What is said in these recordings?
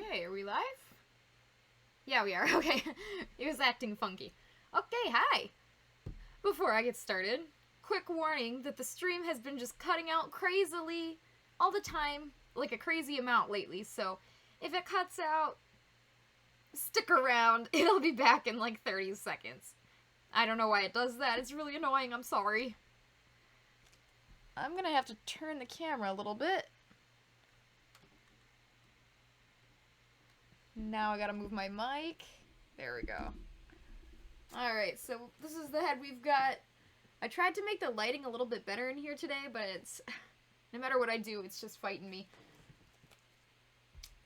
Okay, are we live? Yeah, we are. Okay. It was acting funky. Okay, hi! Before I get started, quick warning that the stream has been just cutting out crazily all the time, like a crazy amount lately, so if it cuts out, stick around. It'll be back in like 30 seconds. I don't know why it does that. It's really annoying. I'm sorry. I'm gonna have to turn the camera a little bit. Now I gotta move my mic. There we go. Alright, so this is the head we've got. I tried to make the lighting a little bit better in here today, but it's... no matter what I do, it's just fighting me.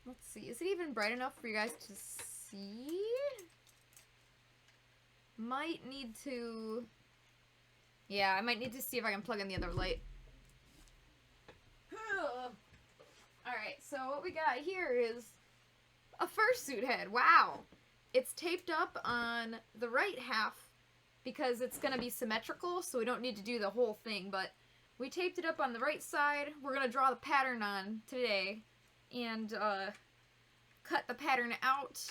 Let's see. Is it even bright enough for you guys to see? Might need to... yeah, I might need to see if I can plug in the other light. Alright, so what we got here is a fursuit head. Wow! It's taped up on the right half because it's going to be symmetrical, so we don't need to do the whole thing, but we taped it up on the right side. We're going to draw the pattern on today and cut the pattern out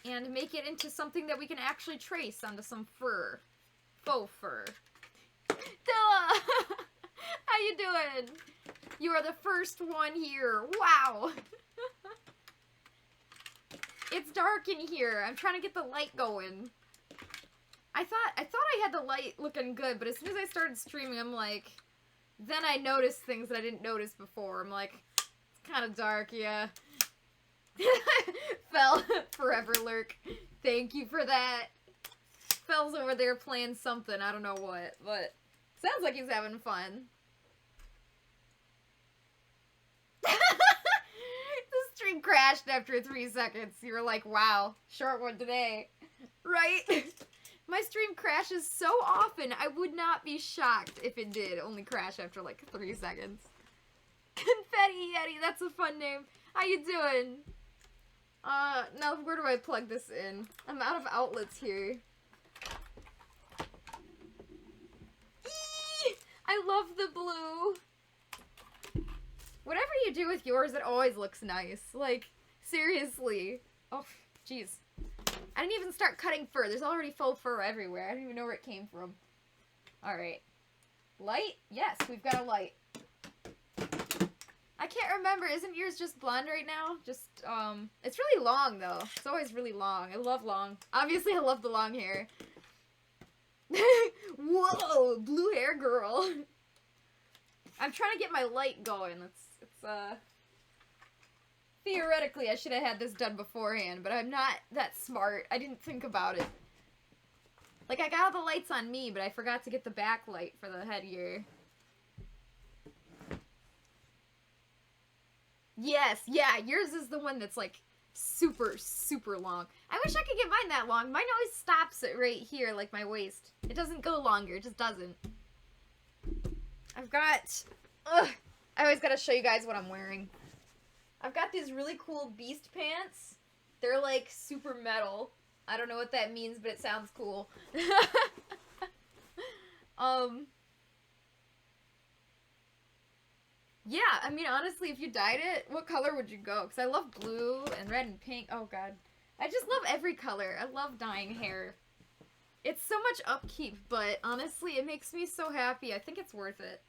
and make it into something that we can actually trace onto some fur. Faux fur. Dilla! How you doing? You are the first one here. Wow! It's dark in here. I'm trying to get the light going. I thought I had the light looking good, but as soon as I started streaming, I'm like... then I noticed things that I didn't notice before. I'm like, it's kind of dark, yeah. Fell, forever lurk. Thank you for that. Fell's over there playing something, I don't know what, but sounds like he's having fun. The stream crashed after 3 seconds. You were like, wow, short one today. Right? My stream crashes so often, I would not be shocked if it did only crash after like 3 seconds. Confetti Yeti, that's a fun name. How you doing? Now where do I plug this in? I'm out of outlets here. Eee! I love the blue. Whatever you do with yours, it always looks nice. Like, seriously. Oh, jeez. I didn't even start cutting fur. There's already faux fur everywhere. I don't even know where it came from. Alright. Light? Yes, we've got a light. I can't remember. Isn't yours just blonde right now? Just, it's really long, though. It's always really long. I love long. Obviously, I love the long hair. Whoa! Blue hair girl. I'm trying to get my light going. It's theoretically, I should have had this done beforehand, but I'm not that smart. I didn't think about it. Like, I got all the lights on me, but I forgot to get the backlight for the headgear. Yes, yeah, yours is the one that's, like, super, super long. I wish I could get mine that long. Mine always stops it right here, like my waist. It doesn't go longer, it just doesn't. I've got... ugh, I always gotta show you guys what I'm wearing. I've got these really cool beast pants. They're like super metal. I don't know what that means, but it sounds cool. Yeah, I mean, honestly, if you dyed it, what color would you go? Because I love blue and red and pink. Oh, God. I just love every color. I love dyeing hair. It's so much upkeep, but honestly, it makes me so happy. I think it's worth it.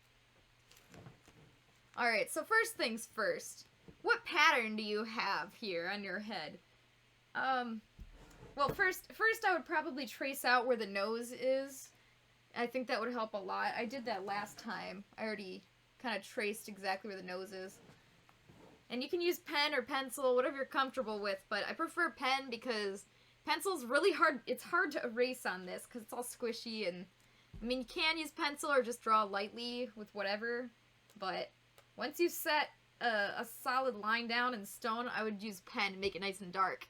Alright, so first things first. What pattern do you have here on your head? Well, first I would probably trace out where the nose is. I think that would help a lot. I did that last time. I already kind of traced exactly where the nose is. And you can use pen or pencil, whatever you're comfortable with, but I prefer pen because pencil's really hard. It's hard to erase on this because it's all squishy, and I mean, you can use pencil or just draw lightly with whatever, but once you set a solid line down in stone, I would use pen and make it nice and dark.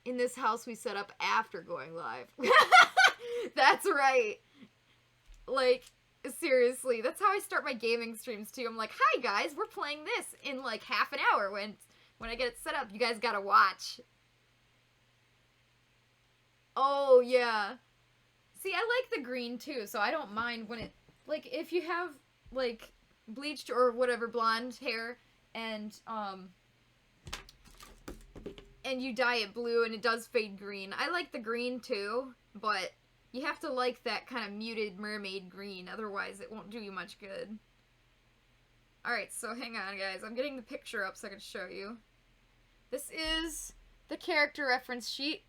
In this house we set up after going live. That's right. Like, seriously, that's how I start my gaming streams too. I'm like, hi guys, we're playing this in like half an hour when I get it set up. You guys gotta watch. Oh, yeah. See, I like the green too, so I don't mind when it... like, if you have, like, bleached or whatever blonde hair, and you dye it blue and it does fade green. I like the green too, but you have to like that kind of muted mermaid green, otherwise it won't do you much good. Alright, so hang on guys, I'm getting the picture up so I can show you. This is the character reference sheet.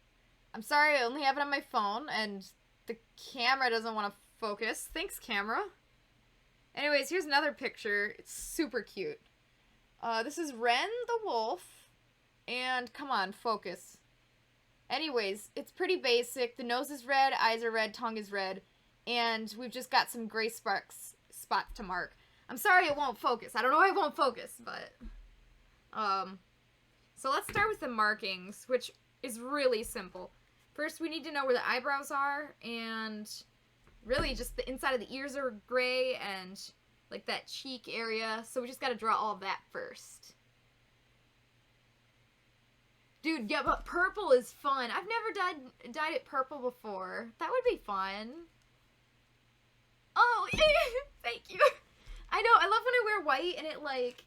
I'm sorry, I only have it on my phone, and the camera doesn't want to focus. Thanks, camera. Anyways, here's another picture. It's super cute. This is Renn the wolf, and come on, focus. Anyways, it's pretty basic. The nose is red, eyes are red, tongue is red, and we've just got some gray spots to mark. I'm sorry it won't focus. I don't know why it won't focus, but... So let's start with the markings, which is really simple. First, we need to know where the eyebrows are, and really just the inside of the ears are gray, and like that cheek area, so we just gotta draw all of that first. Dude, yeah, but purple is fun. I've never dyed it purple before. That would be fun. Oh, thank you. I know, I love when I wear white and it, like,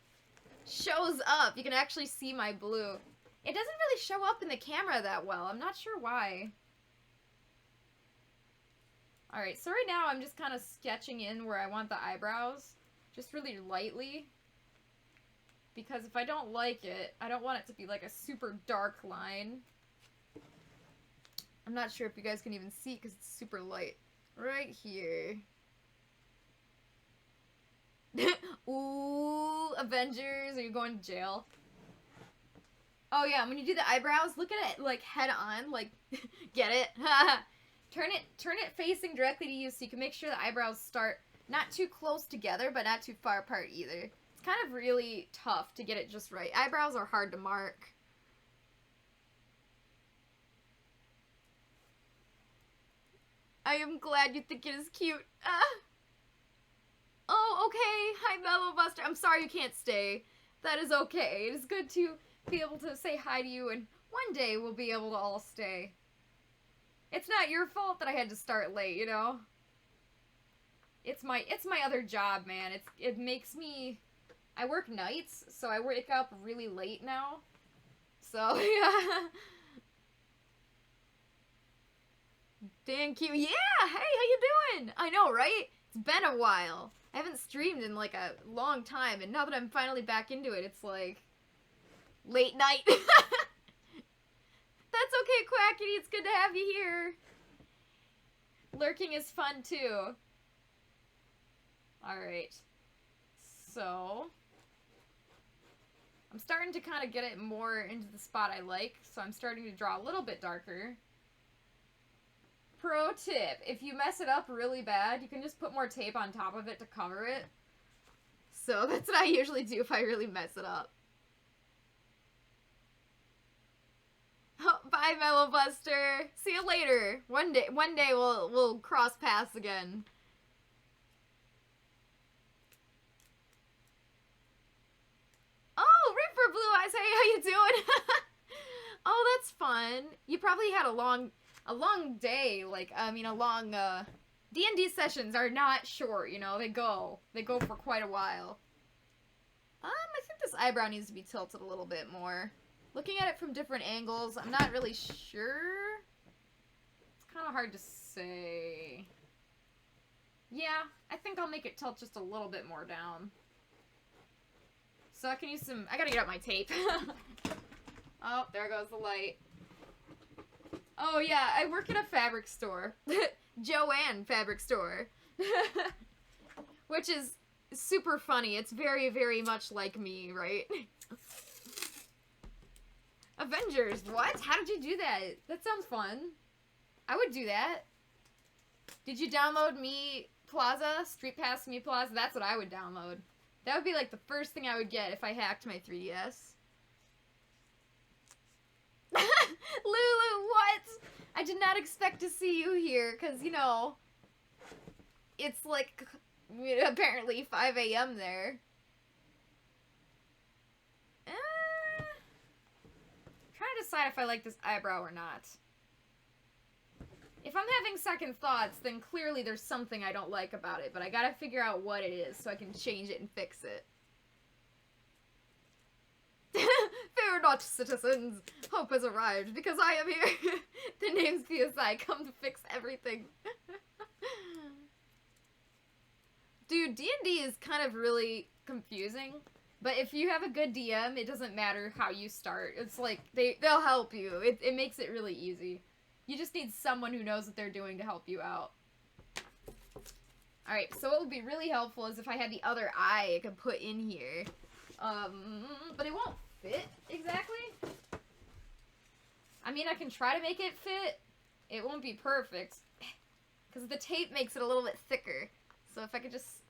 shows up. You can actually see my blue. It doesn't really show up in the camera that well. I'm not sure why. Alright, so right now I'm just kind of sketching in where I want the eyebrows. Just really lightly. Because if I don't like it, I don't want it to be like a super dark line. I'm not sure if you guys can even see because it's super light. Right here. Ooh, Avengers, are you going to jail? Oh yeah, when you do the eyebrows, look at it like head on, like, get it? Turn it facing directly to you so you can make sure the eyebrows start not too close together, but not too far apart either. It's kind of really tough to get it just right. Eyebrows are hard to mark. I am glad you think it is cute. Oh, okay. Hi, Mellow Buster. I'm sorry you can't stay. That is okay. It is good to be able to say hi to you, and one day we'll be able to all stay. It's not your fault that I had to start late, you know? It's my other job, man. It makes me... I work nights, so I wake up really late now. So, yeah. Thank you. Yeah! Hey, how you doing? I know, right? It's been a while. I haven't streamed in like a long time, and now that I'm finally back into it, it's like late night. That's okay, Quackity. It's good to have you here. Lurking is fun too. Alright. So I'm starting to kind of get it more into the spot I like, so I'm starting to draw a little bit darker. Pro tip, if you mess it up really bad, you can just put more tape on top of it to cover it. So that's what I usually do if I really mess it up. Oh, bye, Mellow Buster. See you later. One day we'll cross paths again. Oh, Ripper Blue Eyes, hey, how you doing? Oh, that's fun. You probably had a long day, like, I mean, a long, D&D sessions are not short, you know, they go for quite a while. I think this eyebrow needs to be tilted a little bit more. Looking at it from different angles, I'm not really sure. It's kind of hard to say. Yeah, I think I'll make it tilt just a little bit more down. So I can use some, I gotta get out my tape. Oh, there goes the light. Oh yeah, I work at a fabric store. Joanne Fabric Store. Which is super funny. It's very, very much like me, right? Avengers, what? How did you do that? That sounds fun. I would do that. Did you download Me Plaza? Street Pass Me Plaza? That's what I would download. That would be like the first thing I would get if I hacked my 3DS. Lulu, what? I did not expect to see you here, because, you know, it's like, apparently 5 a.m. there. Trying to decide if I like this eyebrow or not. If I'm having second thoughts, then clearly there's something I don't like about it, but I gotta figure out what it is so I can change it and fix it. Fear not, citizens! Hope has arrived, because I am here! The name's PSI, come to fix everything. Dude, D&D is kind of really confusing, but if you have a good DM, it doesn't matter how you start. It's like, they'll help you. It makes it really easy. You just need someone who knows what they're doing to help you out. Alright, so what would be really helpful is if I had the other eye I could put in here. But it won't fit exactly. I mean, I can try to make it fit. It won't be perfect. Because the tape makes it a little bit thicker. So if I could just...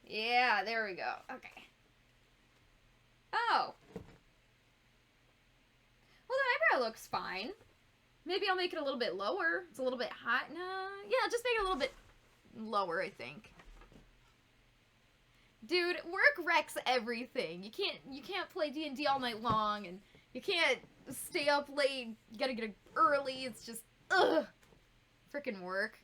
Yeah, there we go. Okay. Oh. Well, the eyebrow looks fine. Maybe I'll make it a little bit lower. It's a little bit hot. No, yeah, just make it a little bit lower, I think. Dude, work wrecks everything. You can't play D&D all night long, and you can't stay up late. You gotta get up early. It's just, ugh. Frickin' work.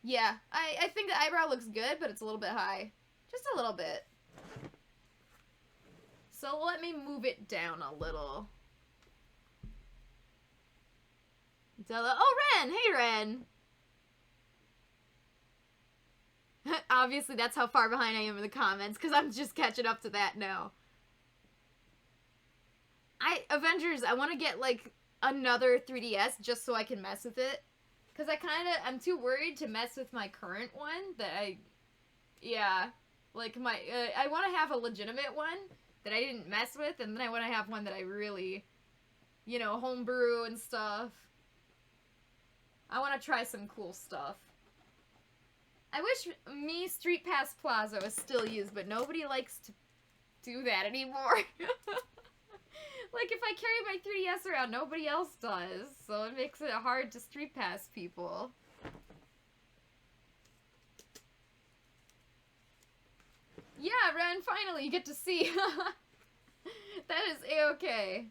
Yeah, I think the eyebrow looks good, but it's a little bit high. Just a little bit. So let me move it down a little. Oh, Renn! Hey, Renn! Obviously, that's how far behind I am in the comments, because I'm just catching up to that now. Avengers, I want to get, like, another 3DS just so I can mess with it. Because I'm too worried to mess with my current one that yeah. Like, I want to have a legitimate one that I didn't mess with, and then I want to have one that I really, you know, homebrew and stuff. I want to try some cool stuff. I wish Street Pass Plaza was still used, but nobody likes to do that anymore. Like, if I carry my 3DS around, nobody else does, so it makes it hard to Street Pass people. Yeah, Renn, finally, you get to see. That is A-okay.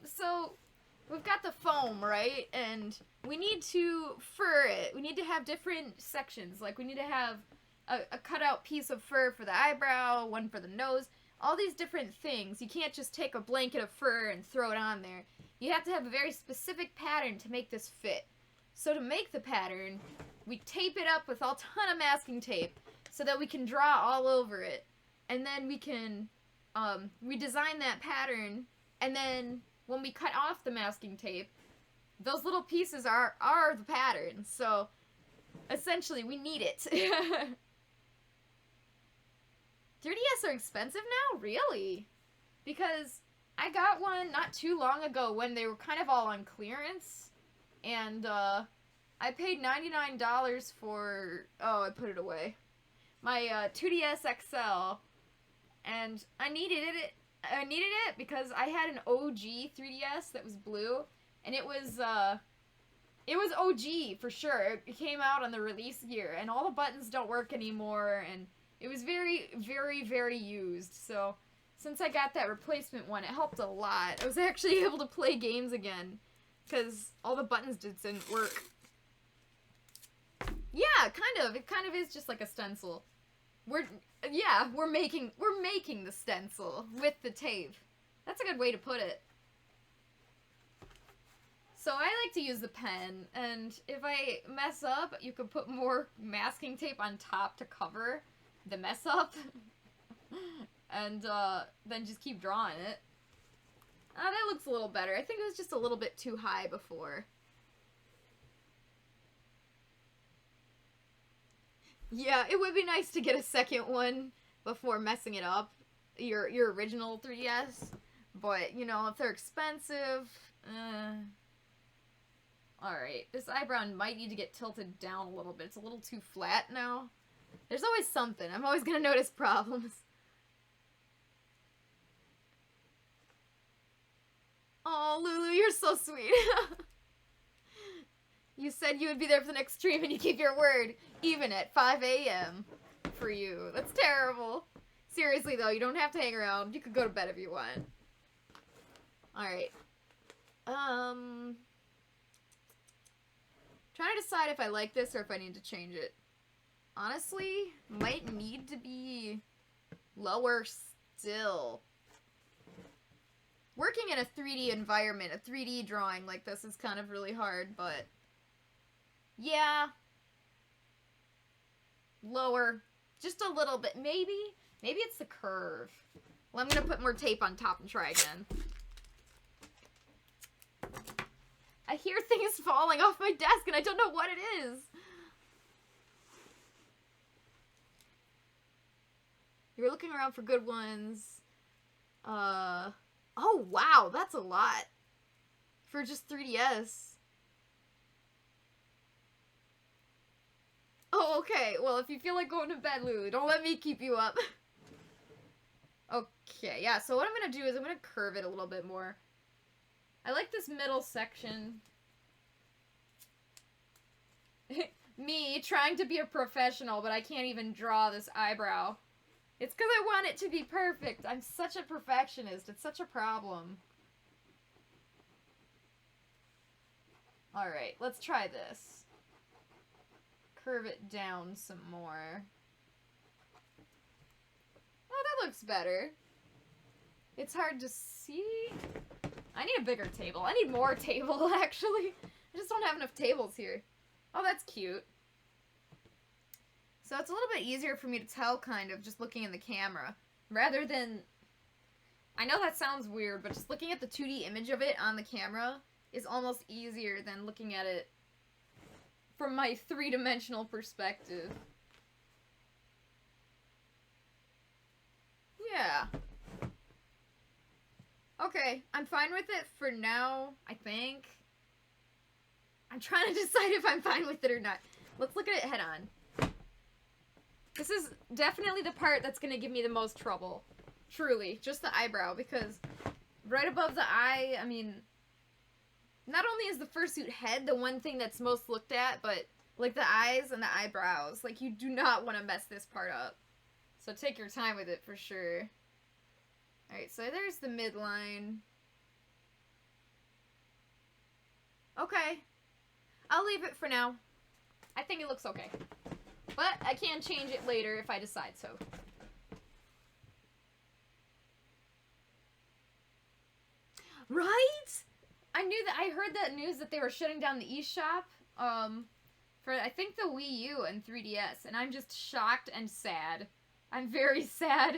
So, we've got the foam, right? And we need to fur it. We need to have different sections. Like, we need to have a cutout piece of fur for the eyebrow, one for the nose. All these different things. You can't just take a blanket of fur and throw it on there. You have to have a very specific pattern to make this fit. So to make the pattern, we tape it up with a ton of masking tape so that we can draw all over it. And then we can redesign that pattern, and then when we cut off the masking tape, those little pieces are the pattern. So essentially, we need it. 3DS are expensive now? Really? Because I got one not too long ago when they were kind of all on clearance. And, I paid $99 for... Oh, I put it away. My, 2DS XL. And I needed it because I had an OG 3DS that was blue. And it was OG for sure. It came out on the release year. And all the buttons don't work anymore. And it was very, very, very used, so since I got that replacement one, it helped a lot. I was actually able to play games again, because all the buttons didn't work. Yeah, kind of. It kind of is just like a stencil. We're making the stencil with the tape. That's a good way to put it. So I like to use the pen, and if I mess up, you can put more masking tape on top to cover the mess up, and then just keep drawing it. That looks a little better. I think it was just a little bit too high before. Yeah, it would be nice to get a second one before messing it up, your original 3DS, but, you know, if they're expensive, Alright, this eyebrow might need to get tilted down a little bit. It's a little too flat now. There's always something. I'm always gonna notice problems. Oh, Lulu, you're so sweet. You said you would be there for the next stream and you keep your word, even at 5 a.m. for you. That's terrible. Seriously, though, you don't have to hang around. You could go to bed if you want. Alright. Trying to decide if I like this or if I need to change it. Honestly, might need to be lower still. Working in a 3D environment, a 3D drawing like this is kind of really hard, but yeah. Lower. Just a little bit. Maybe it's the curve. Well, I'm gonna put more tape on top and try again. I hear things falling off my desk and I don't know what it is. You're looking around for good ones. Oh wow, that's a lot. For just 3DS. Oh, okay. Well, if you feel like going to bed, Lulu, don't let me keep you up. Okay, yeah, so what I'm gonna do is I'm gonna curve it a little bit more. I like this middle section. Me, trying to be a professional, but I can't even draw this eyebrow. It's because I want it to be perfect. I'm such a perfectionist. It's such a problem. Alright, let's try this. Curve it down some more. Oh, that looks better. It's hard to see. I need a bigger table. I need more table, actually. I just don't have enough tables here. Oh, that's cute. So it's a little bit easier for me to tell, kind of, just looking in the camera. Rather than... I know that sounds weird, but just looking at the 2D image of it on the camera is almost easier than looking at it from my 3-dimensional perspective. Yeah. Okay, I'm fine with it for now, I think. I'm trying to decide if I'm fine with it or not. Let's look at it head on. This is definitely the part that's going to give me the most trouble. Truly. Just the eyebrow, because right above the eye, I mean, not only is the fursuit head the one thing that's most looked at, but, like, the eyes and the eyebrows. Like, you do not want to mess this part up. So take your time with it, for sure. Alright, so there's the midline. Okay. I'll leave it for now. I think it looks okay. But I can change it later if I decide so. Right? I heard that news that they were shutting down the eShop, for I think the Wii U and 3DS, and I'm just shocked and sad. I'm very sad.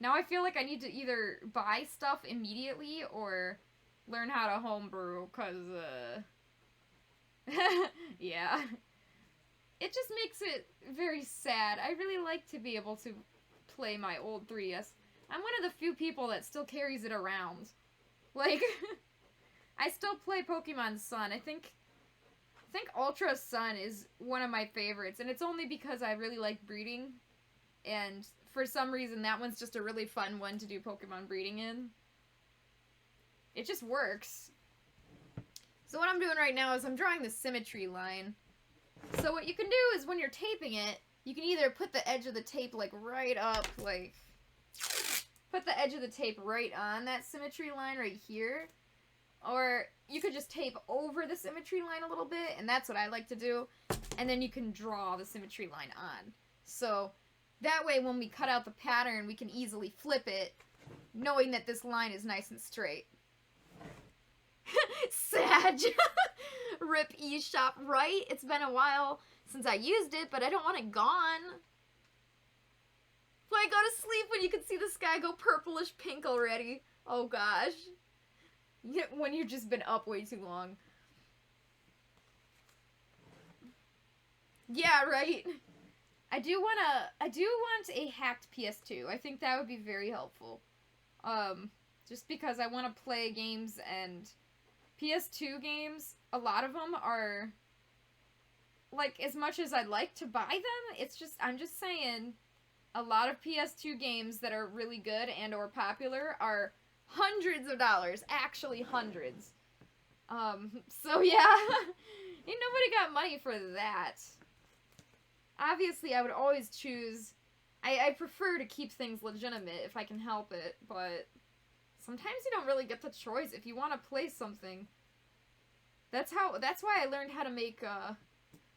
Now I feel like I need to either buy stuff immediately or learn how to homebrew, cause, yeah. It just makes it very sad. I really like to be able to play my old 3DS. I'm one of the few people that still carries it around. Like, I still play Pokemon Sun. I think Ultra Sun is one of my favorites, and it's only because I really like breeding, and for some reason that one's just a really fun one to do Pokemon breeding in. It just works. So what I'm doing right now is I'm drawing the Symmetry Line. So what you can do is when you're taping it, you can either put the edge of the tape like right up, like, put the edge of the tape right on that symmetry line right here, or you could just tape over the symmetry line a little bit, and that's what I like to do, and then you can draw the symmetry line on. So that way when we cut out the pattern, we can easily flip it, knowing that this line is nice and straight. Sag! Rip eShop, right? It's been a while since I used it, but I don't want it gone. Why go to sleep when you can see the sky go purplish pink already? Oh gosh. When you've just been up way too long. Yeah, right? I do want a hacked PS2. I think that would be very helpful. Just because I want to play games, and PS2 games, a lot of them are, like, as much as I'd like to buy them, it's just, I'm just saying, a lot of PS2 games that are really good and or popular are hundreds of dollars, actually hundreds. So yeah, ain't nobody got money for that. Obviously, I would always choose, I prefer to keep things legitimate if I can help it, but sometimes you don't really get the choice if you want to play something. That's why I learned how to make,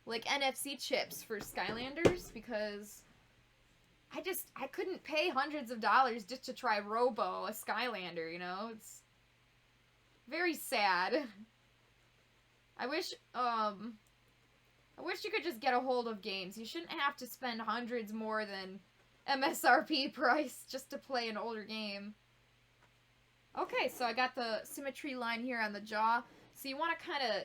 like, NFC chips for Skylanders, because I couldn't pay hundreds of dollars just to try Robo, a Skylander, you know? It's very sad. I wish you could just get a hold of games. You shouldn't have to spend hundreds more than MSRP price just to play an older game. Okay, so I got the symmetry line here on the jaw. So you want to kind of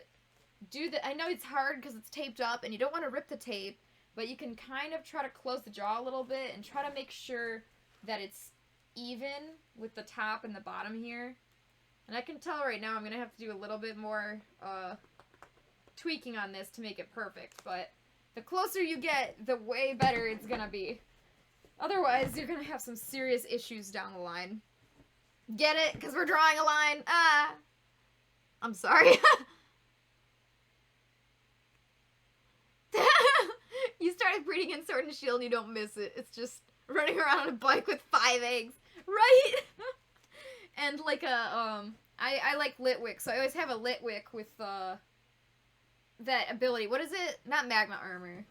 do the... I know it's hard because it's taped up and you don't want to rip the tape, but you can kind of try to close the jaw a little bit and try to make sure that it's even with the top and the bottom here. And I can tell right now I'm going to have to do a little bit more tweaking on this to make it perfect, but the closer you get, the way better it's going to be. Otherwise, you're going to have some serious issues down the line. Get it? Because we're drawing a line. Ah! I'm sorry. You started breeding in Sword and Shield and you don't miss it. It's just running around on a bike with 5 eggs. Right? And like a, I like Litwick, so I always have a Litwick with, that ability. What is it? Not Magma Armor.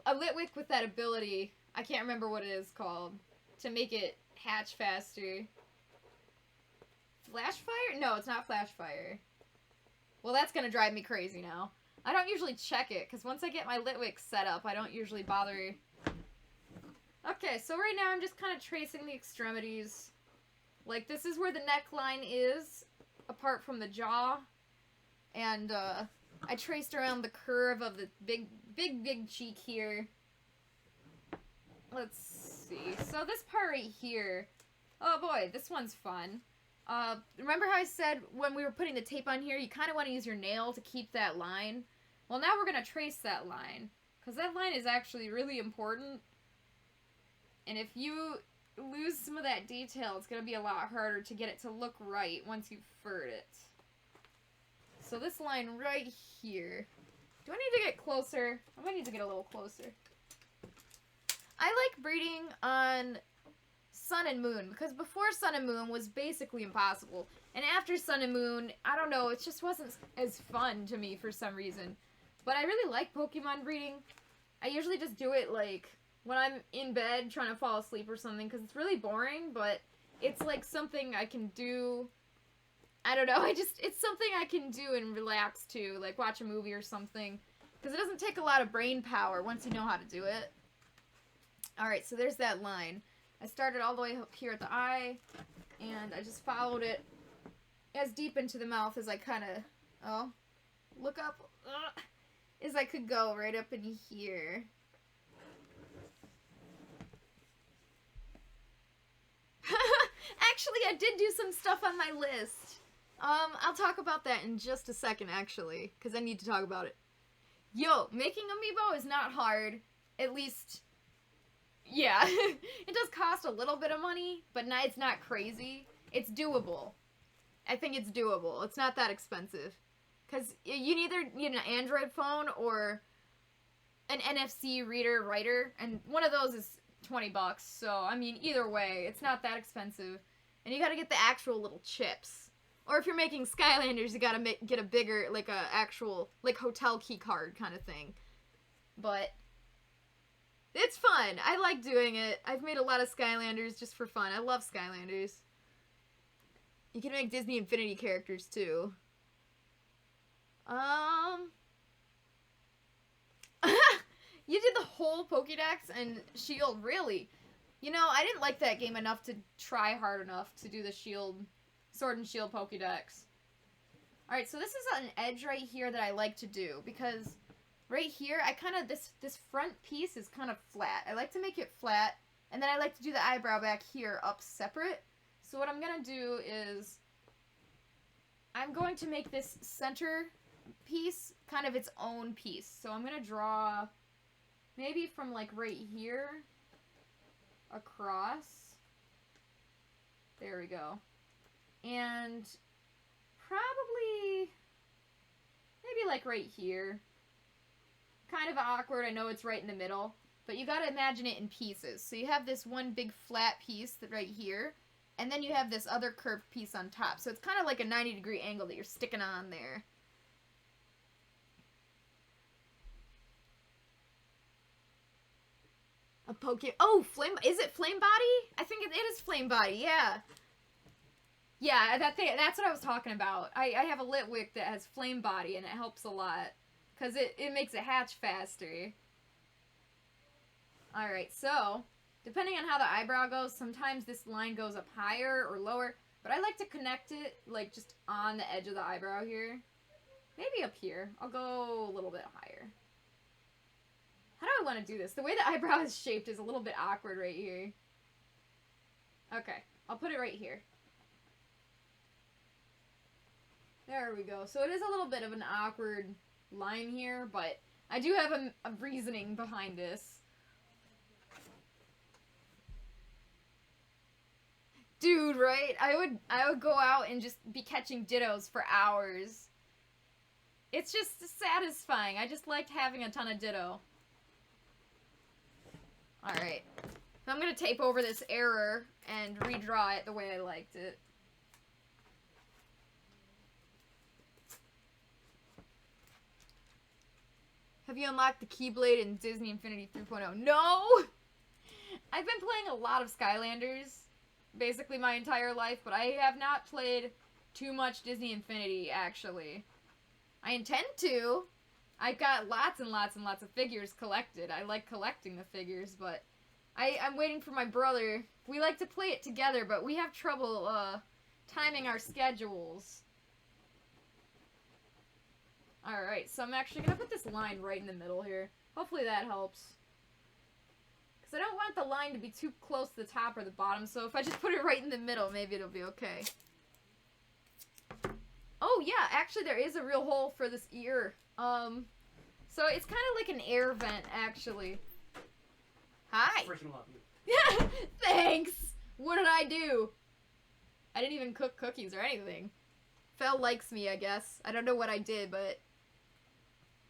A Litwick with that ability. I can't remember what it is called. To make it hatch faster. Flash Fire? No, it's not Flash Fire. Well, that's gonna drive me crazy now. I don't usually check it, because once I get my Litwick set up, I don't usually bother. Okay, so right now I'm just kind of tracing the extremities. Like, this is where the neckline is, apart from the jaw. And, I traced around the curve of the big cheek here. Let's see. So this part right here, oh boy, this one's fun. Remember how I said when we were putting the tape on here, you kind of want to use your nail to keep that line? Well, now we're going to trace that line, because that line is actually really important. And if you lose some of that detail, it's going to be a lot harder to get it to look right once you've furred it. So this line right here. Do I need to get closer? I might need to get a little closer. I like breeding on Sun and Moon, because before Sun and Moon was basically impossible. And after Sun and Moon, I don't know, it just wasn't as fun to me for some reason. But I really like Pokemon breeding. I usually just do it, like, when I'm in bed trying to fall asleep or something, because it's really boring, but it's, like, something I can do. I don't know, it's something I can do and relax to, like, watch a movie or something. Because it doesn't take a lot of brain power once you know how to do it. Alright, so there's that line. I started all the way up here at the eye, and I just followed it as deep into the mouth as I kind of, look up, as I could go right up in here. Actually, I did do some stuff on my list. I'll talk about that in just a second, actually, because I need to talk about it. Yo, making amiibo is not hard, at least... Yeah, it does cost a little bit of money, but it's not crazy. It's doable. I think it's doable. It's not that expensive. Because you either need an Android phone or an NFC reader writer, and one of those is 20 bucks. So, I mean, either way, it's not that expensive. And you gotta get the actual little chips. Or if you're making Skylanders, you gotta get a bigger, like a actual, like hotel key card kind of thing. But it's fun. I like doing it. I've made a lot of Skylanders just for fun. I love Skylanders. You can make Disney Infinity characters too. You did the whole Pokédex and Shield, really? You know, I didn't like that game enough to try hard enough to do the Sword and Shield Pokédex. Alright, so this is an edge right here that I like to do, because right here, I kind of, this front piece is kind of flat. I like to make it flat, and then I like to do the eyebrow back here up separate. So what I'm going to do is, I'm going to make this center piece kind of its own piece. So I'm going to draw maybe from like right here across. There we go. And probably maybe like right here. Kind of awkward, I know it's right in the middle, but you gotta imagine it in pieces. So you have this one big flat piece right here, And then you have this other curved piece on top. So it's kind of like a 90-degree angle that you're sticking on there. A Pokemon. Oh, flame. Is it flame body? I think it is flame body. Yeah. Yeah, that's what I was talking about. I have a lit wick that has flame body, and it helps a lot. Because it makes it hatch faster. Alright, so, depending on how the eyebrow goes, sometimes this line goes up higher or lower. But I like to connect it, like, just on the edge of the eyebrow here. Maybe up here. I'll go a little bit higher. How do I want to do this? The way the eyebrow is shaped is a little bit awkward right here. Okay, I'll put it right here. There we go. So it is a little bit of an awkward line here, but I do have a reasoning behind this. Dude, right? I would go out and just be catching dittos for hours. It's just satisfying. I just liked having a ton of ditto. Alright. So I'm gonna tape over this error and redraw it the way I liked it. Have you unlocked the Keyblade in Disney Infinity 3.0? No! I've been playing a lot of Skylanders, basically my entire life, but I have not played too much Disney Infinity, actually. I intend to. I've got lots and lots and lots of figures collected. I like collecting the figures, but I'm waiting for my brother. We like to play it together, but we have trouble timing our schedules. Alright, so I'm actually going to put this line right in the middle here. Hopefully that helps. Because I don't want the line to be too close to the top or the bottom, so if I just put it right in the middle, maybe it'll be okay. Oh, yeah, actually there is a real hole for this ear. So it's kind of like an air vent, actually. Hi! Freaking love you. Thanks! What did I do? I didn't even cook cookies or anything. Fel likes me, I guess. I don't know what I did, but...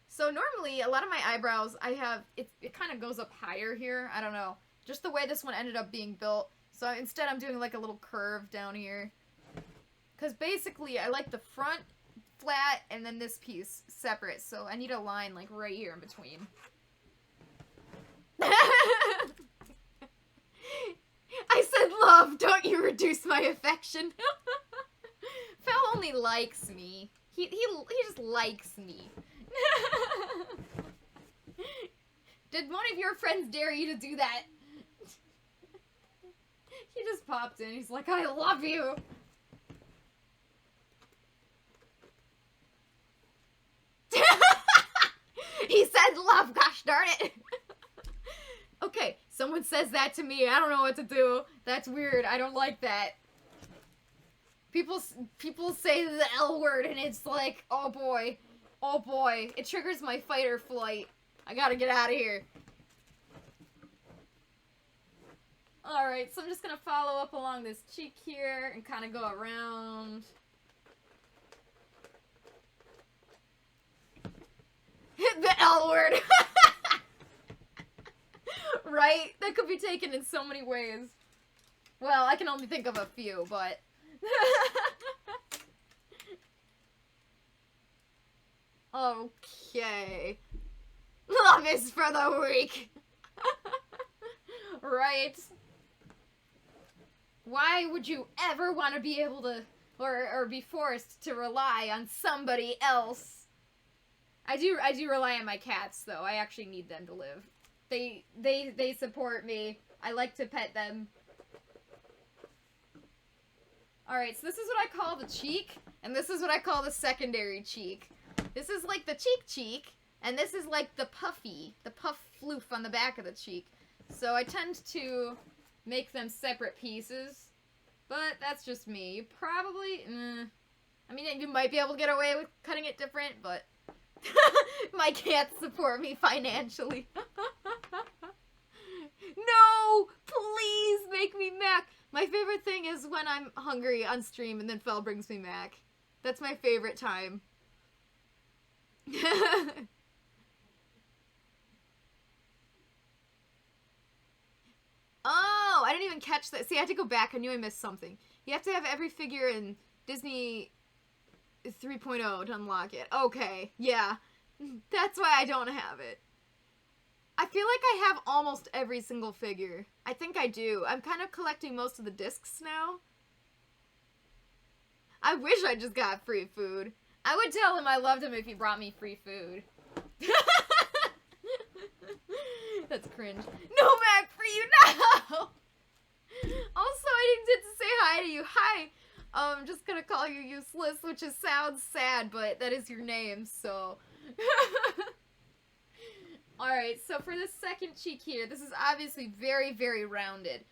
So normally, a lot of my eyebrows, I have... It kind of goes up higher here. I don't know. Just the way this one ended up being built. So instead, I'm doing like a little curve down here. Because basically, I like the front flat and then this piece separate. So I need a line like right here in between. I said love, don't you reduce my affection. Fel only likes me. He just likes me. Did one of your friends dare you to do that? He just popped in. He's like, I love you. He said love, gosh darn it. Okay, someone says that to me. I don't know what to do. That's weird. I don't like that. People say the L word and it's like, oh boy. Oh boy. It triggers my fight or flight. I gotta get out of here. Alright, so I'm just gonna follow up along this cheek here and kind of go around. The L word. Right? That could be taken in so many ways. Well, I can only think of a few, but... Okay. Love is for the weak. Right. Why would you ever want to be able to, or be forced to rely on somebody else? I do rely on my cats, though. I actually need them to live. They support me. I like to pet them. Alright, so this is what I call the cheek, and this is what I call the secondary cheek. This is like the cheek, and this is like the puff floof on the back of the cheek. So I tend to make them separate pieces, but that's just me. You probably, I mean, you might be able to get away with cutting it different, but my cats support me financially. No! Please make me mac! My favorite thing is when I'm hungry on stream and then Fel brings me mac. That's my favorite time. Oh, I didn't even catch catch that. See, I had to go back. I knew I missed something. You have to have every figure in Disney 3.0 to unlock it. Okay, yeah. That's why I don't have it. I feel like I have almost every single figure. I think I do. I'm kind of collecting most of the discs now. I wish I just got free food. I would tell him I loved him if he brought me free food. That's cringe. No Mac for you now! Also, I didn't get to say hi to you. Hi. I'm just gonna call you useless, which sounds sad, but that is your name, so... Alright, so for this second cheek here, this is obviously very, very rounded.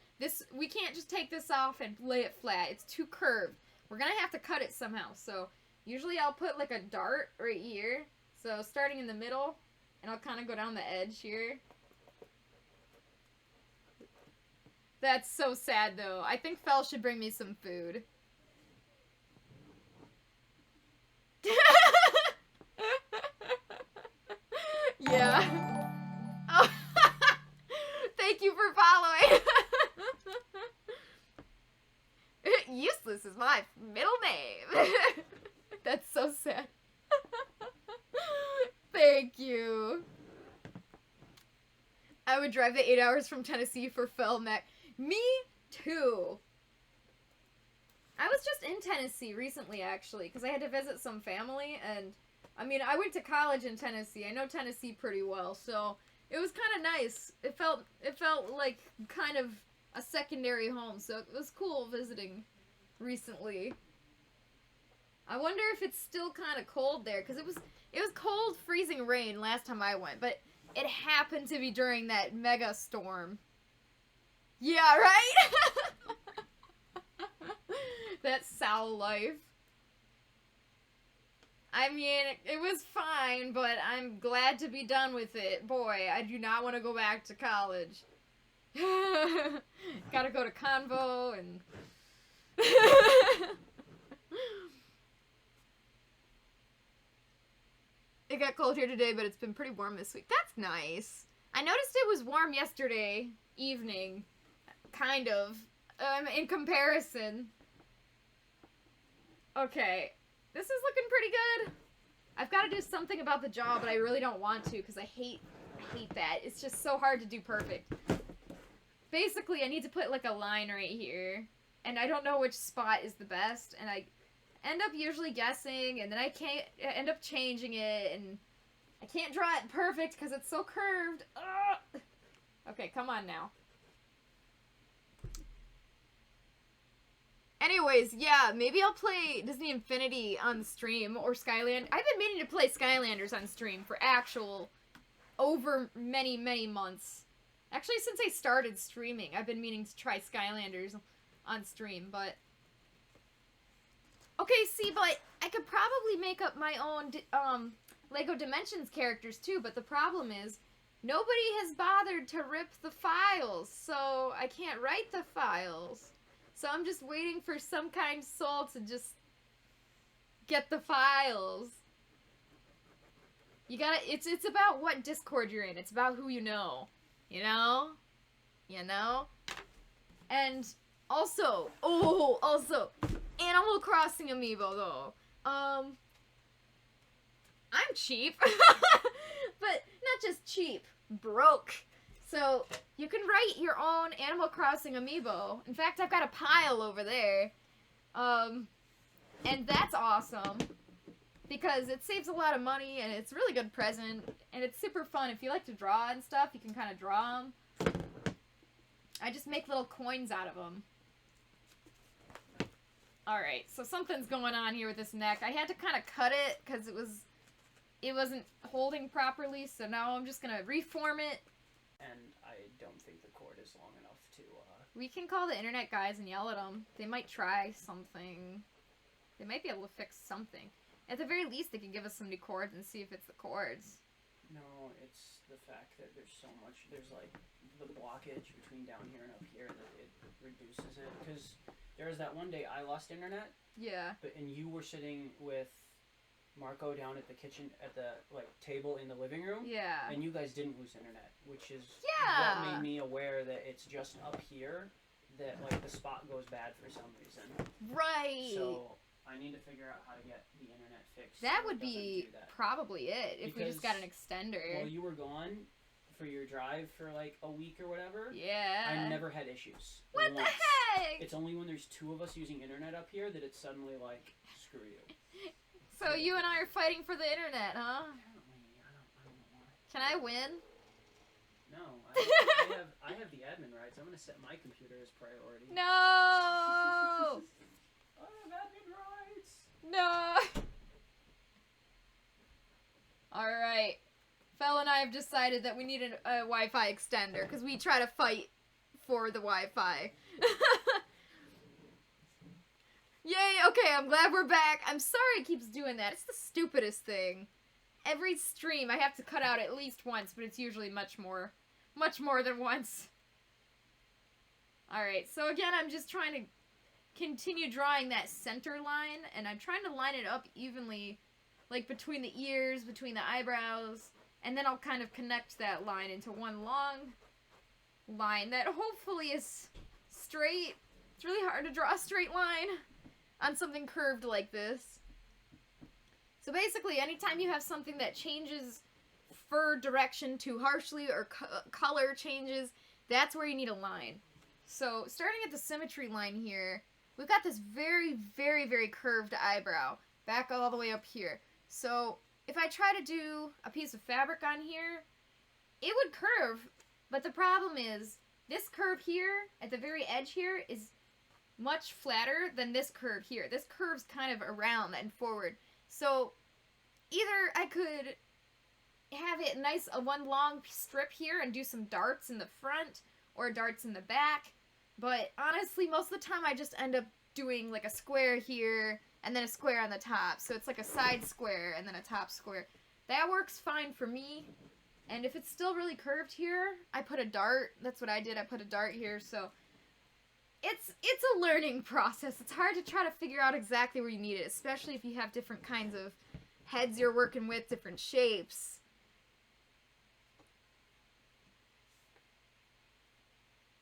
We can't just take this off and lay it flat. It's too curved. We're gonna have to cut it somehow, so usually I'll put like a dart right here. So starting in the middle, and I'll kind of go down the edge here. That's so sad, though. I think Fel should bring me some food. Yeah. Oh. Thank you for following. Useless is my middle name. That's so sad. Thank you. I would drive the 8 hours from Tennessee for Fel Mac. Me too. I was just in Tennessee recently, actually, because I had to visit some family, and I mean, I went to college in Tennessee. I know Tennessee pretty well, so it was kind of nice. It felt like kind of a secondary home, so it was cool visiting recently. I wonder if it's still kind of cold there, because it was cold, freezing rain last time I went, but it happened to be during that mega storm. Yeah, right? That Sal life. I mean, it was fine, but I'm glad to be done with it. Boy, I do not want to go back to college. Gotta go to Convo and... It got cold here today, but it's been pretty warm this week. That's nice. I noticed it was warm yesterday evening. Kind of. In comparison. Okay. This is looking pretty good. I've got to do something about the jaw, but I really don't want to because I hate that. It's just so hard to do perfect. Basically, I need to put like a line right here. And I don't know which spot is the best. And I end up usually guessing, and then I can't end up changing it, and I can't draw it perfect because it's so curved. Ugh. Okay, come on now. Anyways, yeah, maybe I'll play Disney Infinity on stream, or Skyland. I've been meaning to play Skylanders on stream for over many, many months. Actually, since I started streaming, I've been meaning to try Skylanders on stream, but... Okay, see, but I could probably make up my own LEGO Dimensions characters too, but the problem is nobody has bothered to rip the files, so I can't write the files. So I'm just waiting for some kind soul to just get the files. You gotta, it's about what Discord you're in. It's about who you know. You know? You know? And also, Animal Crossing amiibo though. I'm cheap. But not just cheap, broke. So you can write your own Animal Crossing amiibo. In fact, I've got a pile over there. And that's awesome. Because it saves a lot of money, and it's a really good present, and it's super fun. If you like to draw and stuff, you can kind of draw them. I just make little coins out of them. Alright, so something's going on here with this neck. I had to kind of cut it, because it wasn't holding properly, so now I'm just going to reform it. And I don't think the cord is long enough to, We can call the internet guys and yell at them. They might try something. They might be able to fix something. At the very least, they could give us some new cords and see if it's the cords. No, it's the fact that there's so much, there's like the blockage between down here and up here that it reduces it. Because there was that one day I lost internet. Yeah. And you were sitting with Marco down at the kitchen, at the like table in the living room. Yeah. And you guys didn't lose internet, which is what made me aware that it's just up here that like the spot goes bad for some reason. Right. So I need to figure out how to get the internet fixed. That so would it doesn't be do that. probably it if we just got an extender. While you were gone for your drive for like a week or whatever, Yeah. I never had issues. What once. the heck? It's only when there's 2 of us using internet up here that it's suddenly like, screw you. So you and I are fighting for the internet, huh? Apparently, I don't know why. Can I win? No, I have the admin rights. I'm gonna set my computer as priority. No! I have admin rights. No! Alright. Fel and I have decided that we need a Wi-Fi extender, because we try to fight for the Wi-Fi. Yay, okay, I'm glad we're back. I'm sorry it keeps doing that. It's the stupidest thing. Every stream I have to cut out at least once, but it's usually much more than once. Alright, so again, I'm just trying to continue drawing that center line, and I'm trying to line it up evenly, like between the ears, between the eyebrows, and then I'll kind of connect that line into one long line that hopefully is straight. It's really hard to draw a straight line on something curved like this. So basically, anytime you have something that changes fur direction too harshly or color changes, that's where you need a line. So starting at the symmetry line here, we've got this very, very, very curved eyebrow back all the way up here. So if I try to do a piece of fabric on here, it would curve, but the problem is this curve here at the very edge here is much flatter than this curve here. This curve's kind of around and forward. So either I could have it nice, one long strip here and do some darts in the front or darts in the back, but honestly most of the time I just end up doing like a square here and then a square on the top. So it's like a side square and then a top square. That works fine for me. And if it's still really curved here, I put a dart. That's what I did. I put a dart here. So it's a learning process. It's hard to try to figure out exactly where you need it, especially if you have different kinds of heads you're working with, different shapes.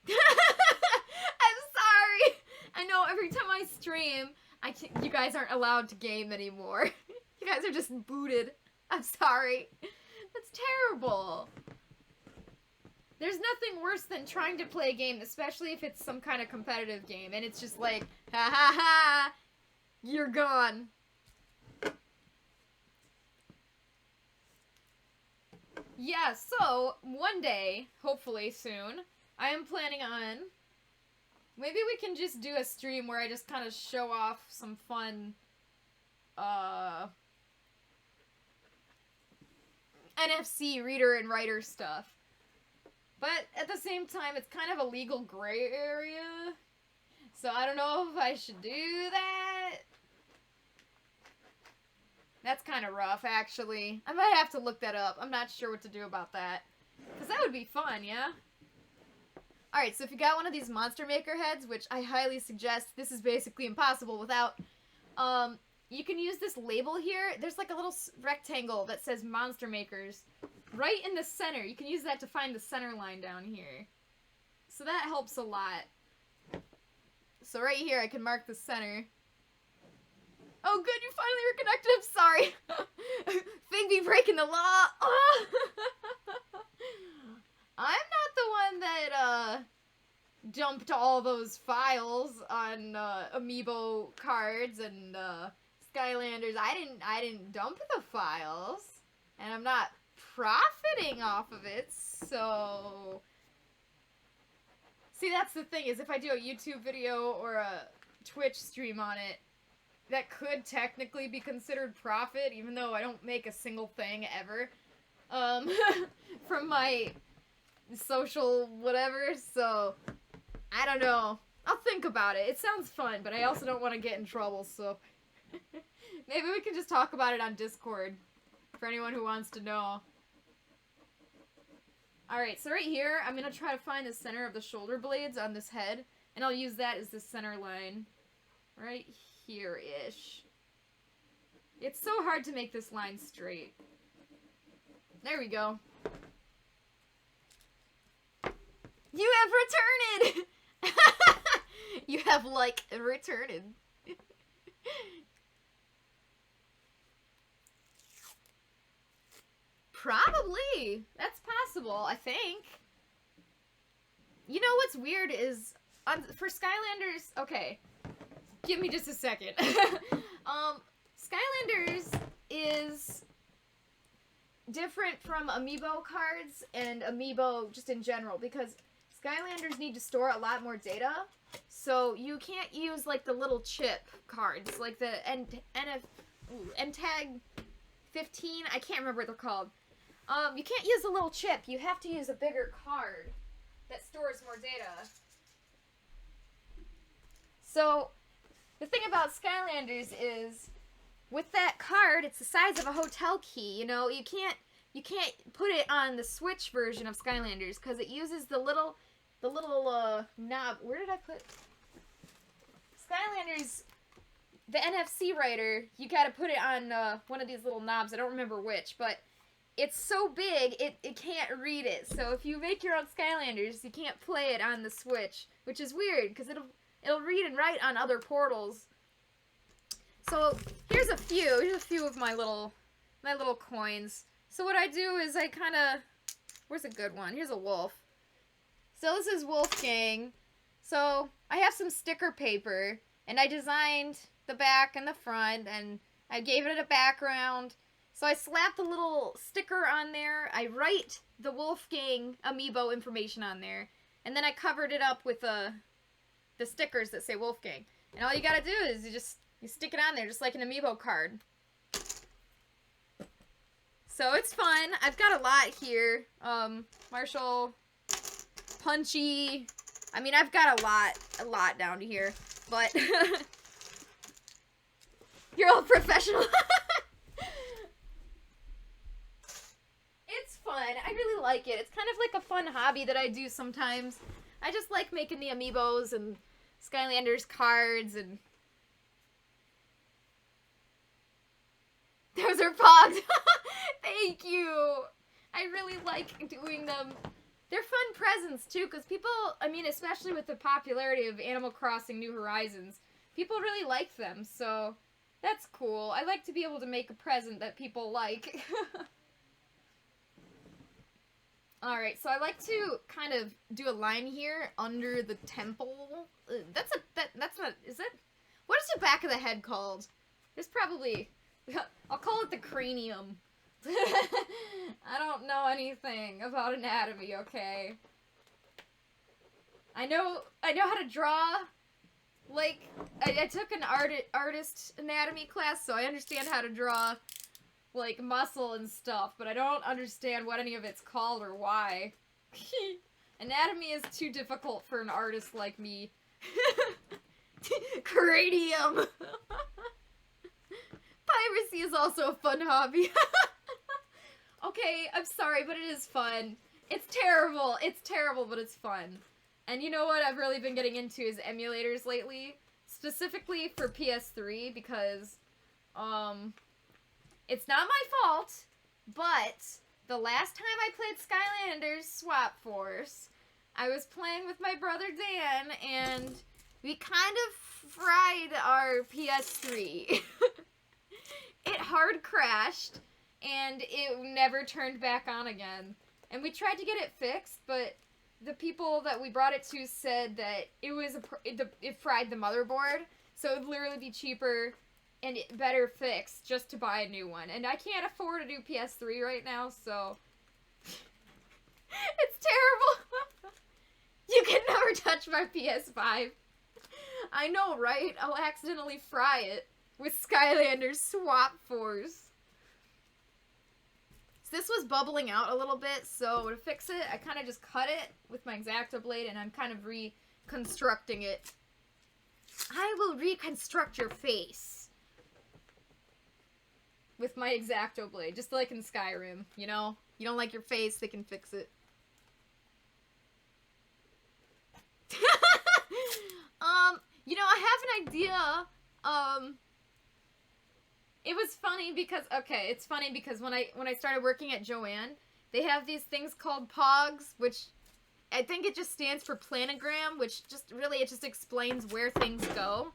I'm sorry. I know every time I stream, you guys aren't allowed to game anymore. You guys are just booted. I'm sorry. That's terrible. There's nothing worse than trying to play a game, especially if it's some kind of competitive game, and it's just like, ha ha ha, you're gone. Yeah, so, one day, hopefully soon, I am planning on, maybe we can just do a stream where I just kind of show off some fun, NFC reader and writer stuff. But at the same time, it's kind of a legal gray area. So I don't know if I should do that. That's kind of rough, actually. I might have to look that up. I'm not sure what to do about that. Because that would be fun, yeah? Alright, so if you got one of these Monster Maker heads, which I highly suggest, this is basically impossible without, you can use this label here. There's like a little rectangle that says Monster Makers right in the center. You can use that to find the center line down here. So that helps a lot. So right here I can mark the center. Oh good, you finally reconnected. I'm sorry. Thing be breaking the law. I'm not the one that dumped all those files on Amiibo cards and Skylanders. I didn't dump the files, and I'm not profiting off of it. So see, that's the thing, is if I do a YouTube video or a Twitch stream on it, that could technically be considered profit, even though I don't make a single thing ever from my social whatever. So I don't know. I'll think about it. It sounds fun, but I also don't want to get in trouble, so maybe we can just talk about it on Discord for anyone who wants to know. Alright, so right here, I'm going to try to find the center of the shoulder blades on this head, and I'll use that as the center line. Right here-ish. It's so hard to make this line straight. There we go. You have returned! You have, like, returned. Probably. That's possible, I think. You know what's weird is, for Skylanders... Okay. Give me just a second. Skylanders is different from Amiibo cards and Amiibo just in general, because Skylanders need to store a lot more data, so you can't use, like, the little chip cards, like the NTAG 15, I can't remember what they're called. You can't use a little chip, you have to use a bigger card that stores more data. So, the thing about Skylanders is, with that card, it's the size of a hotel key, you know, you can't put it on the Switch version of Skylanders, because it uses the little knob. Where did I put... Skylanders, the NFC writer, you gotta put it on one of these little knobs. I don't remember which, but it's so big, it can't read it. So if you make your own Skylanders, you can't play it on the Switch, which is weird, because it'll read and write on other portals. So here's a few of my little coins. So what I do is I kind of... Where's a good one? Here's a wolf. So this is Wolfgang. So I have some sticker paper, and I designed the back and the front, and I gave it a background. So I slapped the little sticker on there. I write the Wolfgang amiibo information on there, and then I covered it up with the stickers that say Wolfgang. And all you gotta do is you stick it on there just like an amiibo card. So it's fun. I've got a lot here. Marshall, Punchy. I mean, I've got a lot down to here. But you're all professional. It's fun. I really like it. It's kind of like a fun hobby that I do sometimes. I just like making the amiibos and Skylanders cards and... Those are pogs. Thank you. I really like doing them. They're fun presents, too, because people, I mean, especially with the popularity of Animal Crossing New Horizons, people really like them, so that's cool. I like to be able to make a present that people like. Alright, so I like to kind of do a line here under the temple. That's not, is it? What is the back of the head called? There's probably... I'll call it the cranium. I don't know anything about anatomy, okay? I know how to draw. Like, I took an artist anatomy class, so I understand how to draw, like, muscle and stuff, but I don't understand what any of it's called or why. Anatomy is too difficult for an artist like me. Cranium! Piracy is also a fun hobby. Okay, I'm sorry, but it is fun. It's terrible, but it's fun. And you know what I've really been getting into is emulators lately. Specifically for PS3, because, it's not my fault, but the last time I played Skylanders Swap Force, I was playing with my brother Dan, and we kind of fried our PS3. It hard crashed, and it never turned back on again. And we tried to get it fixed, but the people that we brought it to said that it fried the motherboard, so it would literally be cheaper and better fixed just to buy a new one. And I can't afford a new PS3 right now, so... It's terrible! You can never touch my PS5. I know, right? I'll accidentally fry it with Skylanders Swap Force. So this was bubbling out a little bit, so to fix it, I kind of just cut it with my X-Acto blade, and I'm kind of reconstructing it. I will reconstruct your face with my X-Acto blade, just like in Skyrim, you know? You don't like your face, they can fix it. You know, I have an idea. It was funny because, okay, it's funny because when I started working at Joann, they have these things called pogs, which I think it just stands for planogram, which just really, it just explains where things go.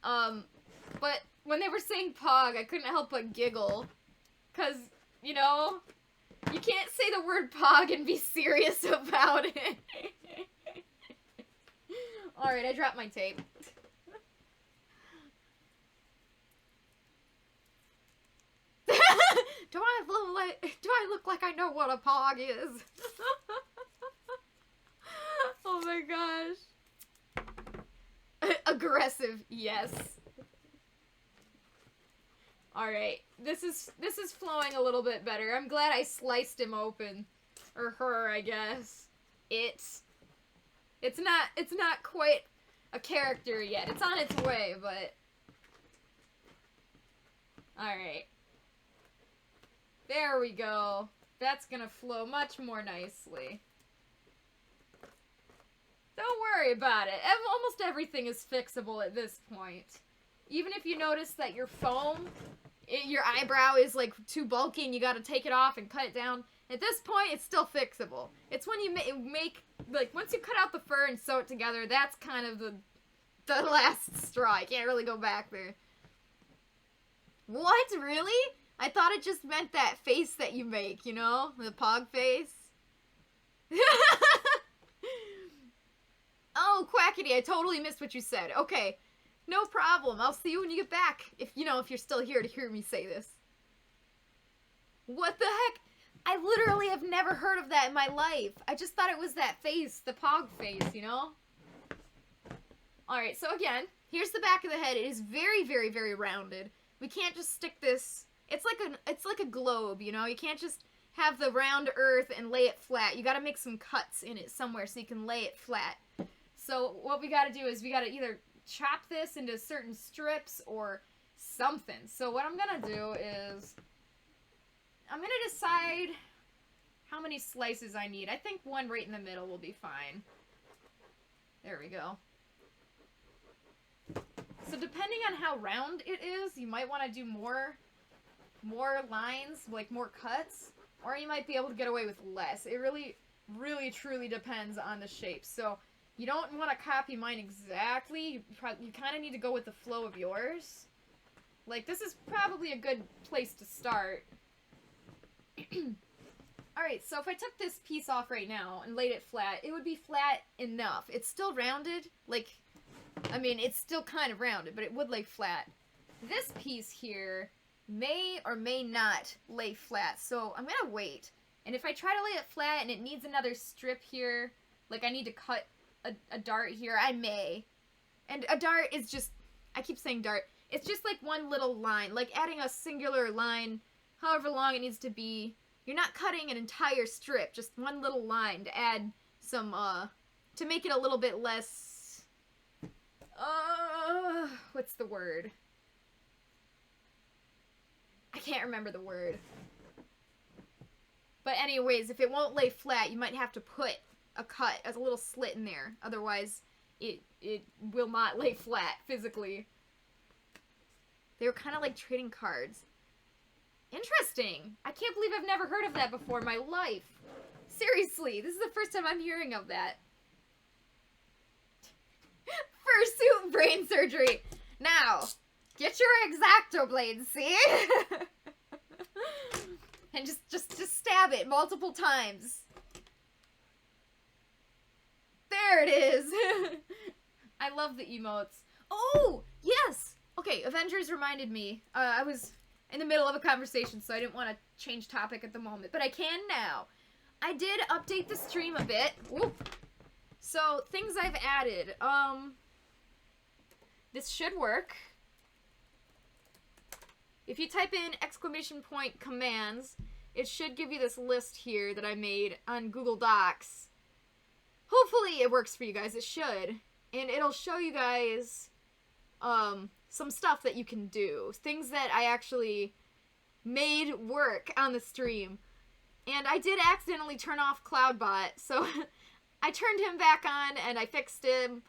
But when they were saying pog, I couldn't help but giggle. Because, you know, you can't say the word pog and be serious about it. Alright, I dropped my tape. Do I look like I know what a pog is? Oh my gosh. Aggressive, yes. Alright, this is flowing a little bit better. I'm glad I sliced him open. Or her, I guess. It's not quite a character yet. It's on its way, but... Alright. There we go. That's gonna flow much more nicely. Don't worry about it. Almost everything is fixable at this point. Even if you notice that your foam, your eyebrow is like too bulky and you gotta take it off and cut it down, at this point it's still fixable. It's when you make, like, once you cut out the fur and sew it together, that's kind of the last straw. I can't really go back there. What? Really? I thought it just meant that face that you make, you know? The pog face. Oh, Quackity, I totally missed what you said. Okay, no problem. I'll see you when you get back. If you're still here to hear me say this. What the heck? I literally have never heard of that in my life. I just thought it was that face, the pog face, you know? Alright, so again, here's the back of the head. It is very, very, very rounded. We can't just stick this... It's like a globe, you know? You can't just have the round earth and lay it flat. You gotta make some cuts in it somewhere so you can lay it flat. So what we gotta do is we gotta either chop this into certain strips or something. So what I'm gonna do is I'm gonna decide how many slices I need. I think one right in the middle will be fine. There we go. So depending on how round it is, you might want to do more lines, like more cuts, or you might be able to get away with less. It really, really, truly depends on the shape. So you don't want to copy mine exactly. You kind of need to go with the flow of yours. Like, this is probably a good place to start. Alright, so if I took this piece off right now and laid it flat, it would be flat enough. It's still rounded, like, I mean, it's still kind of rounded, but it would lay flat. This piece here may or may not lay flat, so I'm gonna wait. And if I try to lay it flat and it needs another strip here, like I need to cut a dart here, I may. And a dart is just, I keep saying dart, it's just like one little line, like adding a singular line, however long it needs to be. You're not cutting an entire strip, just one little line to add some, to make it a little bit less, what's the word? I can't remember the word. But anyways, if it won't lay flat, you might have to put a cut as a little slit in there. Otherwise, it will not lay flat physically. They were kind of like trading cards. Interesting. I can't believe I've never heard of that before in my life. Seriously, this is the first time I'm hearing of that. Fursuit brain surgery. Now, get your X-Acto blade, see? And just stab it multiple times. There it is. I love the emotes. Oh, yes. Okay, Avengers reminded me. I was in the middle of a conversation, so I didn't want to change topic at the moment, but I can now. I did update the stream a bit. Whoop. So, things I've added. This should work. If you type in ! commands, it should give you this list here that I made on Google Docs. Hopefully it works for you guys. It should. And it'll show you guys some stuff that you can do. Things that I actually made work on the stream. And I did accidentally turn off Cloudbot, so I turned him back on and I fixed him.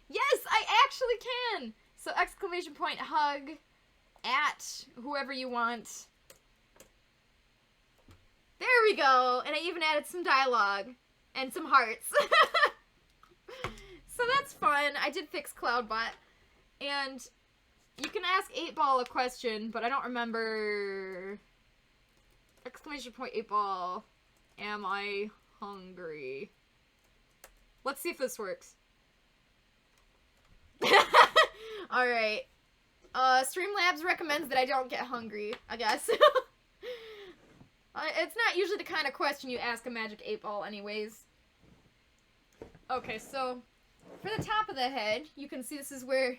Yes, I actually can! So ! hug at whoever you want. There we go! And I even added some dialogue. And some hearts. So that's fun. I did fix Cloudbot. And you can ask 8-Ball a question, but I don't remember... Exclamation point 8-Ball. Am I hungry? Let's see if this works. Alright. Streamlabs recommends that I don't get hungry, I guess. It's not usually the kind of question you ask a Magic 8-Ball anyways. Okay, so for the top of the head, you can see this is where...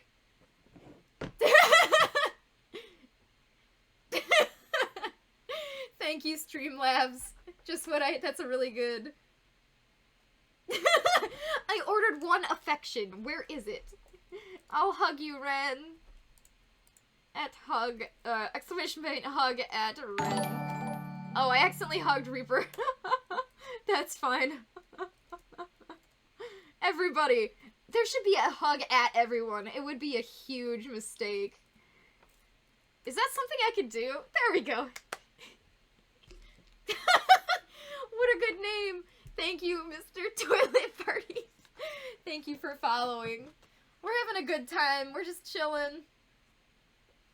Thank you, Streamlabs. Just what that's a really good... I ordered one affection. Where is it? I'll hug you, Renn. At hug, exclamation point hug at Renn. Oh, I accidentally hugged Reaper. That's fine. Everybody. There should be a hug at everyone. It would be a huge mistake. Is that something I could do? There we go. What a good name. Thank you, Mr. Toilet Party. Thank you for following. We're having a good time. We're just chilling.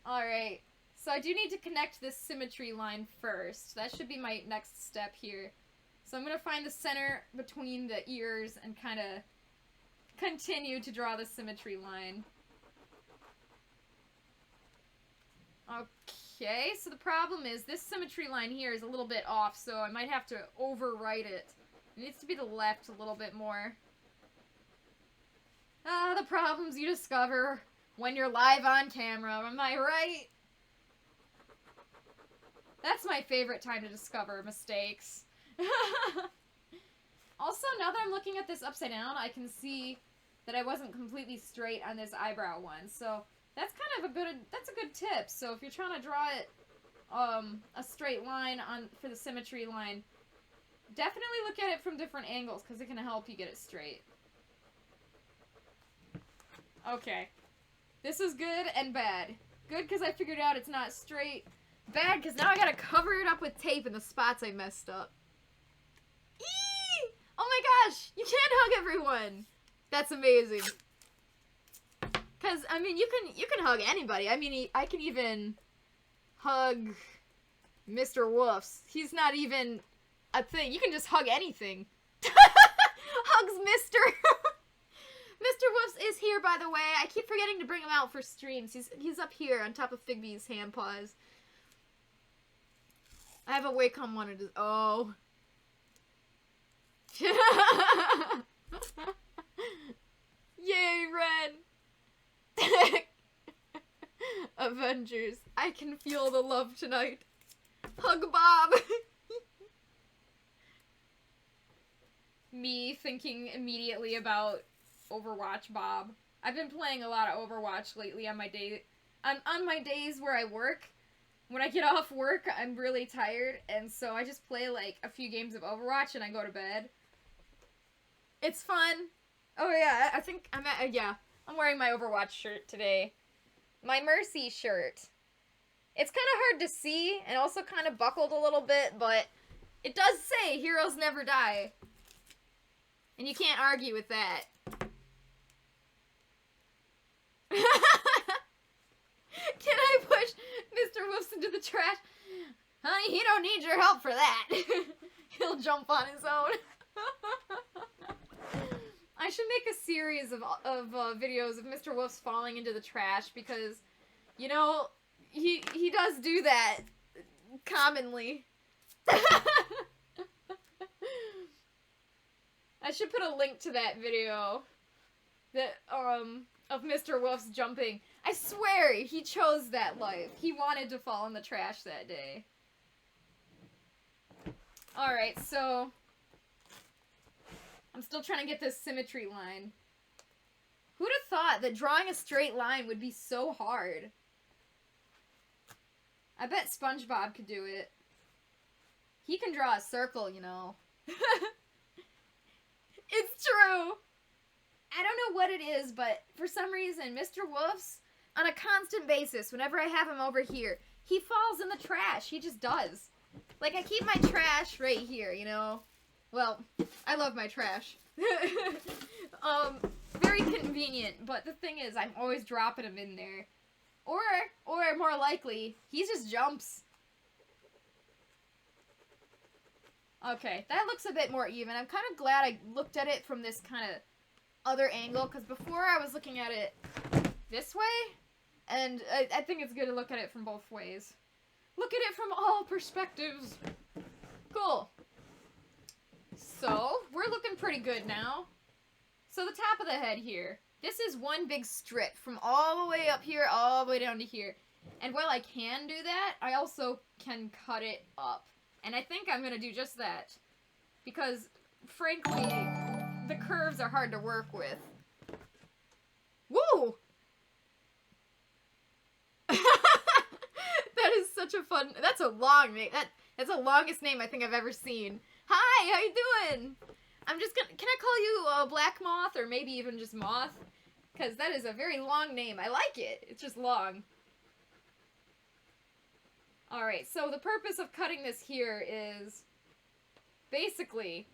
Alright. So I do need to connect this symmetry line first. That should be my next step here. So I'm going to find the center between the ears and kind of continue to draw the symmetry line. Okay, so the problem is this symmetry line here is a little bit off, so I might have to overwrite it. It needs to be the left a little bit more. Ah, the problems you discover when you're live on camera, am I right? That's my favorite time to discover mistakes. Also, now that I'm looking at this upside down, I can see that I wasn't completely straight on this eyebrow one, so that's kind of that's a good tip. So if you're trying to draw it a straight line for the symmetry line, definitely look at it from different angles because it can help you get it straight. Okay. This is good and bad. Good because I figured out it's not straight. Bad because now I gotta cover it up with tape in the spots I messed up. Eee! Oh my gosh! You can't hug everyone! That's amazing. Because, I mean, you can hug anybody. I mean, I can even hug Mr. Woofs. He's not even a thing. You can just hug anything. Hugs Mr. Mr. Woofs is here, by the way. I keep forgetting to bring him out for streams. He's up here on top of Figby's hand paws. I have a Wacom one. Oh. Yay, Renn! Avengers. I can feel the love tonight. Hug Bob! Me thinking immediately about Overwatch Bob. I've been playing a lot of Overwatch lately on my days where I work. When I get off work, I'm really tired, and so I just play like a few games of Overwatch and I go to bed. It's fun. Oh yeah, I think I'm wearing my Overwatch shirt today. My Mercy shirt. It's kind of hard to see and also kind of buckled a little bit, but it does say heroes never die. And you can't argue with that. Can I push Mr. Woofs into the trash? Honey, he don't need your help for that. He'll jump on his own. I should make a series of videos of Mr. Woofs falling into the trash because, you know, he does do that commonly. I should put a link to that video that of Mr. Woofs jumping. I swear he chose that life. He wanted to fall in the trash that day. Alright, so I'm still trying to get this symmetry line. Who'd have thought that drawing a straight line would be so hard? I bet SpongeBob could do it. He can draw a circle, you know. It's true! I don't know what it is, but for some reason, Mr. Woofs, on a constant basis, whenever I have him over here, he falls in the trash. He just does. Like, I keep my trash right here, you know? Well, I love my trash. Very convenient, but the thing is, I'm always dropping him in there. Or more likely, he just jumps. Okay, that looks a bit more even. I'm kind of glad I looked at it from this kind of other angle, because before I was looking at it this way, and I think it's good to look at it from both ways. Look at it from all perspectives. Cool. So, we're looking pretty good now. So the top of the head here, this is one big strip from all the way up here, all the way down to here. And while I can do that, I also can cut it up. And I think I'm going to do just that. Because, frankly, the curves are hard to work with. Woo! That is such a fun... That's a long name. That's the longest name I think I've ever seen. Hi, how you doing? I'm just gonna... Can I call you Black Moth, or maybe even just Moth? Because that is a very long name. I like it. It's just long. Alright, so the purpose of cutting this here is... Basically,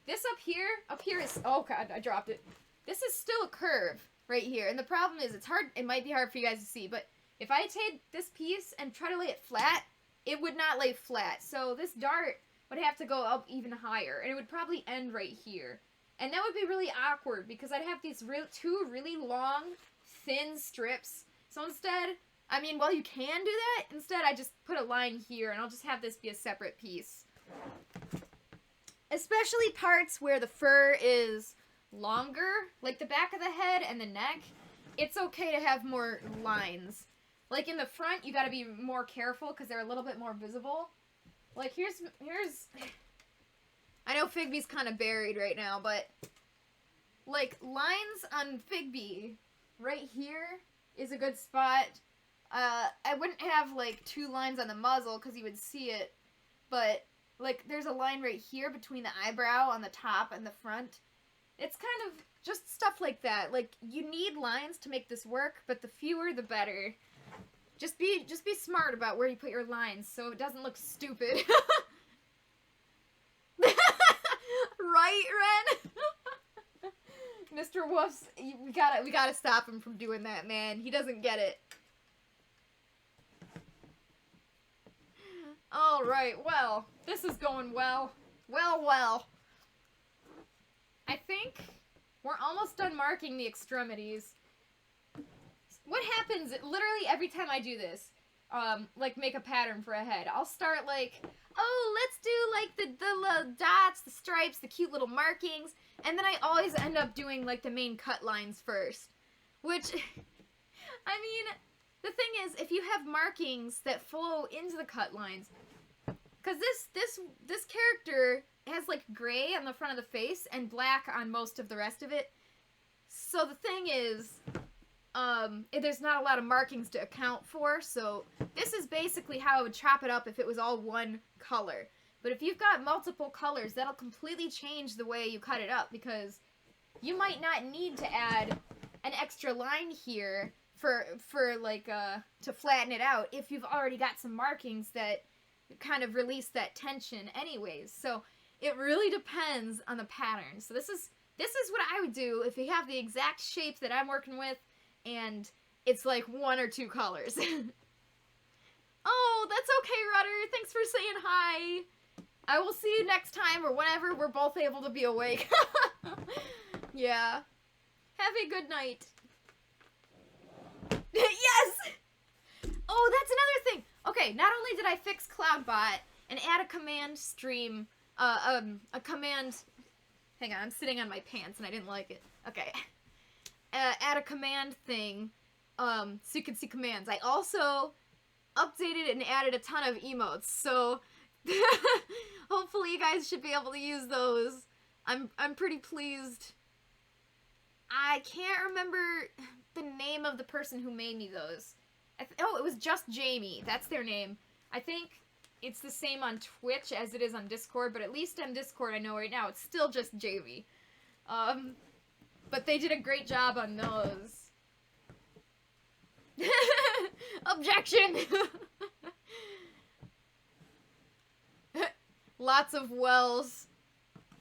this up here is... Oh god, I dropped it. This is still a curve right here. And the problem is, it's hard... It might be hard for you guys to see, but if I take this piece and try to lay it flat, it would not lay flat. So this dart would have to go up even higher, and it would probably end right here. And that would be really awkward, because I'd have these two really long, thin strips. So instead, I mean, well, you can do that. Instead, I just put a line here, and I'll just have this be a separate piece. Especially parts where the fur is longer, like the back of the head and the neck, it's okay to have more lines. Like in the front, you gotta be more careful, because they're a little bit more visible. Like, here's... I know Figby's kind of buried right now, but... Like, lines on Figby right here is a good spot. I wouldn't have, like, 2 lines on the muzzle, because you would see it. But, like, there's a line right here between the eyebrow on the top and the front. It's kind of just stuff like that. Like, you need lines to make this work, but the fewer the better. Just be smart about where you put your lines so it doesn't look stupid. Right, Renn? Mr. Woofs, we gotta stop him from doing that, man. He doesn't get it. Alright, well, this is going well. Well. I think we're almost done marking the extremities. What happens, literally every time I do this, like make a pattern for a head, I'll start like, oh, let's do like the dots, the stripes, the cute little markings, and then I always end up doing like the main cut lines first. Which, I mean, the thing is, if you have markings that flow into the cut lines, because this character has like gray on the front of the face and black on most of the rest of it, so the thing is... there's not a lot of markings to account for, so this is basically how I would chop it up if it was all one color. But if you've got multiple colors, that'll completely change the way you cut it up, because you might not need to add an extra line here for like, to flatten it out if you've already got some markings that kind of release that tension anyways. So it really depends on the pattern. So this is what I would do if you have the exact shape that I'm working with, and it's like 1 or 2 colors. Oh, that's okay, Rudder. Thanks for saying hi. I will see you next time, or whenever we're both able to be awake. Yeah. Have a good night. Yes! Oh, that's another thing. Okay, not only did I fix CloudBot and add a command stream, a command... Hang on, I'm sitting on my pants and I didn't like it. Okay. Add a command thing, so you can see commands. I also updated and added a ton of emotes, so hopefully you guys should be able to use those. I'm pretty pleased. I can't remember the name of the person who made me those. Oh, it was Just Jamie. That's their name. I think it's the same on Twitch as it is on Discord, but at least on Discord I know right now it's still Just Jamie. But they did a great job on those. Objection! Lots of wells.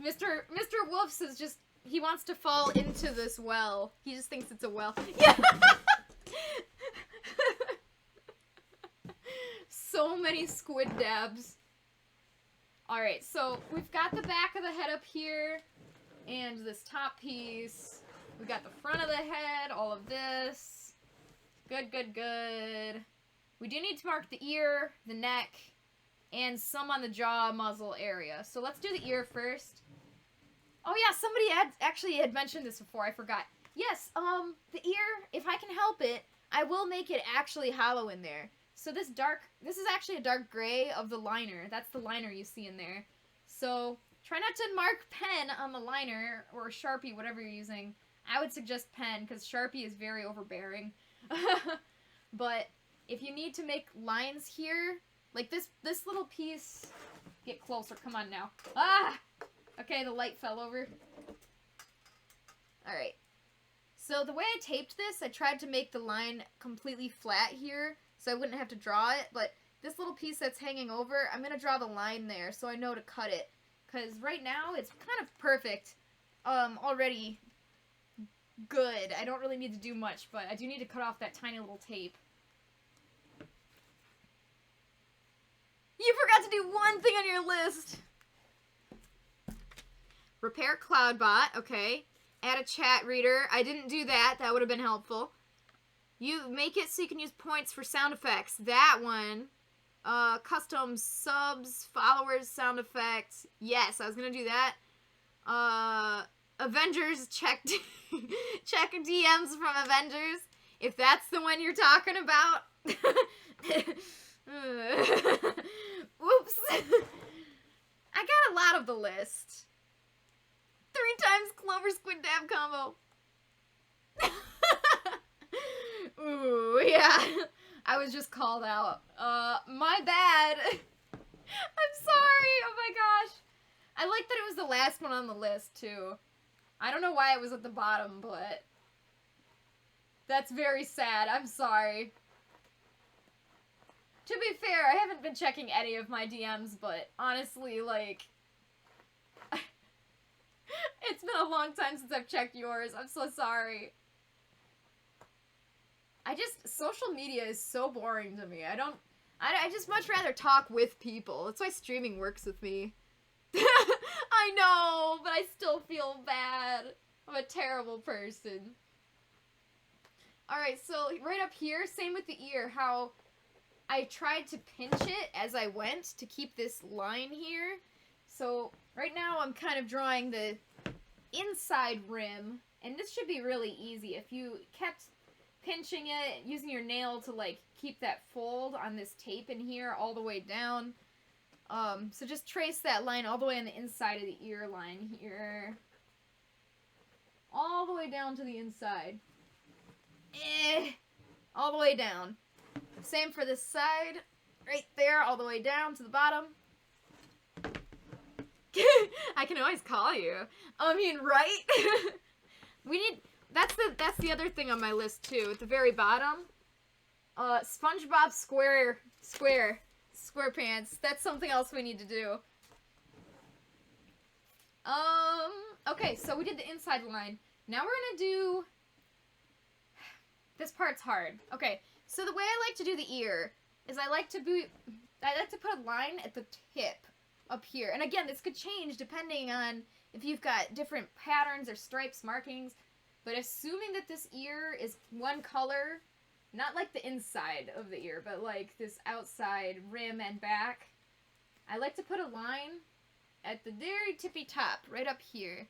Mr. Wolfs is just, he wants to fall into this well. He just thinks it's a well. Yeah! So many squid dabs. Alright, so we've got the back of the head up here, and this top piece. We got the front of the head, all of this. Good, good, good. We do need to mark the ear, the neck, and some on the jaw muzzle area. So let's do the ear first. Oh yeah, somebody actually had mentioned this before, I forgot. Yes, the ear, if I can help it, I will make it actually hollow in there. So this is actually a dark gray of the liner. That's the liner you see in there. So try not to mark pen on the liner, or Sharpie, whatever you're using. I would suggest pen, because Sharpie is very overbearing. But if you need to make lines here, like this little piece, get closer, come on now. Ah! Okay, the light fell over. Alright. So the way I taped this, I tried to make the line completely flat here, so I wouldn't have to draw it, but this little piece that's hanging over, I'm going to draw the line there so I know to cut it. Because right now, it's kind of perfect. Already good. I don't really need to do much, but I do need to cut off that tiny little tape. You forgot to do one thing on your list! Repair CloudBot, okay. Add a chat reader. I didn't do that. That would have been helpful. You make it so you can use points for sound effects. That one. Custom subs, followers, sound effects. Yes, I was gonna do that. Avengers, check DMs from Avengers. If that's the one you're talking about. Whoops. I got a lot of the list. 3 times Clover Squid Dab combo. Ooh, yeah. I was just called out. My bad. I'm sorry. Oh my gosh. I like that it was the last one on the list, too. I don't know why it was at the bottom, but that's very sad. I'm sorry. To be fair, I haven't been checking any of my DMs, but honestly, like, it's been a long time since I've checked yours. I'm so sorry. Social media is so boring to me. I just much rather talk with people. That's why streaming works with me. I know, but I still feel bad. I'm a terrible person. Alright, so right up here, same with the ear, how I tried to pinch it as I went to keep this line here. So right now I'm kind of drawing the inside rim, and this should be really easy. If you kept pinching it, using your nail to like keep that fold on this tape in here all the way down. So just trace that line all the way on the inside of the ear line here. All the way down to the inside. All the way down. Same for this side. Right there, all the way down to the bottom. I can always call you. I mean, right? That's the other thing on my list too. At the very bottom, SpongeBob SquarePants. That's something else we need to do. Okay, so we did the inside line. Now we're gonna do. This part's hard. Okay, so the way I like to do the ear is I like to put a line at the tip up here. And again, this could change depending on if you've got different patterns or stripes, markings. But assuming that this ear is one color, not like the inside of the ear, but like this outside rim and back, I like to put a line at the very tippy top, right up here.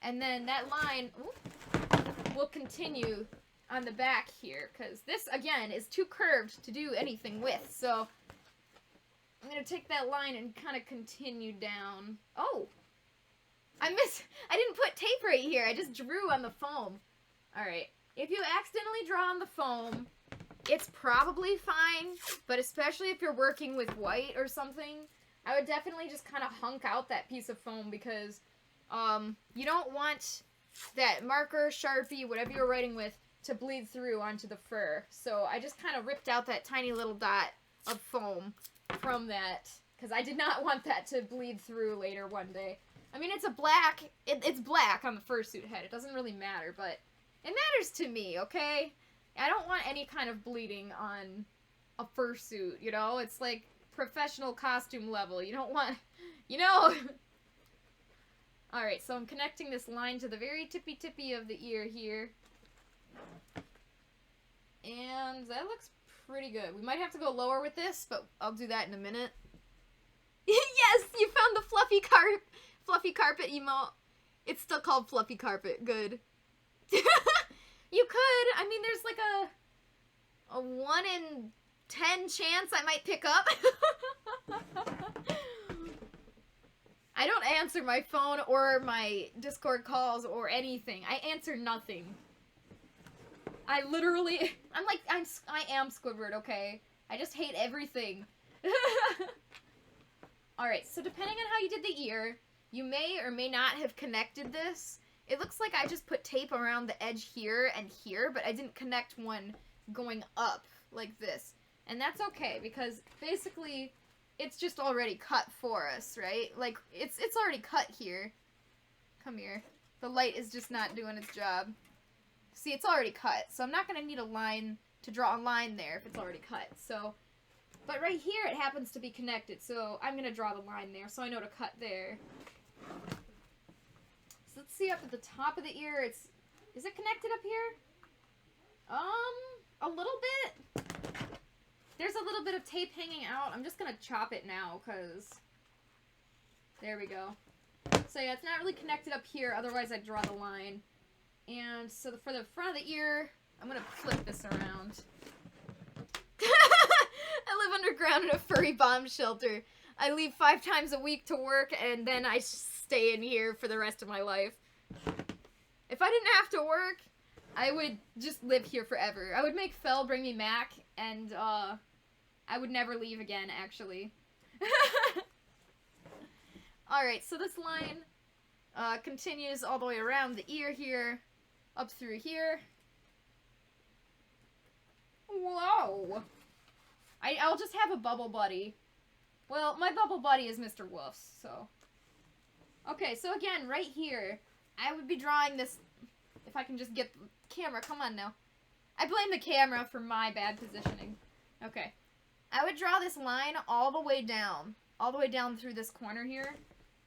And then that line will continue on the back here, because this, again, is too curved to do anything with. So I'm going to take that line and kind of continue down. Oh! I didn't put tape right here. I just drew on the foam. Alright. If you accidentally draw on the foam, it's probably fine, but especially if you're working with white or something, I would definitely just kind of hunk out that piece of foam, because you don't want that marker, Sharpie, whatever you're writing with, to bleed through onto the fur. So I just kind of ripped out that tiny little dot of foam from that, because I did not want that to bleed through later one day. I mean, it's a black, it's black on the fursuit head. It doesn't really matter, but it matters to me, okay? I don't want any kind of bleeding on a fursuit, you know? It's like professional costume level. You don't want, you know? Alright, so I'm connecting this line to the very tippy of the ear here. And that looks pretty good. We might have to go lower with this, but I'll do that in a minute. Yes, you found the fluffy carpet emote. It's still called fluffy carpet. Good. You could. I mean, there's like a 1 in 10 chance I might pick up. I don't answer my phone or my Discord calls or anything. I answer nothing. I literally, I am Squidward, okay? I just hate everything. Alright, so depending on how you did the ear, you may or may not have connected this. It looks like I just put tape around the edge here and here, but I didn't connect one going up like this. And that's okay, because basically, it's just already cut for us, right? Like, it's already cut here. Come here. The light is just not doing its job. See, it's already cut, so I'm not going to need a line to draw a line there if it's already cut. So, but right here it happens to be connected, so I'm going to draw the line there so I know to cut there. So let's see up at the top of the ear. Is it connected up here? A little bit. There's a little bit of tape hanging out. I'm just going to chop it now, because there we go. So yeah, it's not really connected up here, otherwise I'd draw the line. And so for the front of the ear, I'm going to flip this around. I live underground in a furry bomb shelter. I leave 5 times a week to work, and then I stay in here for the rest of my life. If I didn't have to work, I would just live here forever. I would make Fel bring me Mac, and I would never leave again, actually. Alright, so this line continues all the way around the ear here, up through here. Whoa! I'll just have a bubble buddy. Well, my bubble buddy is Mr. Woofs, so. Okay, so again, right here, I would be drawing this, if I can just get the camera, come on now. I blame the camera for my bad positioning. Okay. I would draw this line all the way down through this corner here.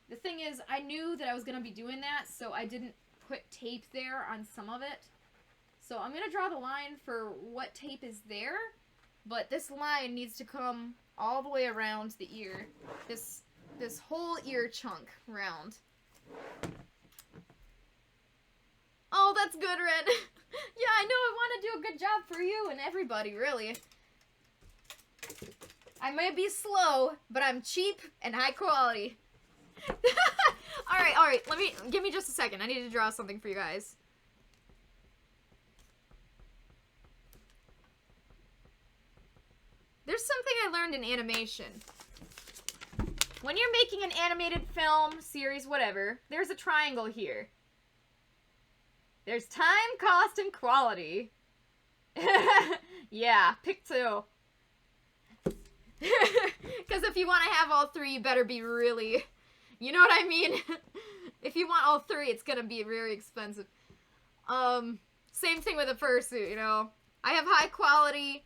The thing is, I knew that I was going to be doing that, so I didn't put tape there on some of it. So I'm going to draw the line for what tape is there, but this line needs to come all the way around the ear. This whole ear chunk round. Oh, that's good, Renn. Yeah, I know I want to do a good job for you and everybody, really. I may be slow, but I'm cheap and high quality. Alright, give me just a second. I need to draw something for you guys. There's something I learned in animation. When you're making an animated film, series, whatever, there's a triangle here. There's time, cost, and quality. Yeah, pick 2. Because if you want to have all 3, you better be really... You know what I mean? If you want all 3, it's gonna be very expensive. Same thing with a fursuit, you know? I have high quality,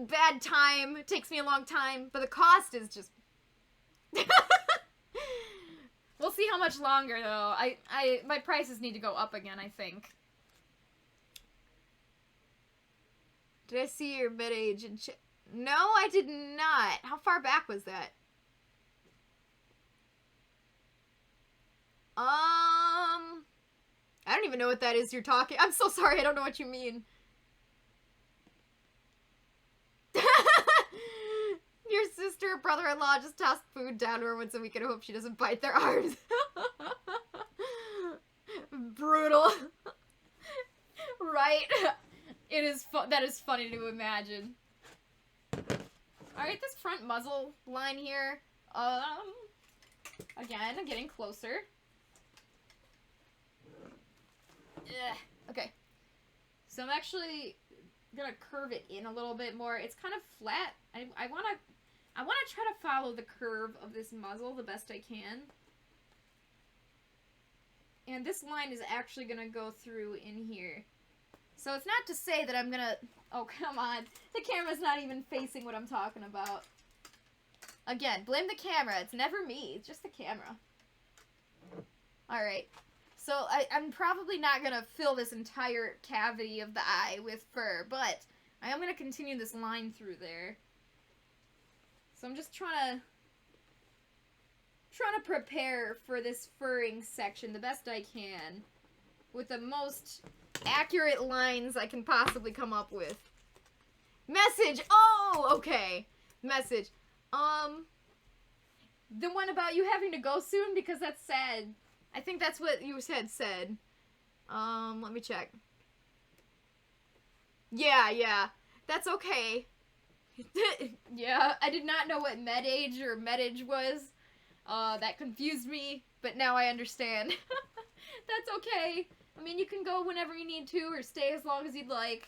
bad time, it takes me a long time, but the cost is just... We'll see how much longer, though. My prices need to go up again, I think. Did I see your mid-age and No, I did not. How far back was that? I don't even know what that is you're talking. I'm so sorry, I don't know what you mean. Your sister or brother-in-law just tossed food down to her once a week and hope she doesn't bite their arms. Brutal. Right? It is that is funny to imagine. Alright, this front muzzle line here. Again, I'm getting closer. Ugh. Okay. So I'm actually gonna curve it in a little bit more. It's kind of flat. I wanna I want to try to follow the curve of this muzzle the best I can. And this line is actually going to go through in here. So it's not to say that I'm going to... Oh, come on. The camera's not even facing what I'm talking about. Again, blame the camera. It's never me. It's just the camera. Alright. So I'm probably not going to fill this entire cavity of the eye with fur, but I am going to continue this line through there. So I'm just trying to prepare for this furring section the best I can with the most accurate lines I can possibly come up with. Message! Oh, okay. Message. The one about you having to go soon because that's sad. I think that's what you said. Let me check. Yeah. That's okay. Yeah, I did not know what med-age or med-age was. That confused me, but now I understand. That's okay. I mean, you can go whenever you need to, or stay as long as you'd like.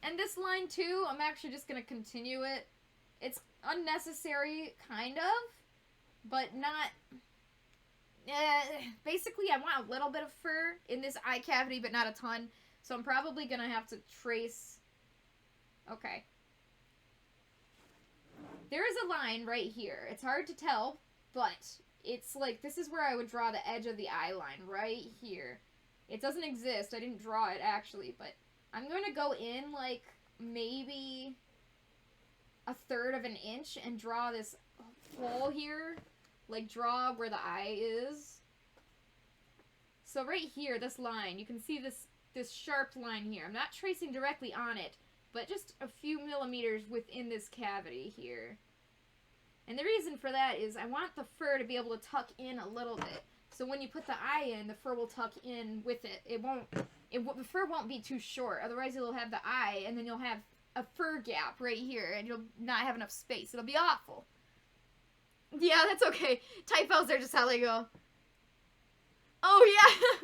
And this line, too, I'm actually just gonna continue it. It's unnecessary, kind of, but not... basically, I want a little bit of fur in this eye cavity, but not a ton. So I'm probably gonna have to trace... Okay. There is a line right here. It's hard to tell, but it's like, this is where I would draw the edge of the eye line, right here. It doesn't exist. I didn't draw it, actually, but I'm going to go in, like, maybe a third of an inch and draw this hole here. Like, draw where the eye is. So right here, this line, you can see this sharp line here. I'm not tracing directly on it, but just a few millimeters within this cavity here. And the reason for that is I want the fur to be able to tuck in a little bit. So when you put the eye in, the fur will tuck in with it. The fur won't be too short. Otherwise, you'll have the eye, and then you'll have a fur gap right here, and you'll not have enough space. It'll be awful. Yeah, that's okay. Typos are just how they go. Oh, yeah.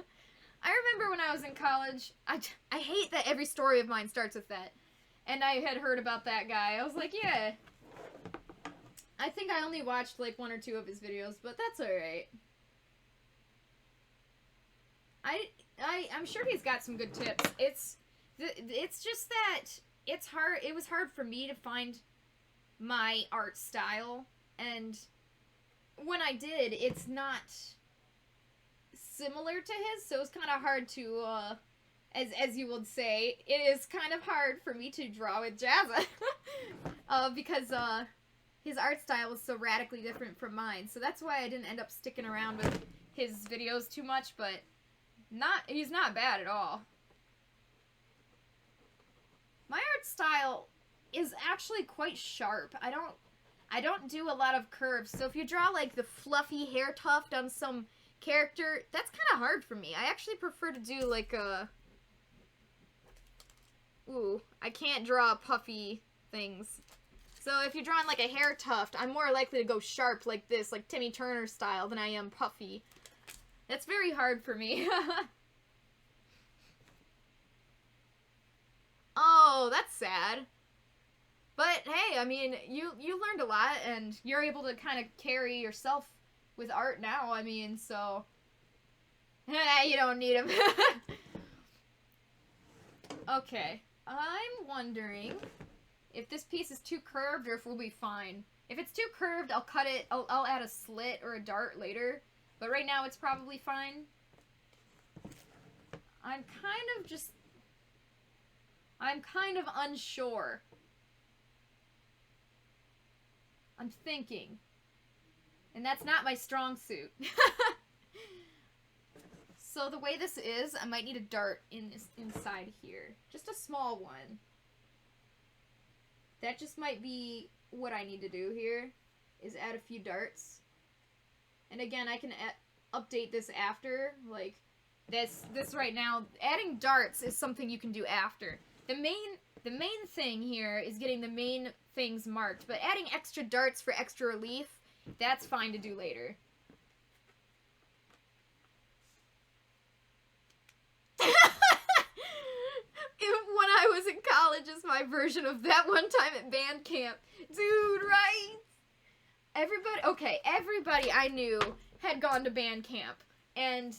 I remember when I was in college, I hate that every story of mine starts with that. And I had heard about that guy. I was like, yeah. I think I only watched like 1 or 2 of his videos, but that's alright. I'm sure he's got some good tips. It's just that it's hard. It was hard for me to find my art style, and when I did, it's not similar to his, so it's kind of hard to, as you would say, it is kind of hard for me to draw with Jazza, because his art style was so radically different from mine, so that's why I didn't end up sticking around with his videos too much, but he's not bad at all. My art style is actually quite sharp. I don't do a lot of curves, so if you draw like the fluffy hair tuft on some character, that's kind of hard for me. I actually prefer to do like a... Ooh, I can't draw puffy things. So if you're drawing like a hair tuft, I'm more likely to go sharp like this, like Timmy Turner style, than I am puffy. That's very hard for me. Oh, that's sad. But hey, I mean, you learned a lot, and you're able to kind of carry yourself with art now, I mean, so... you don't need him. Okay, I'm wondering if this piece is too curved or if we'll be fine. If it's too curved, I'll cut it, I'll add a slit or a dart later, but right now it's probably fine. I'm kind of unsure. I'm thinking. And that's not my strong suit. So the way this is, I might need a dart inside here. Just a small one. That just might be what I need to do here, is add a few darts. And again, I can update this after. Like, this right now, adding darts is something you can do after. The main thing here is getting the main things marked, but adding extra darts for extra relief, that's fine to do later. When I was in college is my version of that one time at band camp. Dude, right? Everybody I knew had gone to band camp. And,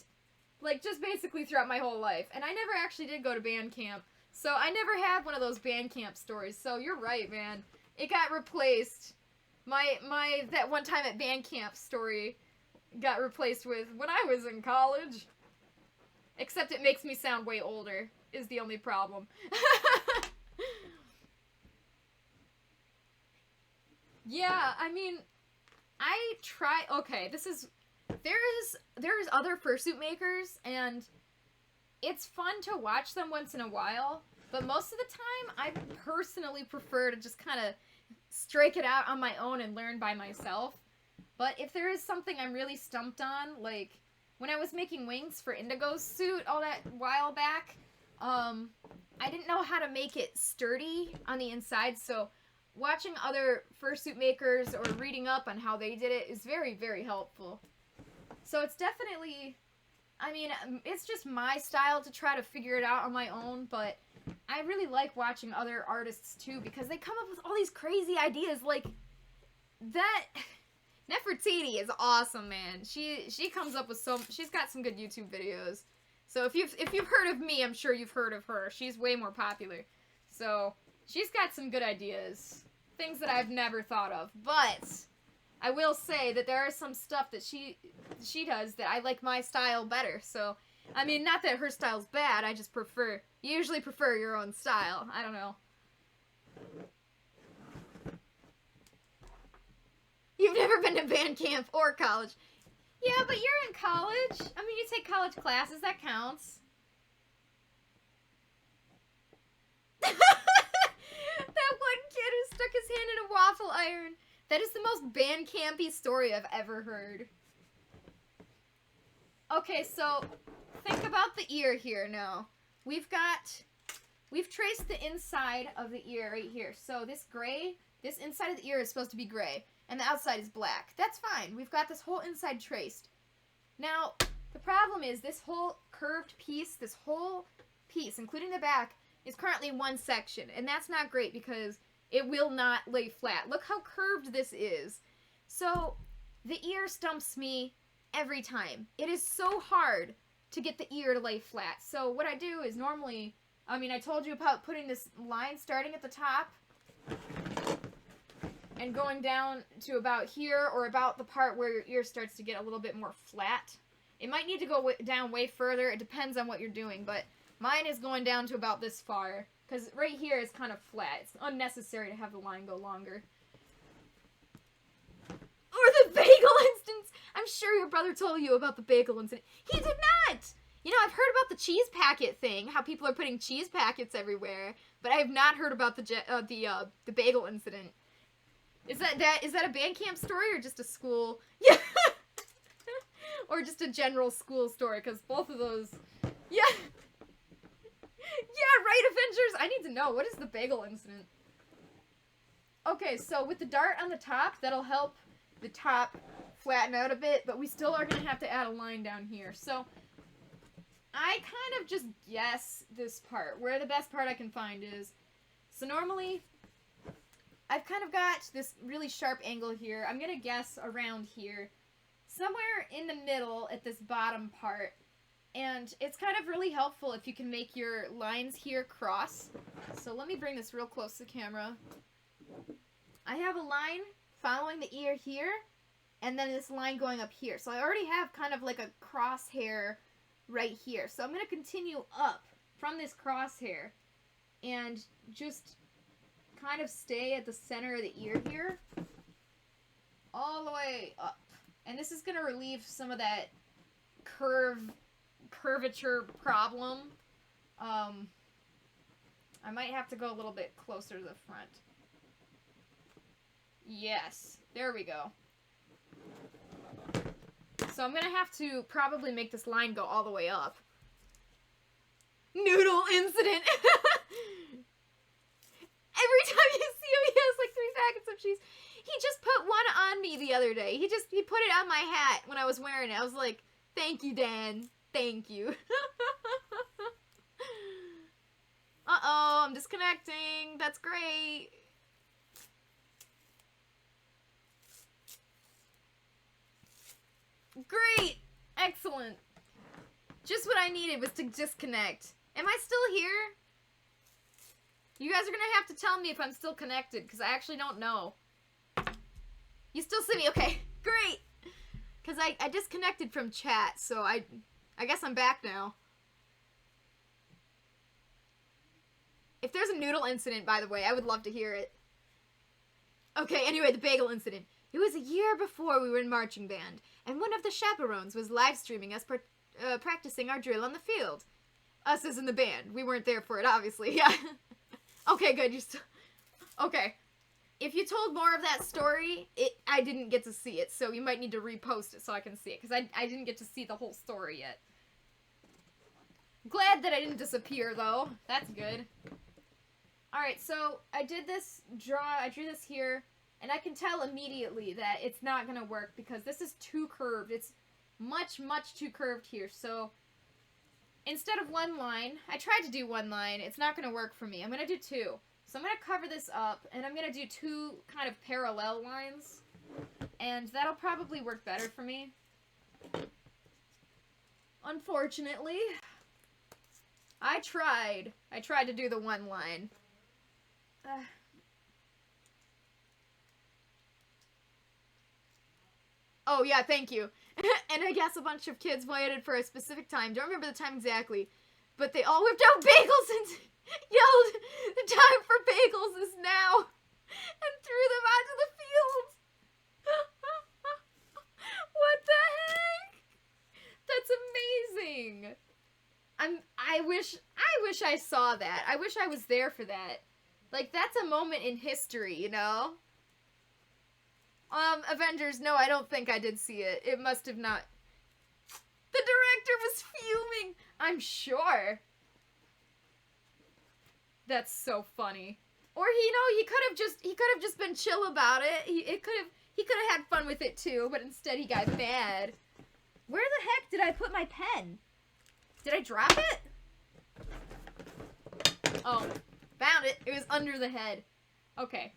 like, just basically throughout my whole life. And I never actually did go to band camp. So I never had one of those band camp stories. So you're right, man. It got replaced. That one time at band camp story got replaced with when I was in college. Except it makes me sound way older, is the only problem. Yeah, I mean, there's other fursuit makers, and it's fun to watch them once in a while, but most of the time, I personally prefer to just kind of strike it out on my own and learn by myself. But if there is something I'm really stumped on, like, when I was making wings for Indigo's suit all that while back, I didn't know how to make it sturdy on the inside, so watching other fursuit makers or reading up on how they did it is very, very helpful. So it's definitely, I mean, it's just my style to try to figure it out on my own, but I really like watching other artists too, because they come up with all these crazy ideas, like that. Nefertiti is awesome, man. She comes up with she's got some good YouTube videos. So if you've heard of me, I'm sure you've heard of her. She's way more popular. So she's got some good ideas. Things that I've never thought of. But I will say that there is some stuff that she does that I like my style better. So, I mean, not that her style's bad, I just usually prefer your own style. I don't know. You've never been to band camp or college. Yeah, but you're in college. I mean, you take college classes, that counts. That one kid who stuck his hand in a waffle iron. That is the most band campy story I've ever heard. Okay, so think about the ear here now. We've traced the inside of the ear right here. So this inside of the ear is supposed to be gray. And the outside is black. That's fine. We've got this whole inside traced. Now, the problem is this whole curved piece, including the back, is currently one section. And that's not great because it will not lay flat. Look how curved this is. So, the ear stumps me every time. It is so hard to get the ear to lay flat. So, what I do is normally, I told you about putting this line starting at the top and going down to about here, or about the part where your ear starts to get a little bit more flat. It might need to go down way further. It depends on what you're doing, but mine is going down to about this far, because right here is kind of flat. It's unnecessary to have the line go longer. Or the bagel instance! I'm sure your brother told you about the bagel incident. He did not! You know, I've heard about the cheese packet thing, how people are putting cheese packets everywhere, but I have not heard about the bagel incident. Is that a band camp story or just a school? Yeah. Or just a general school story, because both of those. Yeah. Yeah, right, Avengers. I need to know, what is the bagel incident? Okay, so with the dart on the top, that'll help the top flatten out a bit, but we still are going to have to add a line down here. So I kind of just guess this part, where the best part I can find is. So normally, I've kind of got this really sharp angle here. I'm going to guess around here. Somewhere in the middle at this bottom part. And it's kind of really helpful if you can make your lines here cross. So let me bring this real close to the camera. I have a line following the ear here, and then this line going up here. So I already have kind of like a crosshair right here. So I'm going to continue up from this crosshair and just kind of stay at the center of the ear here, all the way up. And this is going to relieve some of that curvature problem. I might have to go a little bit closer to the front. Yes, there we go. So I'm going to have to probably make this line go all the way up. Noodle incident! Every time you see him, he has like 3 packets of cheese. He just put one on me the other day. He put it on my hat when I was wearing it. I was like, thank you, Dan. Thank you. Oh, I'm disconnecting. That's great. Great. Excellent. Just what I needed was to disconnect. Am I still here? You guys are gonna have to tell me if I'm still connected, because I actually don't know. You still see me? Okay, great. Because I disconnected from chat, so I guess I'm back now. If there's a noodle incident, by the way, I would love to hear it. Okay, anyway, the bagel incident. It was a year before we were in marching band, and one of the chaperones was live streaming us practicing our drill on the field. Us as in the band. We weren't there for it, obviously. Yeah. Okay, good. Okay. If you told more of that story, I didn't get to see it, so you might need to repost it so I can see it, because I didn't get to see the whole story yet. Glad that I didn't disappear, though. That's good. Alright, so I drew this here, and I can tell immediately that it's not going to work, because this is too curved. It's much, much too curved here, so instead of one line, I tried to do one line, it's not going to work for me. I'm going to do two. So I'm going to cover this up, and I'm going to do two kind of parallel lines, and that'll probably work better for me. Unfortunately, I tried to do the one line. Oh yeah, thank you. And I guess a bunch of kids waited for a specific time. Don't remember the time exactly. But they all whipped out bagels and yelled, "The time for bagels is now!" and threw them onto the field. What the heck? That's amazing. I wish I saw that. I wish I was there for that. Like, that's a moment in history, you know? Avengers, no, I don't think I did see it. It must have not. The director was fuming. I'm sure. That's so funny. Or he could have just been chill about it. He could have had fun with it too, but instead he got mad. Where the heck did I put my pen? Did I drop it? Oh, found it. It was under the head. Okay.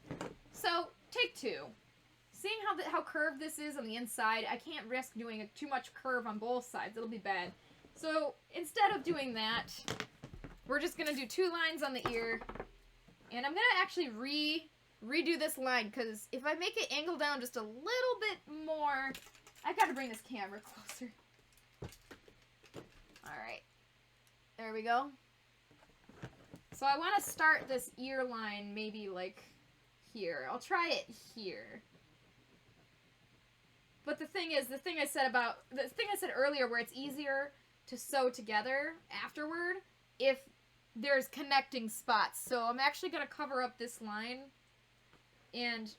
So, take two. Seeing how curved this is on the inside, I can't risk doing too much curve on both sides. It'll be bad. So, instead of doing that, we're just going to do two lines on the ear. And I'm going to actually redo this line, because if I make it angle down just a little bit more... I got to bring this camera closer. Alright. There we go. So I want to start this ear line maybe like here. I'll try it here. But the thing I said earlier, where it's easier to sew together afterward if there's connecting spots. So I'm actually going to cover up this line and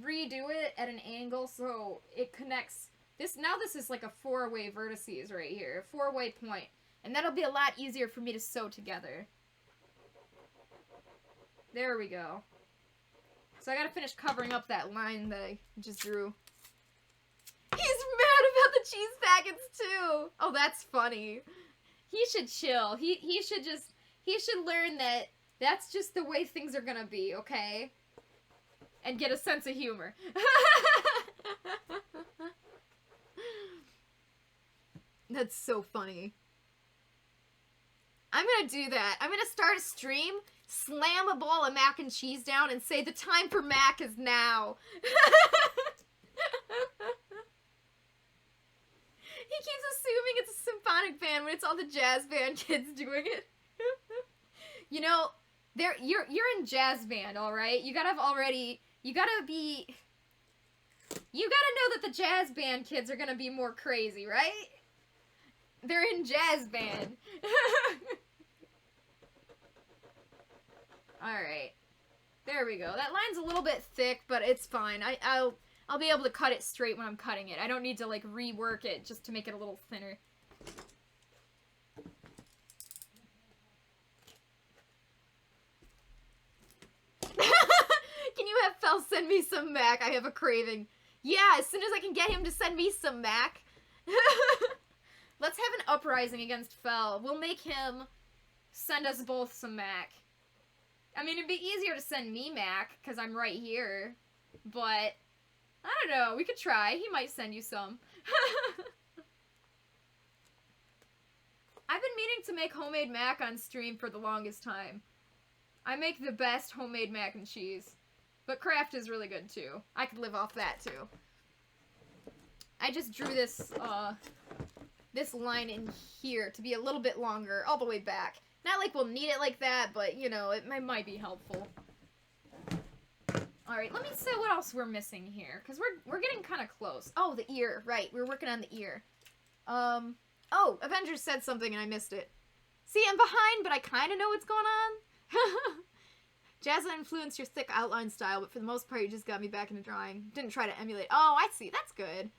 redo it at an angle so it connects. Now this is like a four-way vertices right here, a four-way point. And that'll be a lot easier for me to sew together. There we go. So I gotta finish covering up that line that I just drew. He's mad about the cheese packets too! Oh, that's funny. He should chill. He should learn that that's just the way things are gonna be, okay? And get a sense of humor. That's so funny. I'm gonna do that. I'm gonna start a stream, slam a bowl of mac and cheese down, and say the time for mac is now. He keeps assuming it's a symphonic band when it's all the jazz band kids doing it. You know, you're in jazz band, all right? You gotta know that the jazz band kids are gonna be more crazy, right? They're in jazz band. Alright. There we go. That line's a little bit thick, but it's fine. I'll be able to cut it straight when I'm cutting it. I don't need to, like, rework it just to make it a little thinner. Can you have Fel send me some mac? I have a craving. Yeah, as soon as I can get him to send me some mac. Let's have an uprising against Fel. We'll make him send us both some MAC. I mean, it'd be easier to send me MAC, because I'm right here. But, I don't know, we could try. He might send you some. I've been meaning to make homemade mac on stream for the longest time. I make the best homemade mac and cheese. But Kraft is really good, too. I could live off that, too. I just drew this, this line in here to be a little bit longer, all the way back. Not like we'll need it like that, but, you know, it might be helpful. Alright, let me see what else we're missing here, because we're getting kind of close. Oh, the ear, right, we're working on the ear. Oh, Avengers said something and I missed it. See, I'm behind, but I kind of know what's going on. Jazz influenced your thick outline style, but for the most part, you just got me back into drawing. Didn't try to emulate. Oh, I see. That's good.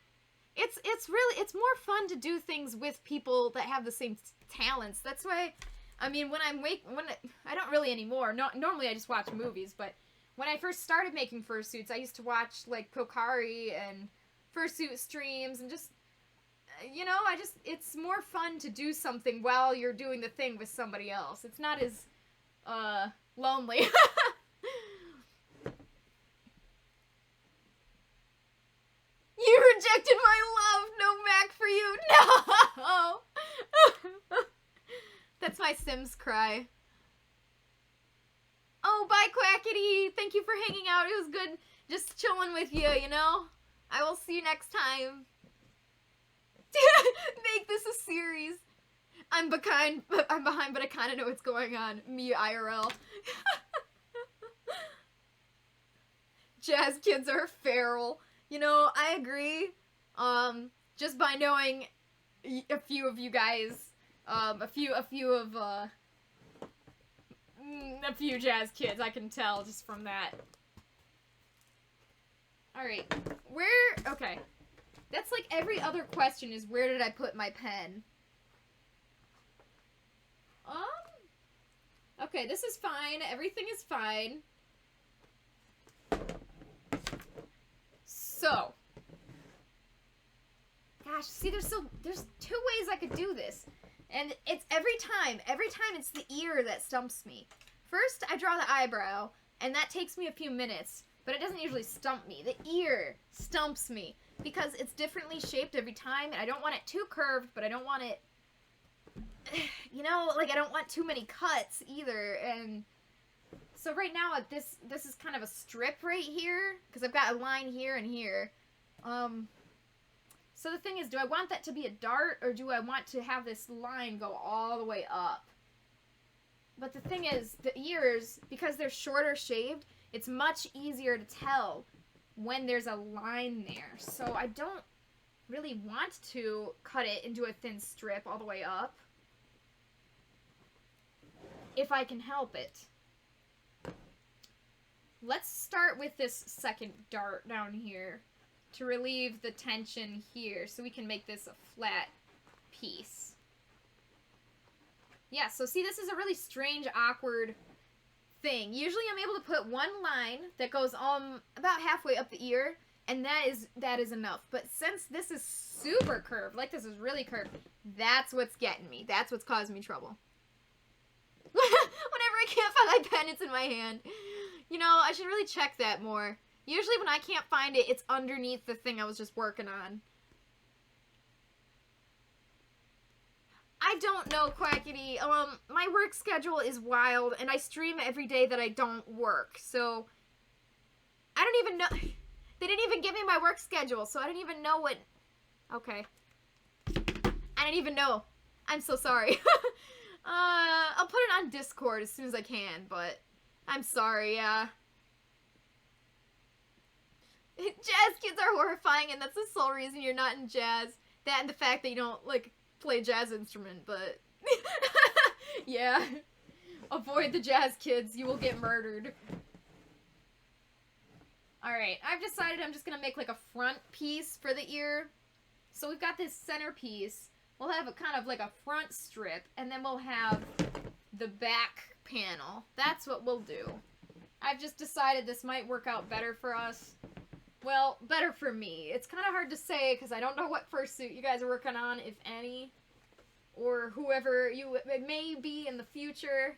It's more fun to do things with people that have the same talents. That's why, I mean, I don't really anymore. Normally I just watch movies, but when I first started making fursuits, I used to watch, like, Pokari and fursuit streams and just, you know, it's more fun to do something while you're doing the thing with somebody else. It's not as, lonely. You rejected my love! No Mac for you! No! That's my Sims cry. Oh, bye, Quackity! Thank you for hanging out. It was good just chilling with you, you know? I will see you next time. Make this a series. I'm behind, but I kind of know what's going on. Me, IRL. Jazz kids are feral. You know, I agree. Just by knowing a few of you guys, a few jazz kids, I can tell just from that. Alright, okay. That's like every other question is, where did I put my pen? Okay, this is fine. Everything is fine. So. Gosh, see, there's two ways I could do this. And it's every time it's the ear that stumps me. First, I draw the eyebrow, and that takes me a few minutes, but it doesn't usually stump me. The ear stumps me, because it's differently shaped every time, and I don't want it too curved, but I don't want it, you know, like, I don't want too many cuts either, and so right now, this is kind of a strip right here, because I've got a line here and here. So the thing is, do I want that to be a dart, or do I want to have this line go all the way up? But the thing is, the ears, because they're shorter shaved, it's much easier to tell when there's a line there. So I don't really want to cut it into a thin strip all the way up, if I can help it. Let's start with this second dart down here to relieve the tension here, so we can make this a flat piece. Yeah, so see, this is a really strange, awkward thing. Usually I'm able to put one line that goes about halfway up the ear, and that is enough. But since this is super curved, like this is really curved, that's what's getting me. That's what's causing me trouble. Whenever I can't find my pen, it's in my hand. You know, I should really check that more. Usually when I can't find it, it's underneath the thing I was just working on. I don't know, Quackity. My work schedule is wild, and I stream every day that I don't work, so I don't even know. They didn't even give me my work schedule, so I didn't even know what. Okay. I didn't even know. I'm so sorry. I'll put it on Discord as soon as I can, but I'm sorry, yeah. Jazz kids are horrifying, and that's the sole reason you're not in jazz. That and the fact that you don't, like, play a jazz instrument, but yeah. Avoid the jazz kids, you will get murdered. Alright, I've decided I'm just gonna make like a front piece for the ear. So we've got this center piece. We'll have a kind of like a front strip, and then we'll have the back panel. That's what we'll do. I've just decided this might work out better for us. Well, better for me. It's kind of hard to say because I don't know what fursuit you guys are working on, if any. or whoever you may be in the future,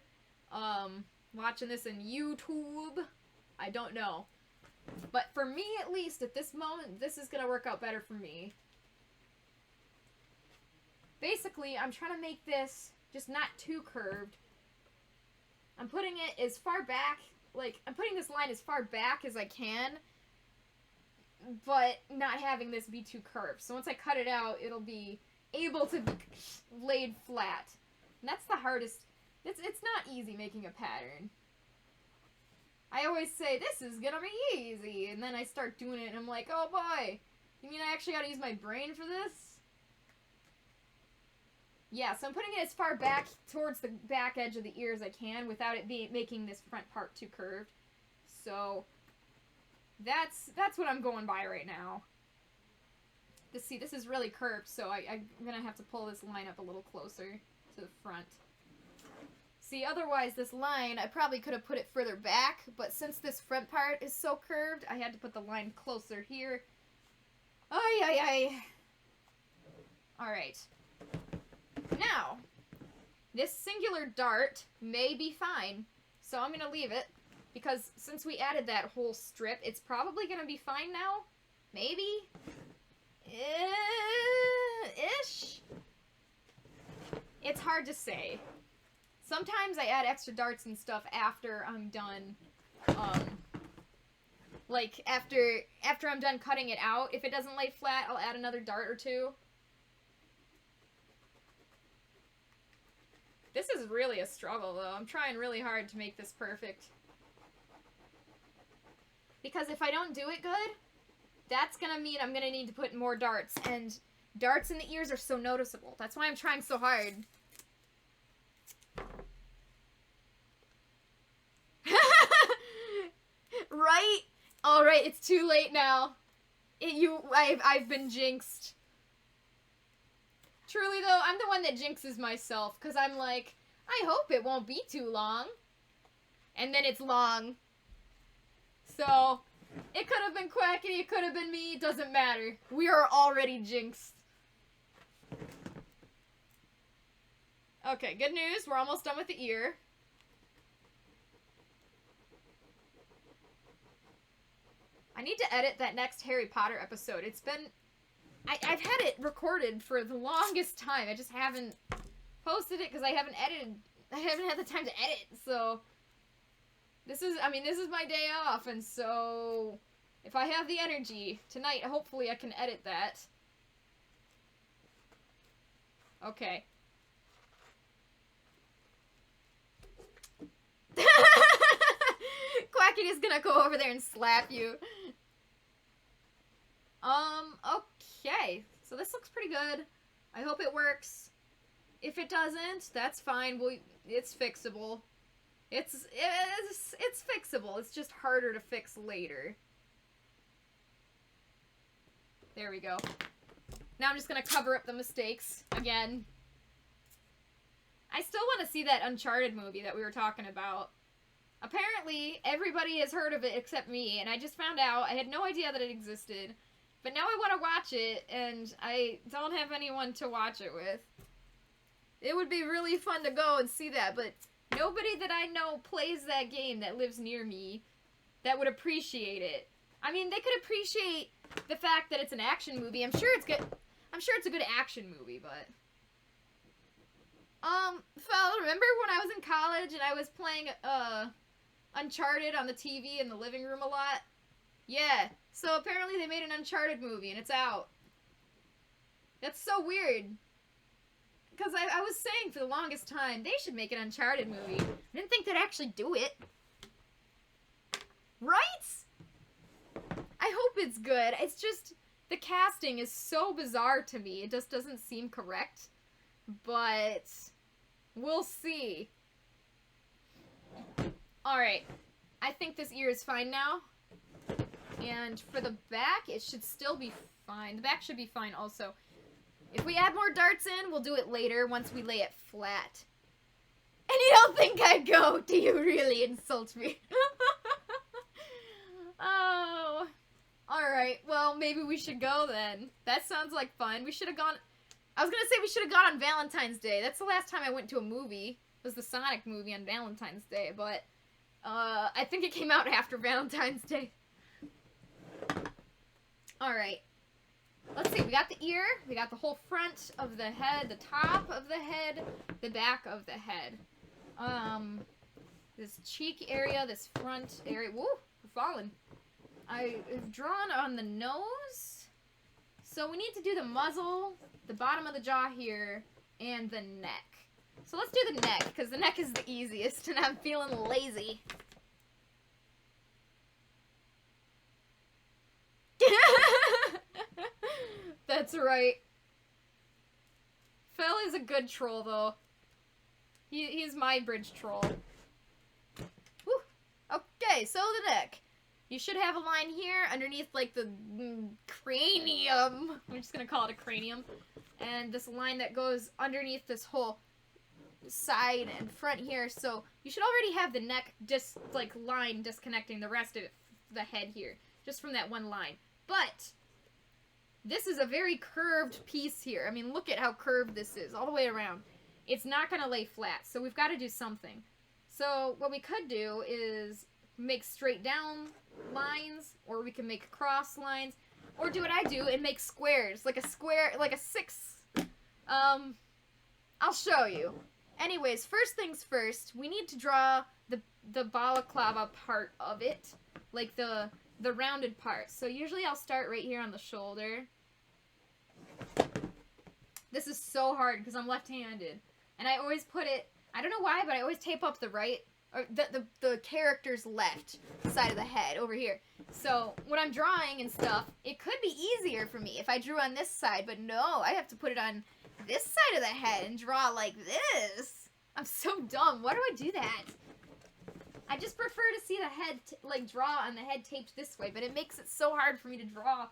watching this in YouTube. I don't know. But for me, at least, at this moment, this is gonna work out better for me. Basically, I'm trying to make this just not too curved. I'm putting it as far back, like, I'm putting this line as far back as I can, but not having this be too curved. So once I cut it out, it'll be able to be laid flat. And that's the hardest. It's not easy making a pattern. I always say, this is gonna be easy, and then I start doing it, and I'm like, oh boy, you mean I actually gotta use my brain for this? Yeah, so I'm putting it as far back towards the back edge of the ear as I can without it making this front part too curved. So that's what I'm going by right now. See, this is really curved, so I'm gonna have to pull this line up a little closer to the front. See, otherwise this line, I probably could have put it further back, but since this front part is so curved, I had to put the line closer here. Ay, ay, ay. Alright. Now, this singular dart may be fine, so I'm going to leave it, because since we added that whole strip, it's probably going to be fine now. Maybe? Ish? It's hard to say. Sometimes I add extra darts and stuff after I'm done, like, after I'm done cutting it out. If it doesn't lay flat, I'll add another dart or two. This is really a struggle, though. I'm trying really hard to make this perfect. Because if I don't do it good, that's gonna mean I'm gonna need to put more darts, and darts in the ears are so noticeable. That's why I'm trying so hard. Right? Alright, it's too late now. I've been jinxed. Truly, though, I'm the one that jinxes myself, because I'm like, I hope it won't be too long. And then it's long. So, it could have been Quackity, it could have been me, it doesn't matter. We are already jinxed. Okay, good news, we're almost done with the ear. I need to edit that next Harry Potter episode. It's been... I've had it recorded for the longest time. I just haven't posted it because I haven't had the time to edit. So this is my day off, and so if I have the energy tonight, hopefully I can edit that. Okay. Quackity is gonna go over there and slap you. Okay. So this looks pretty good. I hope it works. If it doesn't, that's fine. It's fixable. It's fixable. It's just harder to fix later. There we go. Now I'm just gonna cover up the mistakes again. I still want to see that Uncharted movie that we were talking about. Apparently, everybody has heard of it except me, and I just found out. I had no idea that it existed. But now I want to watch it, and I don't have anyone to watch it with. It would be really fun to go and see that, but nobody that I know plays that game that lives near me that would appreciate it. I mean, they could appreciate the fact that it's an action movie. I'm sure it's good. I'm sure it's a good action movie, but... Fel, remember when I was in college and I was playing, Uncharted on the TV in the living room a lot? Yeah, so apparently they made an Uncharted movie and it's out. That's so weird. Because I was saying for the longest time, they should make an Uncharted movie. I didn't think they'd actually do it. Right? I hope it's good. It's just, the casting is so bizarre to me. It just doesn't seem correct. But, we'll see. Alright. I think this ear is fine now. And for the back, it should still be fine. The back should be fine also. If we add more darts in, we'll do it later once we lay it flat. And you don't think I'd go? Do you really insult me? Oh. Alright, well, maybe we should go then. That sounds like fun. We should have gone... I was gonna say we should have gone on Valentine's Day. That's the last time I went to a movie. It was the Sonic movie on Valentine's Day, but I think it came out after Valentine's Day. Alright. Let's see, we got the ear, we got the whole front of the head, the top of the head, the back of the head. This cheek area, this front area. Woo! We're falling. I've drawn on the nose. So we need to do the muzzle, the bottom of the jaw here, and the neck. So let's do the neck, because the neck is the easiest, and I'm feeling lazy. That's right. Phil is a good troll, though. He's my bridge troll. Woo. Okay, so the neck. You should have a line here underneath, like, the cranium. I'm just gonna call it a cranium. And this line that goes underneath this whole side and front here. So you should already have the neck just, like, line disconnecting the rest of the head here. Just from that one line. But this is a very curved piece here. I mean, look at how curved this is all the way around. It's not going to lay flat, so we've got to do something. So what we could do is make straight down lines, or we can make cross lines, or do what I do and make squares, like a square, like a 6. I'll show you. Anyways, first things first, we need to draw the balaclava part of it, like the rounded part. So usually I'll start right here on the shoulder. This is so hard because I'm left-handed. And I always put it, I don't know why, but I always tape up the right, or the character's left side of the head over here. So when I'm drawing and stuff, it could be easier for me if I drew on this side, but no, I have to put it on this side of the head and draw like this. I'm so dumb. Why do I do that? I just prefer to see the head, like, draw on the head taped this way, but it makes it so hard for me to draw.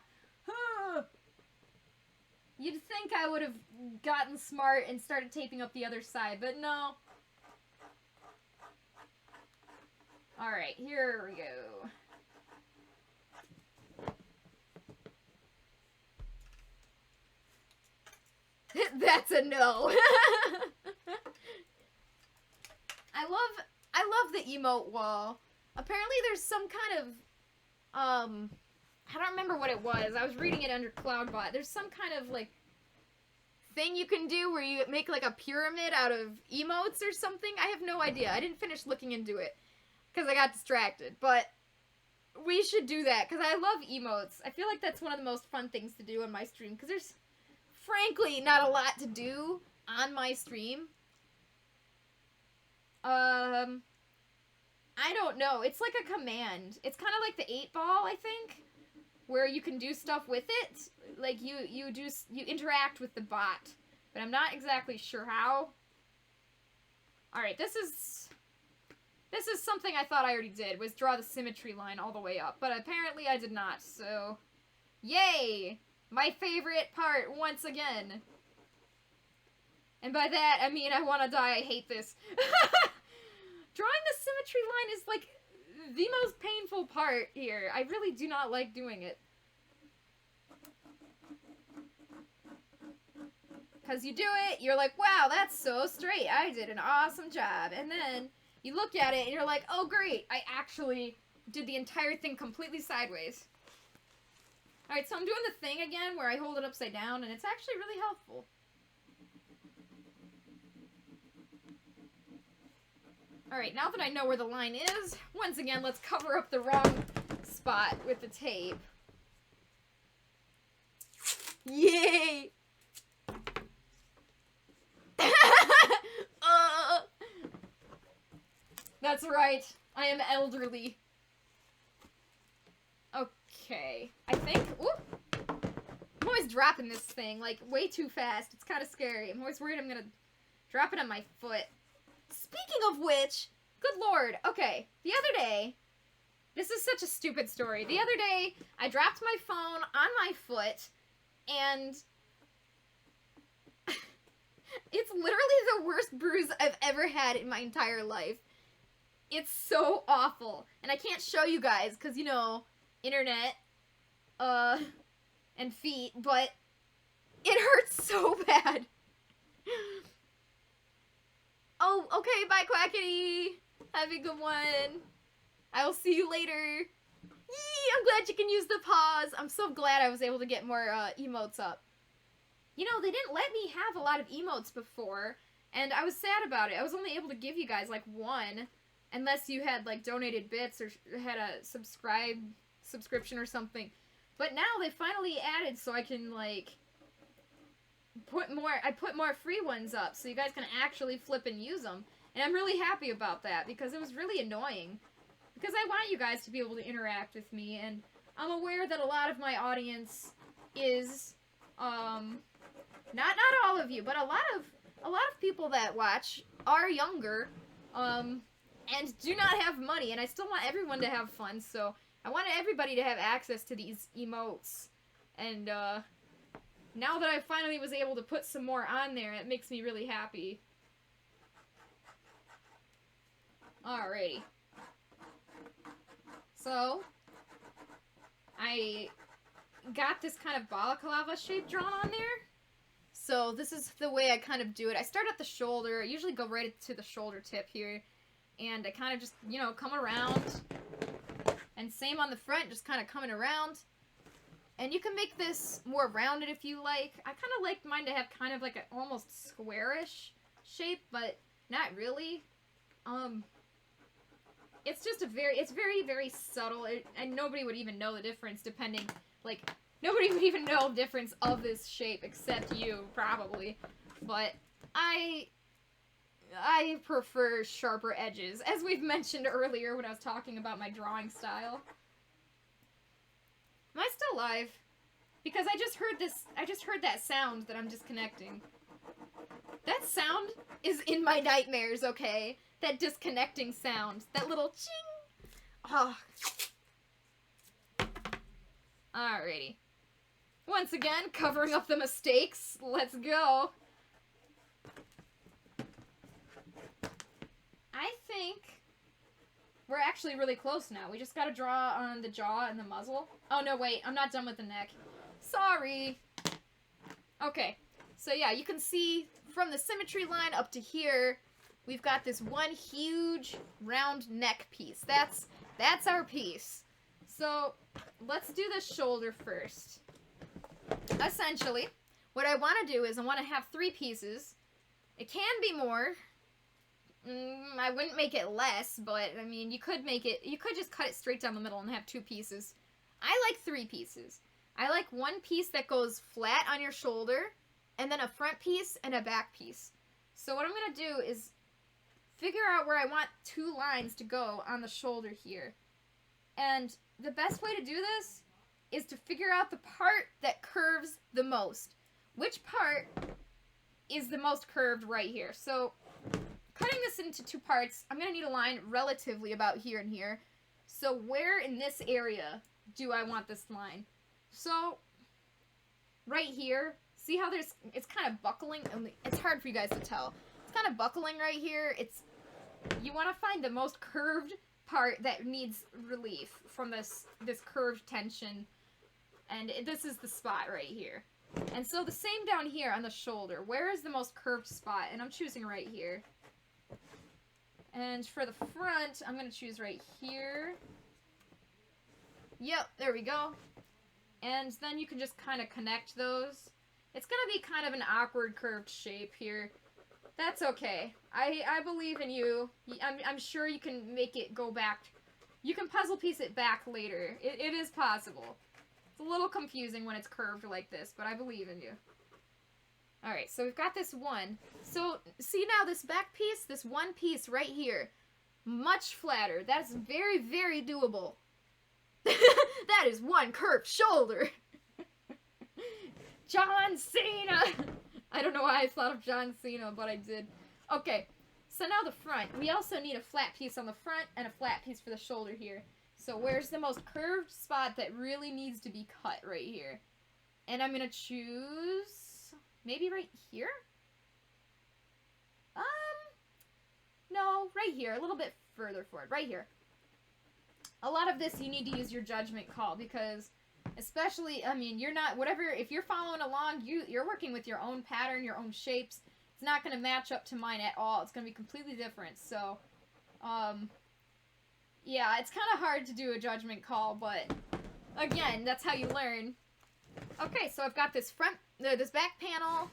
You'd think I would have gotten smart and started taping up the other side, but no. Alright, here we go. That's a no. I love the emote wall. Apparently there's some kind of, I don't remember what it was. I was reading it under Cloudbot. There's some kind of, like, thing you can do where you make, like, a pyramid out of emotes or something. I have no idea. I didn't finish looking into it because I got distracted. But we should do that because I love emotes. I feel like that's one of the most fun things to do on my stream because there's, frankly, not a lot to do on my stream. I don't know. It's like a command. It's kind of like the 8-ball, I think, where you can do stuff with it. Like, you interact with the bot, but I'm not exactly sure how. Alright, this is something I thought I already did, was draw the symmetry line all the way up, but apparently I did not, so yay! My favorite part, once again. And by that, I mean I want to die, I hate this. Drawing the symmetry line is, like, the most painful part here. I really do not like doing it. Because you do it, you're like, wow, that's so straight. I did an awesome job. And then you look at it and you're like, oh, great. I actually did the entire thing completely sideways. Alright, so I'm doing the thing again where I hold it upside down, and it's actually really helpful. Alright, now that I know where the line is, once again, let's cover up the wrong spot with the tape. Yay! That's right, I am elderly. Okay, I think, ooh, I'm always dropping this thing, like, way too fast. It's kind of scary. I'm always worried I'm gonna drop it on my foot. Speaking of which, good lord, okay, the other day, this is such a stupid story. The other day, I dropped my phone on my foot, and it's literally the worst bruise I've ever had in my entire life. It's so awful. And I can't show you guys, because, you know, internet, and feet, but It hurts so bad. Oh, okay, bye, Quackity. Have a good one. I will see you later. Yee, I'm glad you can use the pause. I'm so glad I was able to get more emotes up. You know, they didn't let me have a lot of emotes before, and I was sad about it. I was only able to give you guys, like, one, unless you had, like, donated bits or had a subscription or something. But now they finally added so I can, like, put more free ones up so you guys can actually flip and use them. And I'm really happy about that because it was really annoying. Because I want you guys to be able to interact with me, and I'm aware that a lot of my audience is, not all of you, but a lot of people that watch are younger, and do not have money, and I still want everyone to have fun, so I want everybody to have access to these emotes. And, now that I finally was able to put some more on there, it makes me really happy. Alrighty. So, I got this kind of balaclava shape drawn on there. So this is the way I kind of do it. I start at the shoulder. I usually go right to the shoulder tip here. And I kind of just, you know, come around. And same on the front, just kind of coming around. And you can make this more rounded if you like. I kind of like mine to have kind of like an almost squarish shape, but not really. It's just it's very, very subtle, and nobody would even know the difference depending, like, nobody would even know the difference of this shape except you, probably. But I prefer sharper edges, as we've mentioned earlier when I was talking about my drawing style. Am I still live? Because I just heard that sound that I'm disconnecting. That sound is in my nightmares, okay? That disconnecting sound. That little ching! Oh. Alrighty. Once again, covering up the mistakes. Let's go. I think we're actually really close now. We just gotta draw on the jaw and the muzzle. Oh, no, wait. I'm not done with the neck. Sorry. Okay. So, yeah, you can see from the symmetry line up to here, we've got this one huge round neck piece. That's our piece. So, let's do the shoulder first. Essentially, what I want to do is I want to have 3 pieces. It can be more. I wouldn't make it less, but, I mean, you could just cut it straight down the middle and have 2 pieces. I like 3 pieces. I like one piece that goes flat on your shoulder, and then a front piece and a back piece. So what I'm going to do is figure out where I want 2 lines to go on the shoulder here. And the best way to do this is to figure out the part that curves the most. Which part is the most curved right here? So, cutting this into 2 parts, I'm going to need a line relatively about here and here. So where in this area do I want this line? So, right here, see how it's kind of buckling? It's hard for you guys to tell. It's kind of buckling right here. You want to find the most curved part that needs relief from this curved tension. And this is the spot right here. And so the same down here on the shoulder. Where is the most curved spot? And I'm choosing right here. And for the front, I'm going to choose right here. Yep, there we go. And then you can just kind of connect those. It's going to be kind of an awkward curved shape here. That's okay. I believe in you. I'm sure you can make it go back. You can puzzle piece it back later. It is possible. It's a little confusing when it's curved like this, but I believe in you. Alright, so we've got this one. So, see now this back piece, this one piece right here, much flatter. That's very, very doable. That is one curved shoulder. John Cena! I don't know why I thought of John Cena, but I did. Okay, so now the front. We also need a flat piece on the front and a flat piece for the shoulder here. So where's the most curved spot that really needs to be cut right here? And I'm going to choose maybe right here? No, right here, a little bit further forward, right here. A lot of this you need to use your judgment call because Especially, I mean, you're not, whatever, if you're following along, you're working with your own pattern, your own shapes. It's not going to match up to mine at all. It's going to be completely different. So, yeah, it's kind of hard to do a judgment call, but again, that's how you learn. Okay, so I've got this this back panel.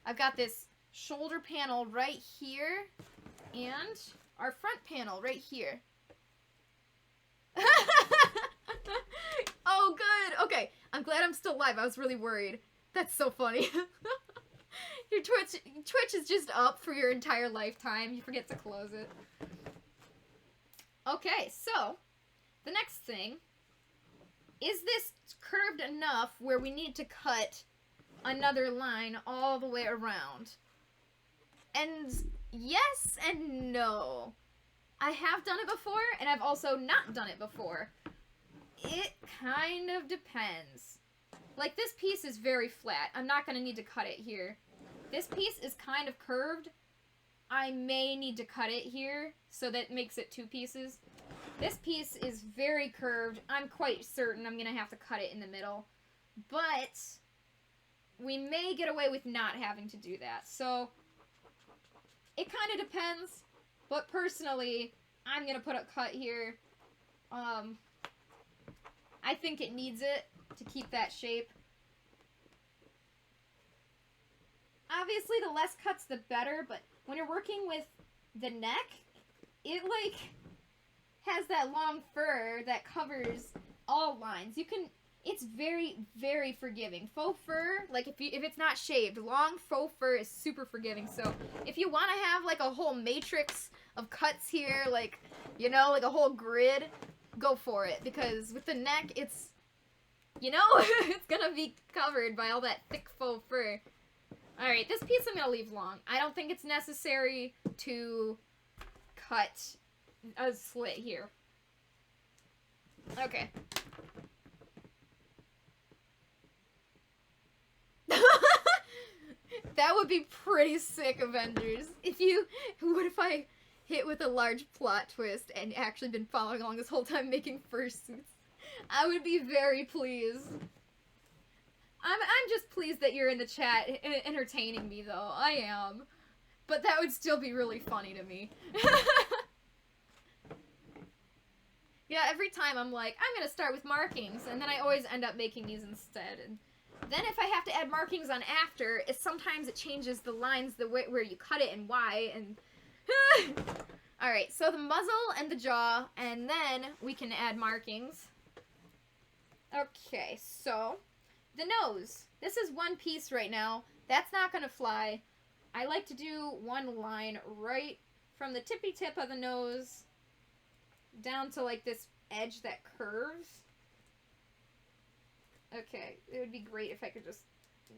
I've got this shoulder panel right here, and our front panel right here. Oh, good. Okay, I'm glad I'm still live. I was really worried. That's so funny. Your Twitch is just up for your entire lifetime. You forget to close it. Okay, so the next thing is this curved enough where we need to cut another line all the way around? And yes and no. I have done it before, and I've also not done it before. It kind of depends. Like, this piece is very flat. I'm not going to need to cut it here. This piece is kind of curved. I may need to cut it here, so that makes it two pieces. This piece is very curved. I'm quite certain I'm going to have to cut it in the middle. But we may get away with not having to do that. So, it kind of depends. But personally, I'm going to put a cut here. I think it needs it to keep that shape. Obviously, the less cuts, the better, but when you're working with the neck, it, like, has that long fur that covers all lines. It's very, very forgiving. Faux fur, like, if it's not shaved, long faux fur is super forgiving, so if you want to have, like, a whole matrix of cuts here, like, you know, like a whole grid, go for it, because with the neck, it's, you know, it's gonna be covered by all that thick faux fur. Alright, this piece I'm gonna leave long. I don't think it's necessary to cut a slit here. Okay. That would be pretty sick, Avengers. What if I hit with a large plot twist and actually been following along this whole time making fursuits? I would be very pleased. I'm just pleased that you're in the chat entertaining me, though. I am. But that would still be really funny to me. Yeah, every time I'm like, I'm gonna start with markings, and then I always end up making these instead. And then if I have to add markings on after, sometimes it changes the lines the way where you cut it and why, and alright, so the muzzle and the jaw, and then we can add markings. Okay, so the nose. This is one piece right now. That's not gonna fly. I like to do one line right from the tippy tip of the nose down to like this edge that curves. Okay, it would be great if I could just...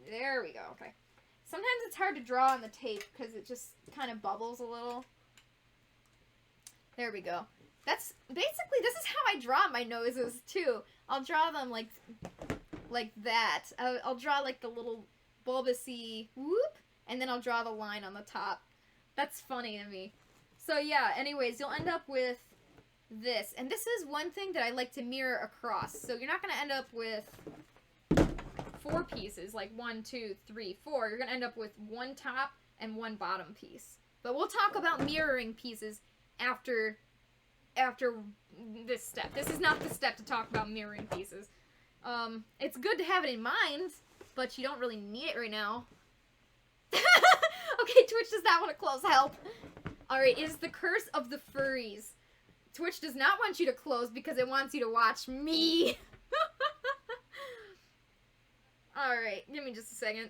There we go, okay. Sometimes it's hard to draw on the tape because it just kind of bubbles a little. There we go. That's basically, this is how I draw my noses too. I'll draw them like that. I'll draw like the little bulbousy whoop, and then I'll draw the line on the top. That's funny to me. So yeah, anyways, you'll end up with this. And this is one thing that I like to mirror across. So you're not going to end up with 4 pieces, like 1, 2, 3, 4. You're going to end up with one top and one bottom piece. But we'll talk about mirroring pieces after this step. This is not the step to talk about mirroring pieces. It's good to have it in mind, but you don't really need it right now. Okay, Twitch does not want to close. Help. Alright, it is the curse of the furries. Twitch does not want you to close because it wants you to watch me. Alright, give me just a second.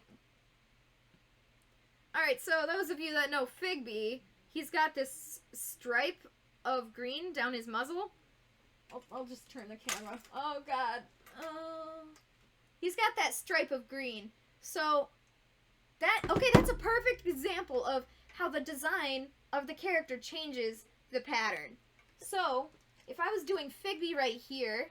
Alright, so those of you that know Figby, he's got this stripe of green down his muzzle. I'll just turn the camera. Oh, God. He's got that stripe of green. So, that's a perfect example of how the design of the character changes the pattern. So, if I was doing Figby right here,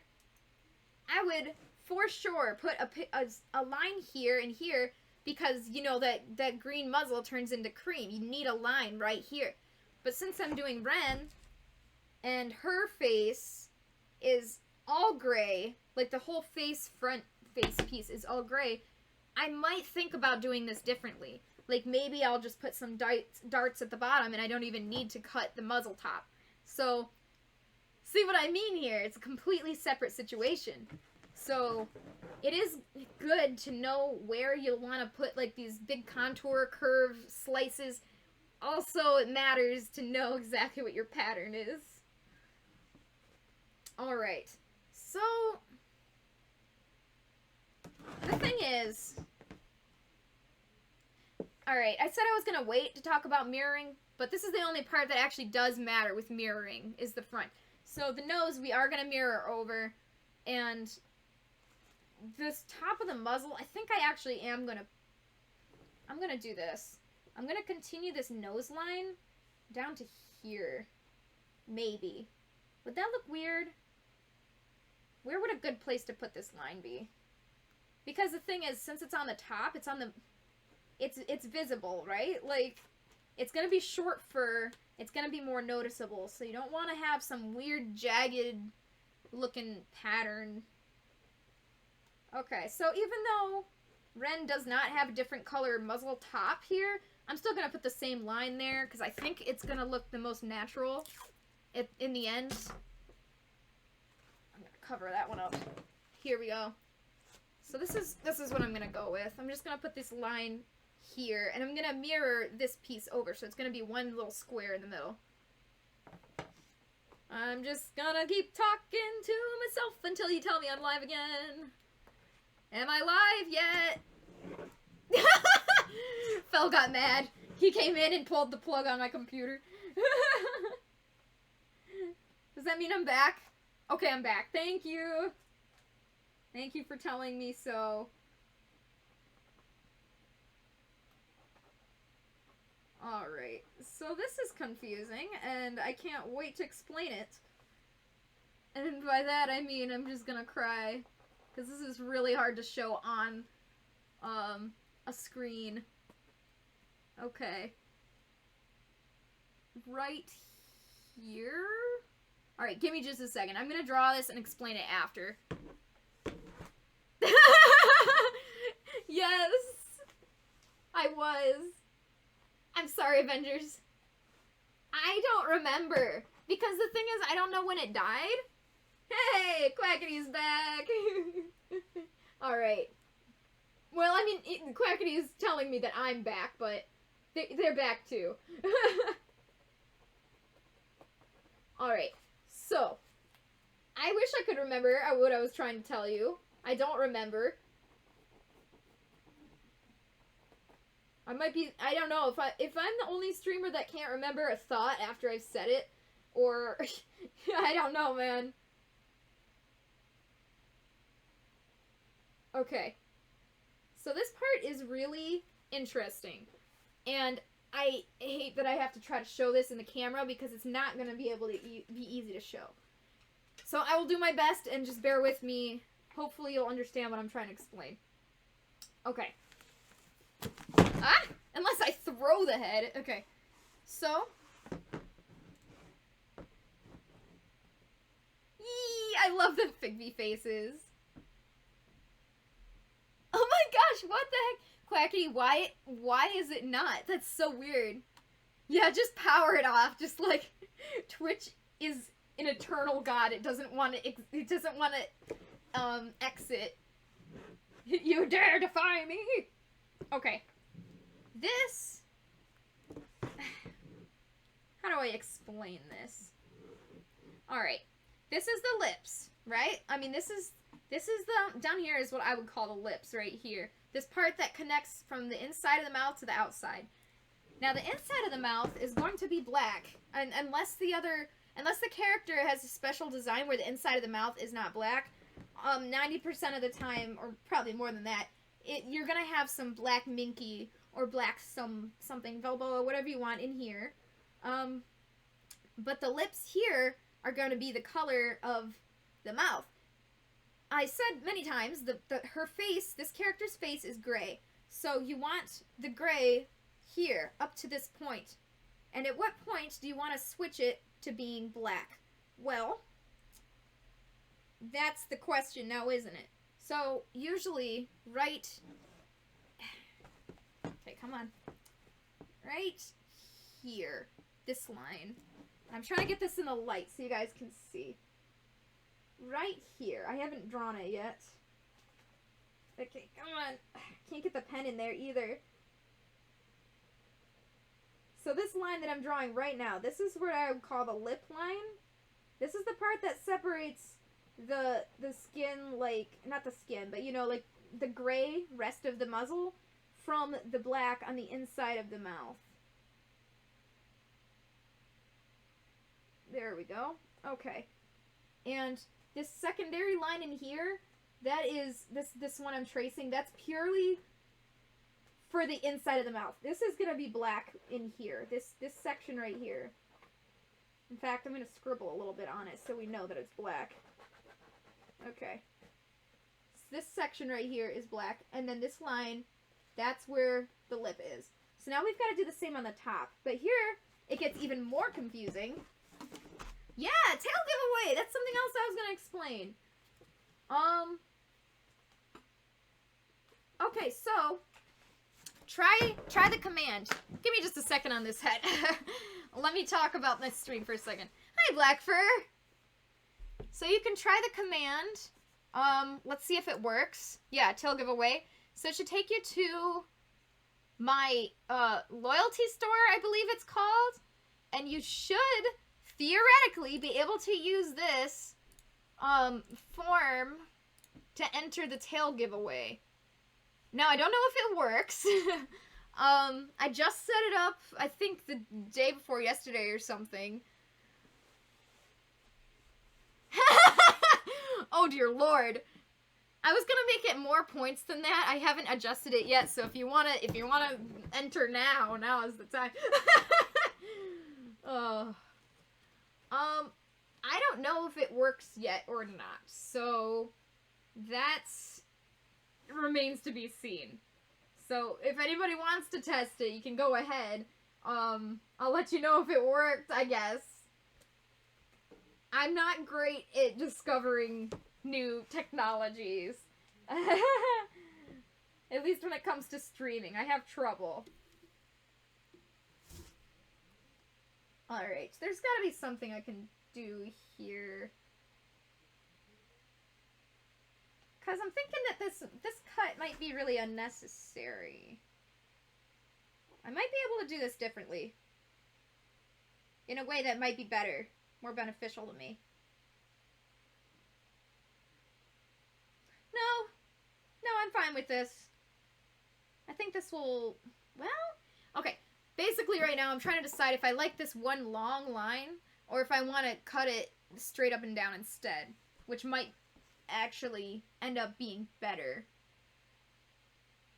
I would for sure put a line here and here because, you know, that green muzzle turns into cream. You need a line right here. But since I'm doing Renn, and her face is all gray, like the whole front face piece is all gray, I might think about doing this differently. Like maybe I'll just put some darts at the bottom and I don't even need to cut the muzzle top. So, see what I mean here? It's a completely separate situation. So, it is good to know where you'll want to put like these big contour curve slices. Also, it matters to know exactly what your pattern is. Alright, so the thing is, alright, I said I was going to wait to talk about mirroring, but this is the only part that actually does matter with mirroring, is the front. So the nose we are going to mirror over, and this top of the muzzle, I think I actually am going to, I'm going to do this. I'm going to continue this nose line down to here, maybe. Would that look weird? Where would a good place to put this line be? Because the thing is, since it's on the top, it's on the... It's visible, right? Like, it's gonna be short fur. It's gonna be more noticeable. So you don't want to have some weird, jagged looking pattern. Okay, so even though Renn does not have a different color muzzle top here, I'm still gonna put the same line there, because I think it's gonna look the most natural in the end. I'm gonna cover that one up. Here we go. So this is what I'm gonna go with. I'm just gonna put this line here, and I'm gonna mirror this piece over, so it's gonna be one little square in the middle. I'm just gonna keep talking to myself until you tell me I'm live again. Am I live yet? Phil got mad. He came in and pulled the plug on my computer. Does that mean I'm back? Okay, I'm back. Thank you. Thank you for telling me so. Alright, so this is confusing, and I can't wait to explain it. And by that I mean I'm just gonna cry, because this is really hard to show on a screen. Okay. Right here? Alright, give me just a second. I'm gonna draw this and explain it after. Yes! I was. I'm sorry, Avengers. I don't remember. Because the thing is, I don't know when it died. Hey, Quackity's back! Alright. Well, I mean, Quackity is telling me that I'm back, but they're back too. Alright, so, I wish I could remember what I was trying to tell you. I don't remember. I might be, I don't know, if I'm the only streamer that can't remember a thought after I've said it, or, I don't know, man. Okay. So this part is really interesting, and I hate that I have to try to show this in the camera because it's not going to be able to be easy to show. So I will do my best and just bear with me. Hopefully you'll understand what I'm trying to explain. Okay. Ah! Unless I throw the head. Okay. So. Yee! I love the Figby faces. Oh my gosh, what the heck? Quackity, why is it not? That's so weird. Yeah, just power it off. Just like, Twitch is an eternal god. It doesn't want to exit. You dare defy me? Okay. This... How do I explain this? Alright. This is the lips, right? I mean, this is the... Down here is what I would call the lips, right here. This part that connects from the inside of the mouth to the outside. Now, the inside of the mouth is going to be black. And unless the character has a special design where the inside of the mouth is not black, 90% of the time, or probably more than that, you're gonna have some black minky or black something Velboa, whatever you want in here. But the lips here are going to be the color of the mouth. I said many times her face, this character's face is gray. So you want the gray here, up to this point. And at what point do you want to switch it to being black? Well, that's the question now, isn't it? So, usually, right... Okay, come on. Right here. This line. I'm trying to get this in the light so you guys can see. Right here. I haven't drawn it yet. Okay, come on. Can't get the pen in there either. So this line that I'm drawing right now, this is what I would call the lip line. This is the part that separates the skin, like, not the skin, but you know, like the gray rest of the muzzle from the black on the inside of the mouth. There we go. Okay. And this secondary line in here, that is, this one I'm tracing, that's purely for the inside of the mouth. This is going to be black in here. This section right here. In fact, I'm going to scribble a little bit on it so we know that it's black. Okay. So this section right here is black, and then this line, that's where the lip is. So now we've got to do the same on the top. But here, it gets even more confusing. Yeah, tail giveaway! That's something else I was going to explain. Okay, so, try the command. Give me just a second on this head. Let me talk about this stream for a second. Hi, Black Fur! So you can try the command. Let's see if it works. Yeah, tail giveaway. So it should take you to my loyalty store, I believe it's called. And you should theoretically be able to use this form to enter the tail giveaway. Now, I don't know if it works. I just set it up, I think the day before yesterday or something. Oh dear lord. I was gonna make it more points than that. I haven't adjusted it yet, so if you wanna enter now is the time. I don't know if it works yet or not, so that's remains to be seen. So if anybody wants to test it, you can go ahead. I'll let you know if it worked, I guess. I'm not great at discovering new technologies. At least when it comes to streaming, I have trouble. Alright, there's gotta be something I can do here. Because I'm thinking that this cut might be really unnecessary. I might be able to do this differently. In a way that might be better. More beneficial to me. No, I'm fine with this. I think this will... Well, okay. Basically right now I'm trying to decide if I like this one long line or if I want to cut it straight up and down instead. Which might actually end up being better.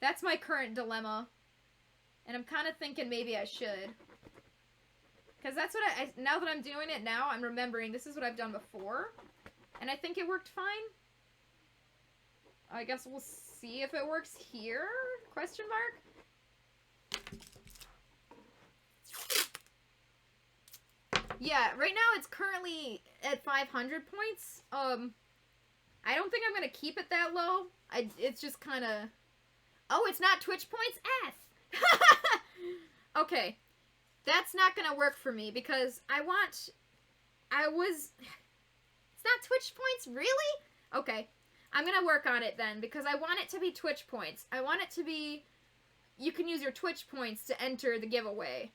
That's my current dilemma. And I'm kind of thinking maybe I should. Because that's what now that I'm doing it now, I'm remembering this is what I've done before. And I think it worked fine. I guess we'll see if it works here? Question mark? Yeah, right now it's currently at 500 points. I don't think I'm going to keep it that low. It's just kind of... Oh, it's not Twitch points? F! Okay. That's not going to work for me because it's not Twitch points? Really? Okay. I'm going to work on it then because I want it to be Twitch points. I want it to be... You can use your Twitch points to enter the giveaway.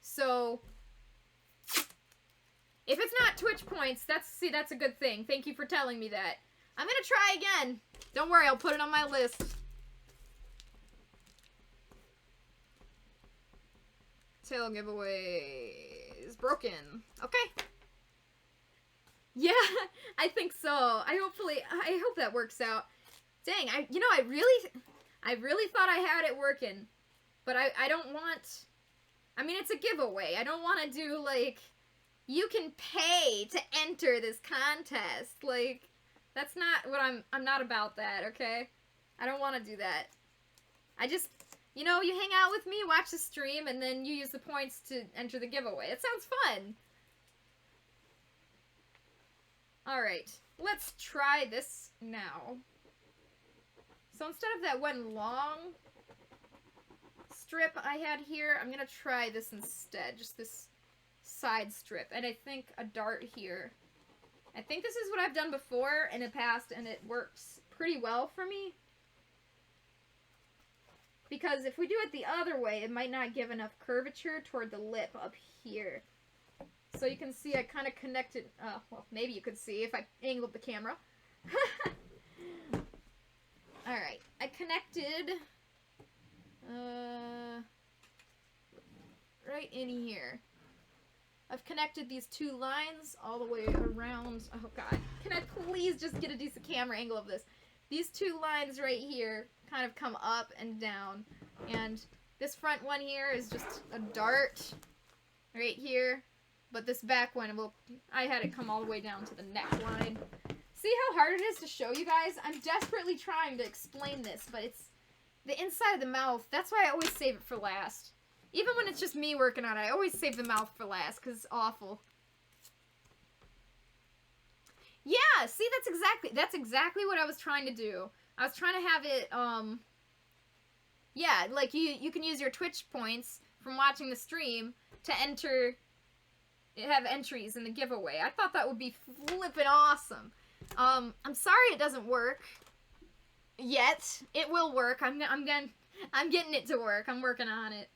So... If it's not Twitch points, that's a good thing. Thank you for telling me that. I'm gonna try again. Don't worry, I'll put it on my list. Tail giveaway is broken. Okay. Yeah, I think so. I hope that works out. Dang, I really thought I had it working. But I don't want... I mean, it's a giveaway. I don't want to do, like... You can pay to enter this contest. Like, that's not what I'm not about that, okay? I don't want to do that. I just, you know, you hang out with me, watch the stream, and then you use the points to enter the giveaway. It sounds fun. Alright, let's try this now. So instead of that one long strip I had here, I'm gonna try this instead. Just this side strip. And I think a dart here. I think this is what I've done before in the past, and it works pretty well for me. Because if we do it the other way, it might not give enough curvature toward the lip up here. So you can see I kind of connected, well, maybe you could see if I angled the camera. Alright, I connected, right in here. I've connected these two lines all the way around. Oh god, can I please just get a decent camera angle of this? These two lines right here kind of come up and down. And this front one here is just a dart right here. But this back one, I had it come all the way down to the neckline. See how hard it is to show you guys? I'm desperately trying to explain this, but it's the inside of the mouth. That's why I always save it for last. Even when it's just me working on it, I always save the mouth for last, because it's awful. Yeah, see, that's exactly what I was trying to do. I was trying to have it, yeah, like, you can use your Twitch points from watching the stream to have entries in the giveaway. I thought that would be flippin' awesome. I'm sorry it doesn't work yet. It will work. I'm getting it to work. I'm working on it.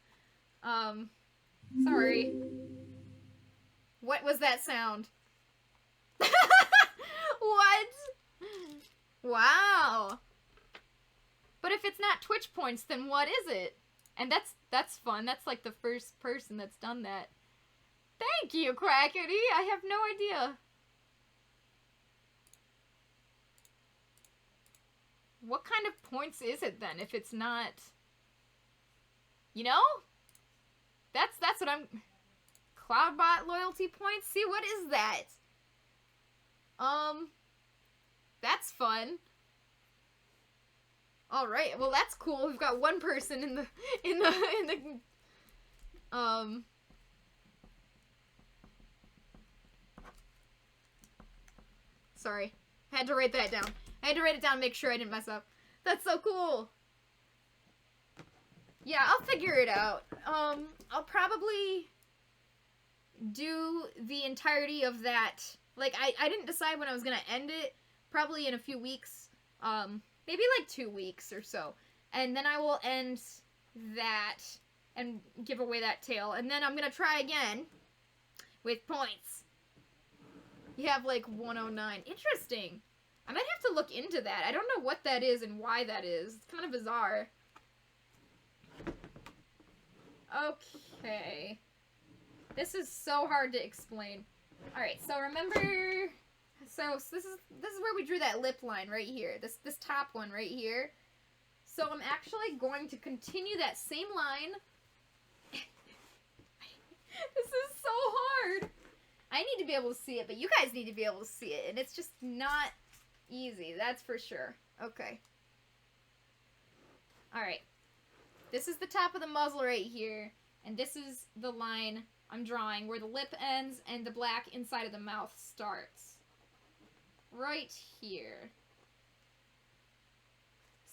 Sorry. What was that sound? What? Wow. But if it's not Twitch points, then what is it? And that's fun. That's like the first person that's done that. Thank you, Crackety. I have no idea. What kind of points is it then if it's not, you know? That's what I'm, Cloudbot loyalty points? See, what is that? That's fun. Alright, well that's cool. We've got one person in the, sorry. I had to write that down. I had to write it down and make sure I didn't mess up. That's so cool. Yeah, I'll figure it out. I'll probably do the entirety of that. Like, I didn't decide when I was gonna end it. Probably in a few weeks. Maybe like 2 weeks or so. And then I will end that and give away that tail. And then I'm gonna try again with points. You have like 109. Interesting. I might have to look into that. I don't know what that is and why that is. It's kind of bizarre. Okay. This is so hard to explain. Alright, so remember... So this is where we drew that lip line right here. This top one right here. So I'm actually going to continue that same line. This is so hard. I need to be able to see it, but you guys need to be able to see it. And it's just not easy, that's for sure. Okay. Alright. This is the top of the muzzle right here. And this is the line I'm drawing where the lip ends and the black inside of the mouth starts. Right here.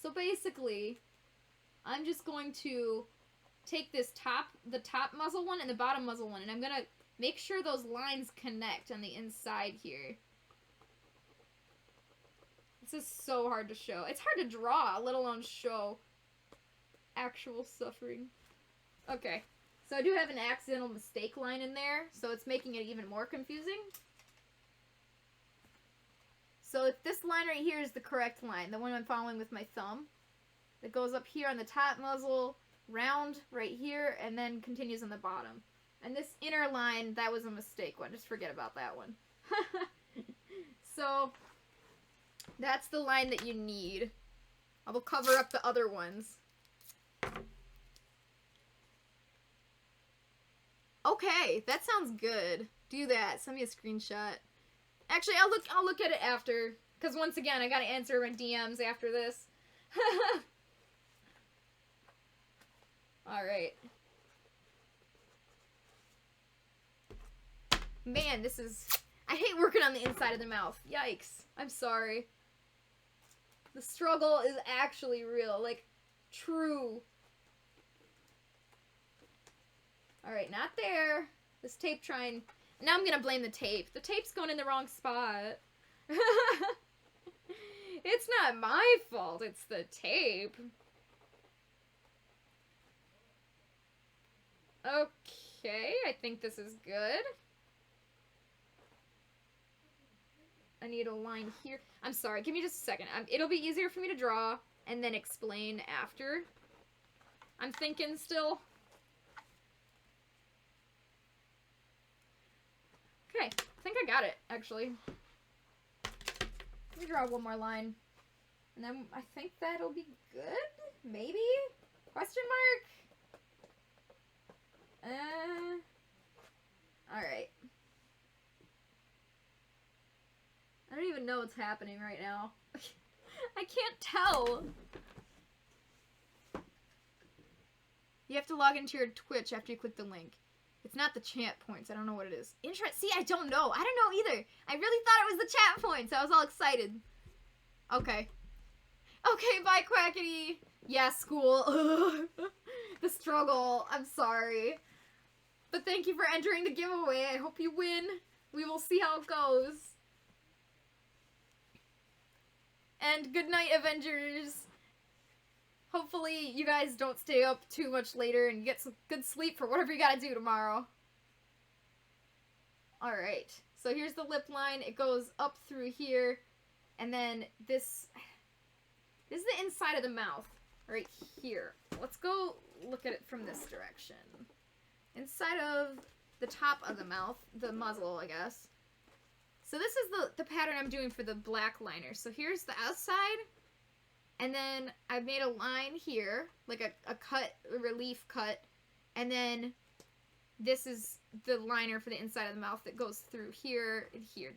So basically, I'm just going to take this the top muzzle one and the bottom muzzle one, and I'm gonna make sure those lines connect on the inside here. This is so hard to show. It's hard to draw, let alone show actual suffering. Okay, so I do have an accidental mistake line in there, so it's making it even more confusing. So if this line right here is the correct line, the one I'm following with my thumb, that goes up here on the top muzzle, round right here, and then continues on the bottom. And this inner line, that was a mistake one. Just forget about that one. So, that's the line that you need. I will cover up the other ones. Okay, that sounds good. Do that. Send me a screenshot. Actually, I'll look at it after, because once again, I gotta answer my DMs after this. Alright. Man, this is... I hate working on the inside of the mouth. Yikes. I'm sorry. The struggle is actually real. Like, true. Alright, not there. This tape trying... Now I'm gonna blame the tape. The tape's going in the wrong spot. It's not my fault, it's the tape. Okay, I think this is good. I need a line here. I'm sorry, give me just a second. It'll be easier for me to draw and then explain after. I'm thinking still. Okay, I think I got it, actually. Let me draw one more line. And then I think that'll be good? Maybe? Question mark? Alright. I don't even know what's happening right now. I can't tell. You have to log into your Twitch after you click the link. It's not the chat points. I don't know what it is. See, I don't know. I don't know either. I really thought it was the chat points. I was all excited. Okay. Okay, bye, Quackity. Yeah, school. The struggle. I'm sorry. But thank you for entering the giveaway. I hope you win. We will see how it goes. And good night, Avengers. Hopefully you guys don't stay up too much later and get some good sleep for whatever you gotta do tomorrow. Alright, so here's the lip line. It goes up through here, and then this is the inside of the mouth, right here. Let's go look at it from this direction. Inside of the top of the mouth, the muzzle, I guess. So this is the pattern I'm doing for the black liner. So here's the outside. And then I made a line here, like a cut, a relief cut, and then this is the liner for the inside of the mouth that goes through here and here.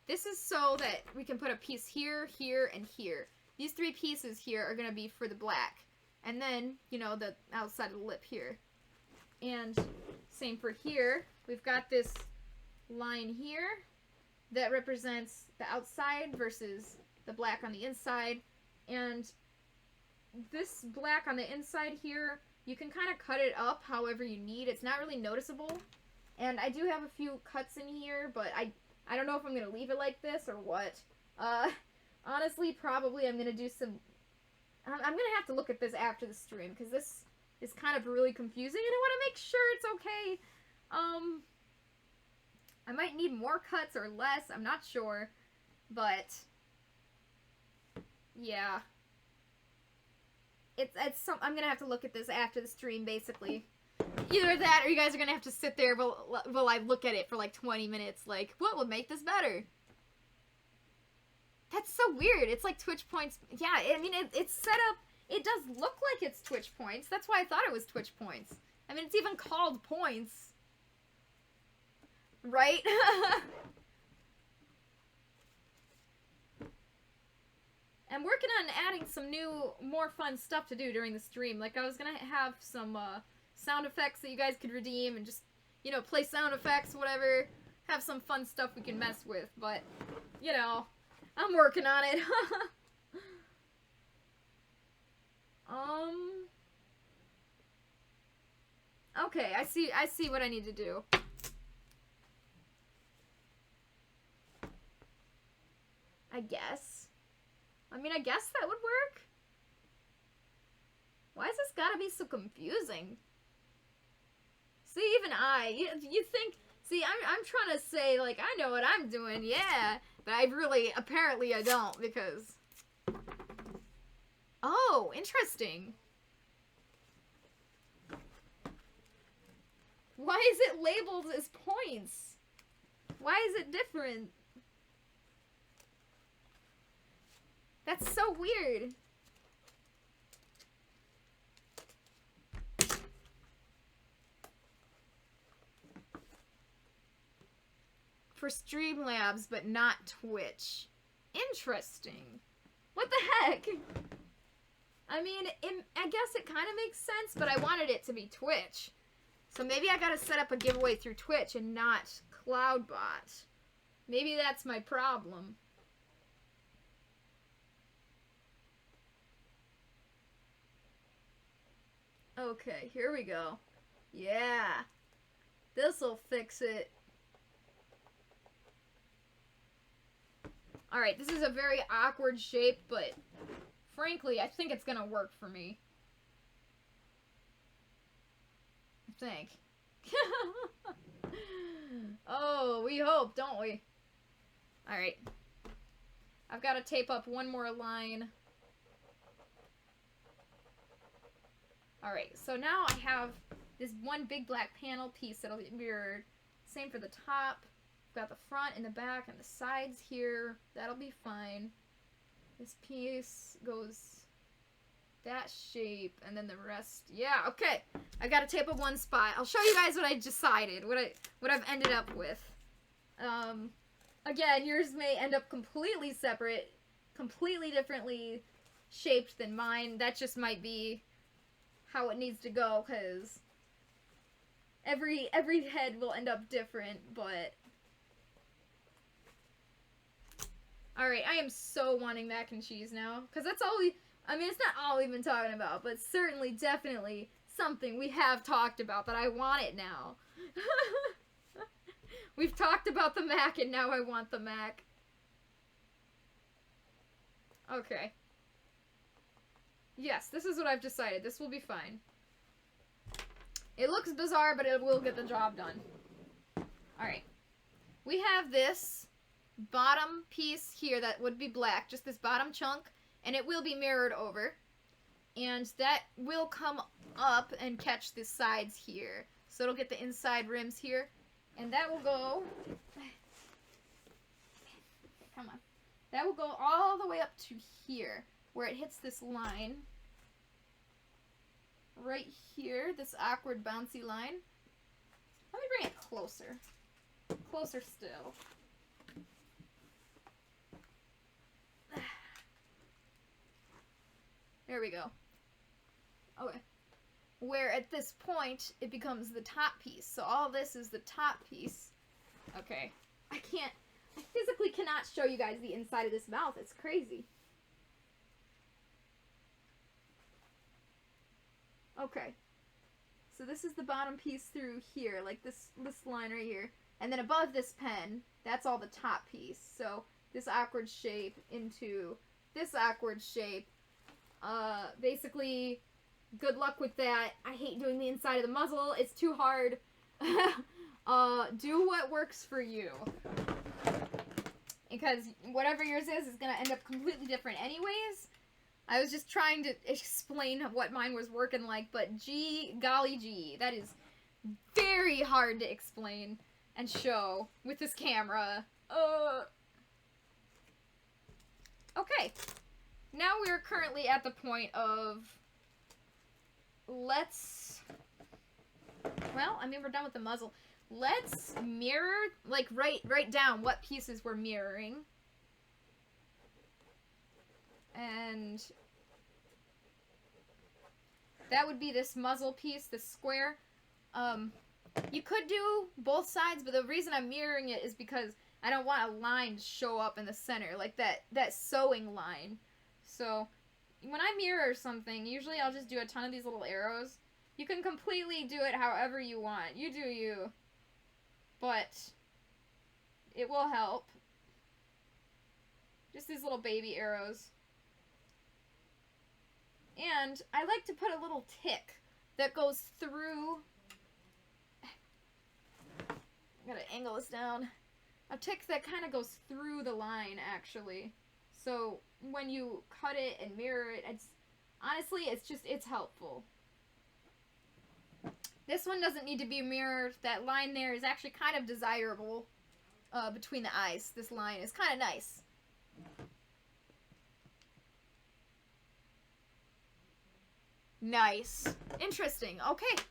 This is so that we can put a piece here, here, and here. These three pieces here are going to be for the black. And then, you know, the outside of the lip here. And same for here. We've got this line here that represents the outside versus the black on the inside. And this black on the inside here, you can kind of cut it up however you need. It's not really noticeable. And I do have a few cuts in here, but I don't know if I'm going to leave it like this or what. Honestly, probably I'm going to do some... I'm going to have to look at this after the stream, because this is kind of really confusing, and I want to make sure it's okay. I might need more cuts or less, I'm not sure, but... yeah. I'm gonna have to look at this after the stream, basically. Either that, or you guys are gonna have to sit there while I look at it for like 20 minutes, like, what would make this better? That's so weird. It's like Twitch points. Yeah, I mean, it's set up, it does look like it's Twitch points. That's why I thought it was Twitch points. I mean, it's even called points. Right? I'm working on adding some new, more fun stuff to do during the stream. Like, I was gonna have some, sound effects that you guys could redeem and just, you know, play sound effects, whatever. Have some fun stuff we can mess with, but, you know, I'm working on it. Okay, I see what I need to do. I guess. I mean, I guess that would work. Why is this gotta be so confusing? See, even you think, see, I'm trying to say, like, I know what I'm doing, yeah, but apparently I don't, because, oh, interesting. Why is it labeled as points? Why is it different? That's so weird. For Streamlabs, but not Twitch. Interesting. What the heck? I mean, I guess it kind of makes sense, but I wanted it to be Twitch. So maybe I gotta set up a giveaway through Twitch and not Cloudbot. Maybe that's my problem. Okay, here we go. Yeah. This'll fix it. Alright, this is a very awkward shape, but frankly, I think it's gonna work for me. I think. Oh, we hope, don't we? Alright. I've got to tape up one more line. Alright, so now I have this one big black panel piece that'll get mirrored. Same for the top. I've got the front and the back and the sides here. That'll be fine. This piece goes that shape, and then the rest. Yeah, okay. I gotta tape up one spot. I'll show you guys what I decided, what I've ended up with. Again, yours may end up completely separate, completely differently shaped than mine. That just might be how it needs to go, because every head will end up different, but alright, I am so wanting mac and cheese now, because that's all I mean, it's not all we've been talking about, but certainly, definitely something we have talked about that I want it now. We've talked about the mac, and now I want the mac. Okay. Yes, this is what I've decided. This will be fine. It looks bizarre, but it will get the job done. Alright. We have this bottom piece here that would be black, just this bottom chunk, and it will be mirrored over. And that will come up and catch the sides here. So it'll get the inside rims here. And that will go... Come on. That will go all the way up to here, where it hits this line. Right here, this awkward bouncy line. Let me bring it closer. Closer still. There we go. Okay. Where at this point, it becomes the top piece. So all this is the top piece. Okay. I physically cannot show you guys the inside of this mouth. It's crazy. Okay. So this is the bottom piece through here, like this line right here. And then above this pen, that's all the top piece. So this awkward shape into this awkward shape. Basically, good luck with that. I hate doing the inside of the muzzle. It's too hard. Do what works for you. Because whatever yours is going to end up completely different anyways. I was just trying to explain what mine was working like, but golly gee, that is very hard to explain and show with this camera. Okay. Now we're currently at the point of, well, I mean, we're done with the muzzle. Let's mirror, like, write down what pieces we're mirroring. And that would be this muzzle piece, this square. You could do both sides, but the reason I'm mirroring it is because I don't want a line to show up in the center, like that sewing line. So when I mirror something, usually I'll just do a ton of these little arrows. You can completely do it however you want. You do you. But it will help. Just these little baby arrows. And I like to put a little tick that goes through... I gotta angle this down. A tick that kind of goes through the line, actually. So when you cut it and mirror it, honestly, it's helpful. This one doesn't need to be mirrored. That line there is actually kind of desirable between the eyes. This line is kind of nice. Nice. Interesting. Okay.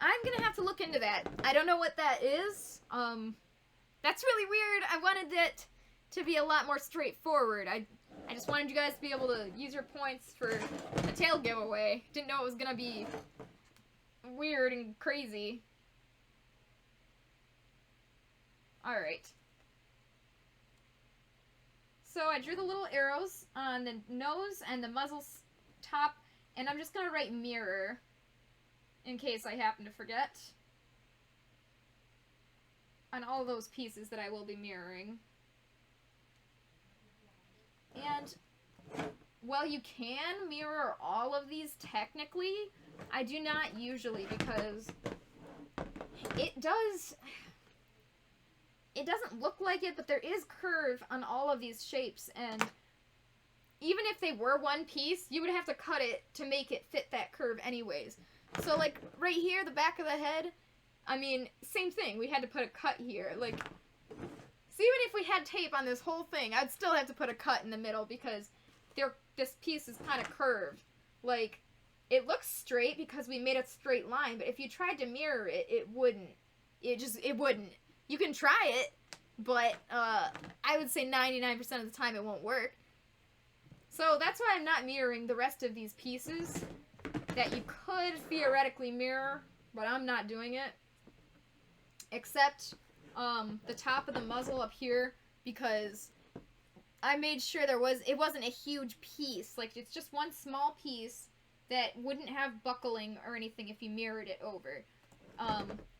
I'm gonna have to look into that. I don't know what that is. That's really weird. I wanted it to be a lot more straightforward. I just wanted you guys to be able to use your points for the tail giveaway. Didn't know it was gonna be weird and crazy. Alright. So I drew the little arrows on the nose and the muzzle top, and I'm just going to write mirror in case I happen to forget on all those pieces that I will be mirroring. And while you can mirror all of these technically, I do not usually, because it doesn't look like it, but there is curve on all of these shapes, and even if they were one piece, you would have to cut it to make it fit that curve anyways. So like right here, the back of the head, I mean, same thing. We had to put a cut here. Like, so even if we had tape on this whole thing, I'd still have to put a cut in the middle because this piece is kind of curved. Like, it looks straight because we made a straight line, but if you tried to mirror it, it wouldn't. It wouldn't. You can try it, but I would say 99% of the time it won't work. So that's why I'm not mirroring the rest of these pieces that you could theoretically mirror, but I'm not doing it. Except the top of the muzzle up here, because I made sure it wasn't a huge piece. Like, it's just one small piece that wouldn't have buckling or anything if you mirrored it over.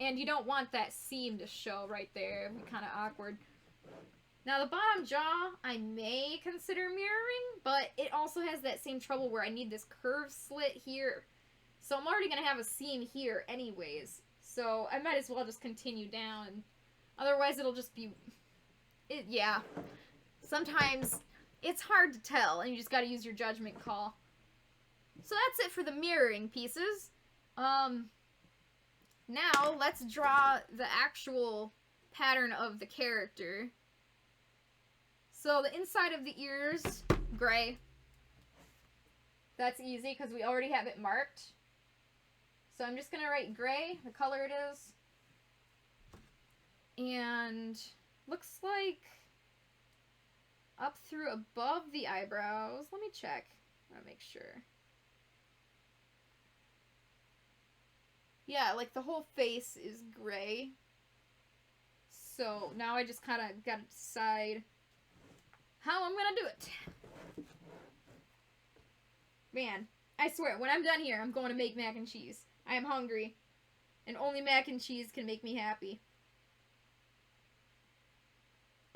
And you don't want that seam to show right there. It'd be kind of awkward. Now, the bottom jaw, I may consider mirroring, but it also has that same trouble where I need this curved slit here. So I'm already going to have a seam here anyways. So I might as well just continue down. Otherwise, it'll just be... yeah. Sometimes it's hard to tell, and you just got to use your judgment call. So that's it for the mirroring pieces. Now, let's draw the actual pattern of the character. So the inside of the ears, gray. That's easy because we already have it marked. So I'm just going to write gray, the color it is. And looks like up through above the eyebrows. Let me check. I want to make sure. Yeah, like the whole face is gray. So now I just kind of got to decide how I'm going to do it. Man, I swear, when I'm done here, I'm going to make mac and cheese. I am hungry, and only mac and cheese can make me happy.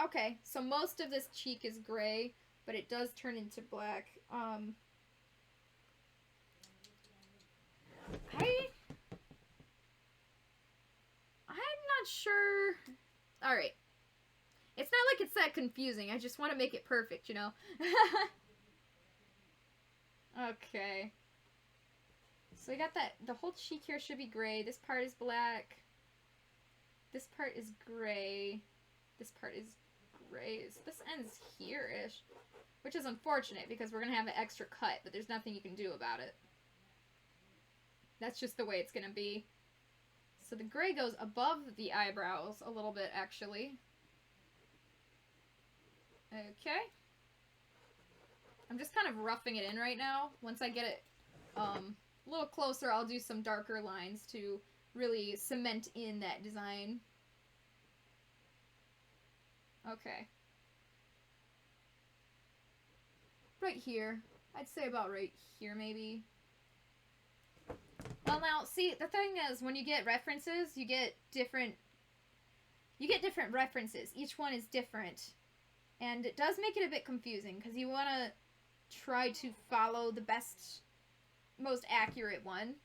Okay, so most of this cheek is gray, but it does turn into black. I'm not sure. Alright. It's not like it's that confusing. I just want to make it perfect, you know? Okay. So we got that. The whole cheek here should be gray. This part is black. This part is gray. This part is gray. So this ends here-ish. Which is unfortunate because we're going to have an extra cut, but there's nothing you can do about it. That's just the way it's going to be. So the gray goes above the eyebrows a little bit, actually. Okay. I'm just kind of roughing it in right now. Once I get it a little closer, I'll do some darker lines to really cement in that design. Okay. Right here. I'd say about right here, maybe. Well, now, see, the thing is, when you get references, you get different references. Each one is different. And it does make it a bit confusing, because you want to try to follow the best, most accurate one.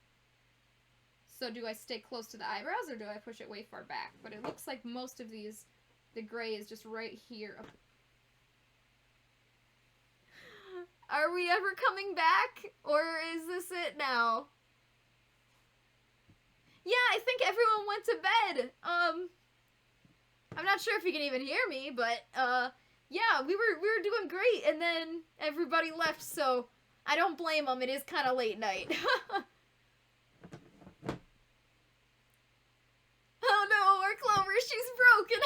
So do I stay close to the eyebrows, or do I push it way far back? But it looks like most of these, the gray is just right here. Are we ever coming back? Or is this it now? Yeah, I think everyone went to bed. I'm not sure if you can even hear me, but, yeah, we were doing great, and then everybody left, so I don't blame them. It is kind of late night. Oh no, our Clover, she's broken.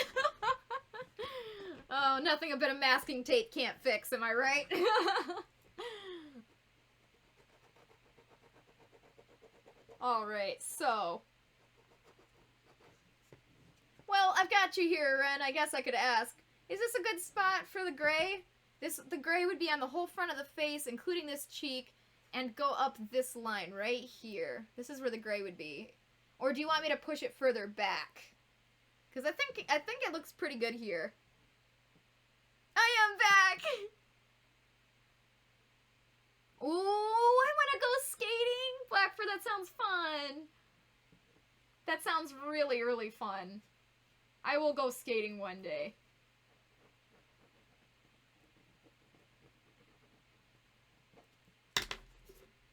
Oh, nothing a bit of masking tape can't fix, am I right? Alright, so... Well, I've got you here, Renn. I guess I could ask. Is this a good spot for the gray? The gray would be on the whole front of the face, including this cheek, and go up this line right here. This is where the gray would be. Or do you want me to push it further back? Because I think it looks pretty good here. I am back! Ooh, I want to go skating! Blackfur, that sounds fun. That sounds really, really fun. I will go skating one day.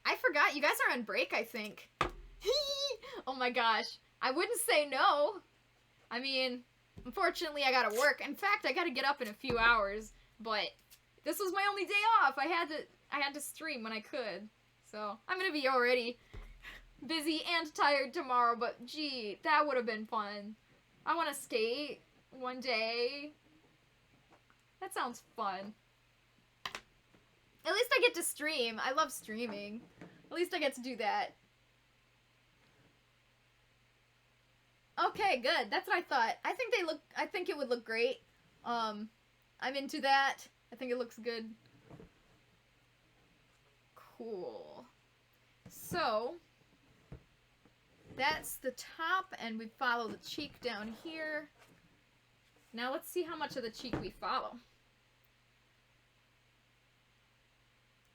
I forgot, you guys are on break, I think. Oh my gosh. I wouldn't say no. I mean, unfortunately I gotta work. In fact, I gotta get up in a few hours, but this was my only day off. I had to stream when I could. So, I'm gonna be already busy and tired tomorrow, but gee, that would have been fun. I want to skate one day. That sounds fun. At least I get to stream. I love streaming. At least I get to do that. Okay, good. That's what I thought. I think it would look great. I'm into that. I think it looks good. Cool. So, that's the top, and we follow the cheek down here. Now let's see how much of the cheek we follow.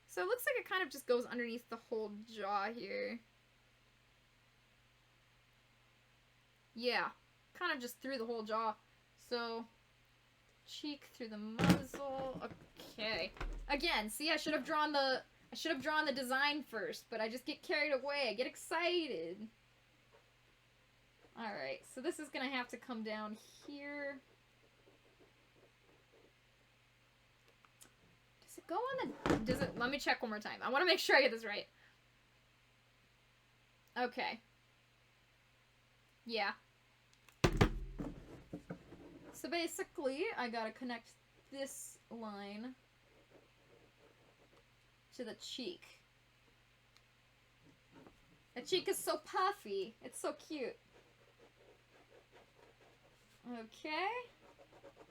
So it looks like it kind of just goes underneath the whole jaw here. Yeah, kind of just through the whole jaw. So, cheek through the muzzle. Okay. Again, see, I should have drawn the design first, but I just get carried away. I get excited. Alright, so this is gonna have to come down here. Does it go on the... let me check one more time. I want to make sure I get this right. Okay. Yeah. So basically, I gotta connect this line to the cheek. The cheek is so puffy. It's so cute. Okay.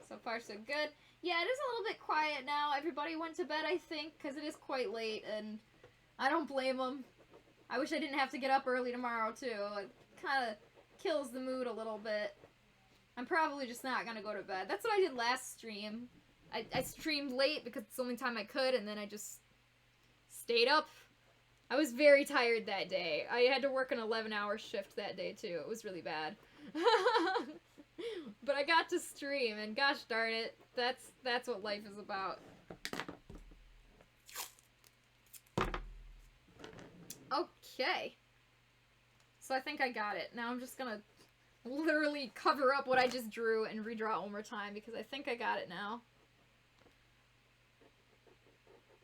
So far, so good. Yeah, it is a little bit quiet now. Everybody went to bed, I think, because it is quite late, and I don't blame them. I wish I didn't have to get up early tomorrow, too. It kind of kills the mood a little bit. I'm probably just not going to go to bed. That's what I did last stream. I streamed late because it's the only time I could, and then I just stayed up. I was very tired that day. I had to work an 11-hour shift that day, too. It was really bad. But I got to stream, and gosh darn it, that's what life is about. Okay. So I think I got it. Now I'm just gonna literally cover up what I just drew and redraw it one more time, because I think I got it now.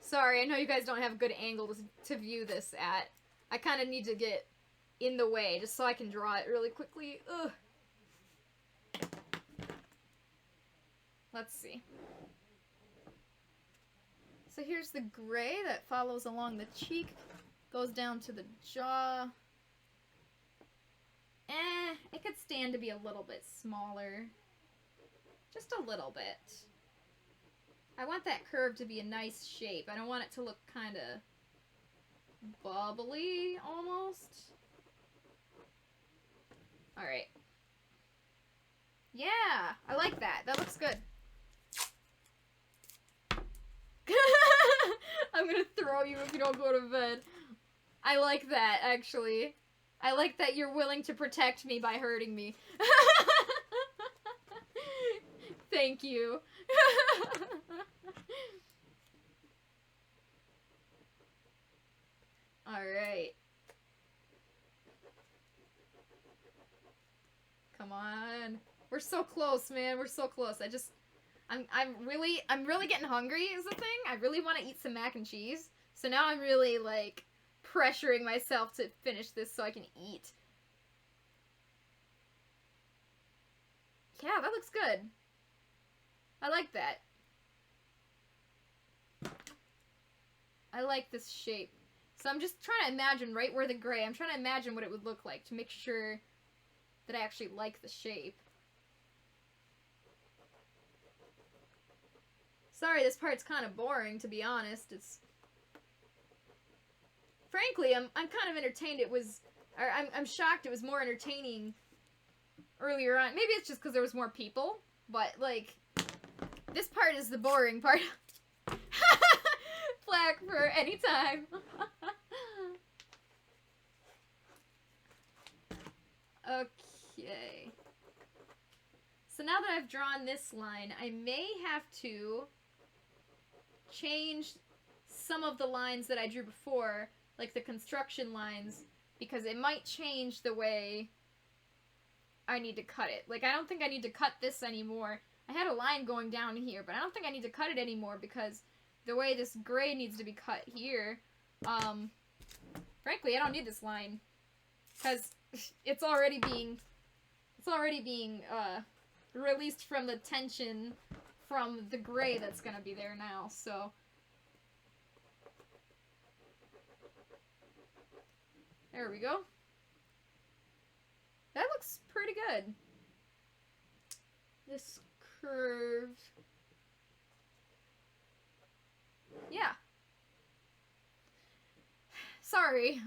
Sorry, I know you guys don't have a good angle to view this at. I kind of need to get in the way, just so I can draw it really quickly. Ugh. Let's see. So here's the gray that follows along the cheek, goes down to the jaw. It could stand to be a little bit smaller. Just a little bit. I want that curve to be a nice shape. I don't want it to look kind of bubbly, almost. Alright. Yeah, I like that. That looks good. I'm gonna throw you if you don't go to bed. I like that, actually. I like that you're willing to protect me by hurting me. Thank you. Alright. Come on. We're so close, man. We're so close. I'm really getting hungry is the thing. I really want to eat some mac and cheese. So now I'm really, like, pressuring myself to finish this so I can eat. Yeah, that looks good. I like that. I like this shape. So I'm just trying to imagine right where the gray, I'm trying to imagine what it would look like to make sure that I actually like the shape. Sorry, this part's kind of boring, to be honest. It's... Frankly, I'm kind of entertained it was... Or I'm shocked it was more entertaining earlier on. Maybe it's just because there was more people, but, like... This part is the boring part. Flag for any time. Okay. So now that I've drawn this line, I may have to change some of the lines that I drew before, like the construction lines, because it might change the way I need to cut it. Like, I don't think I need to cut this anymore. I had a line going down here, but I don't think I need to cut it anymore because the way this gray needs to be cut here, frankly, I don't need this line because it's already being released from the tension from the gray that's gonna be there now, so. There we go. That looks pretty good. This curve. Yeah. Sorry,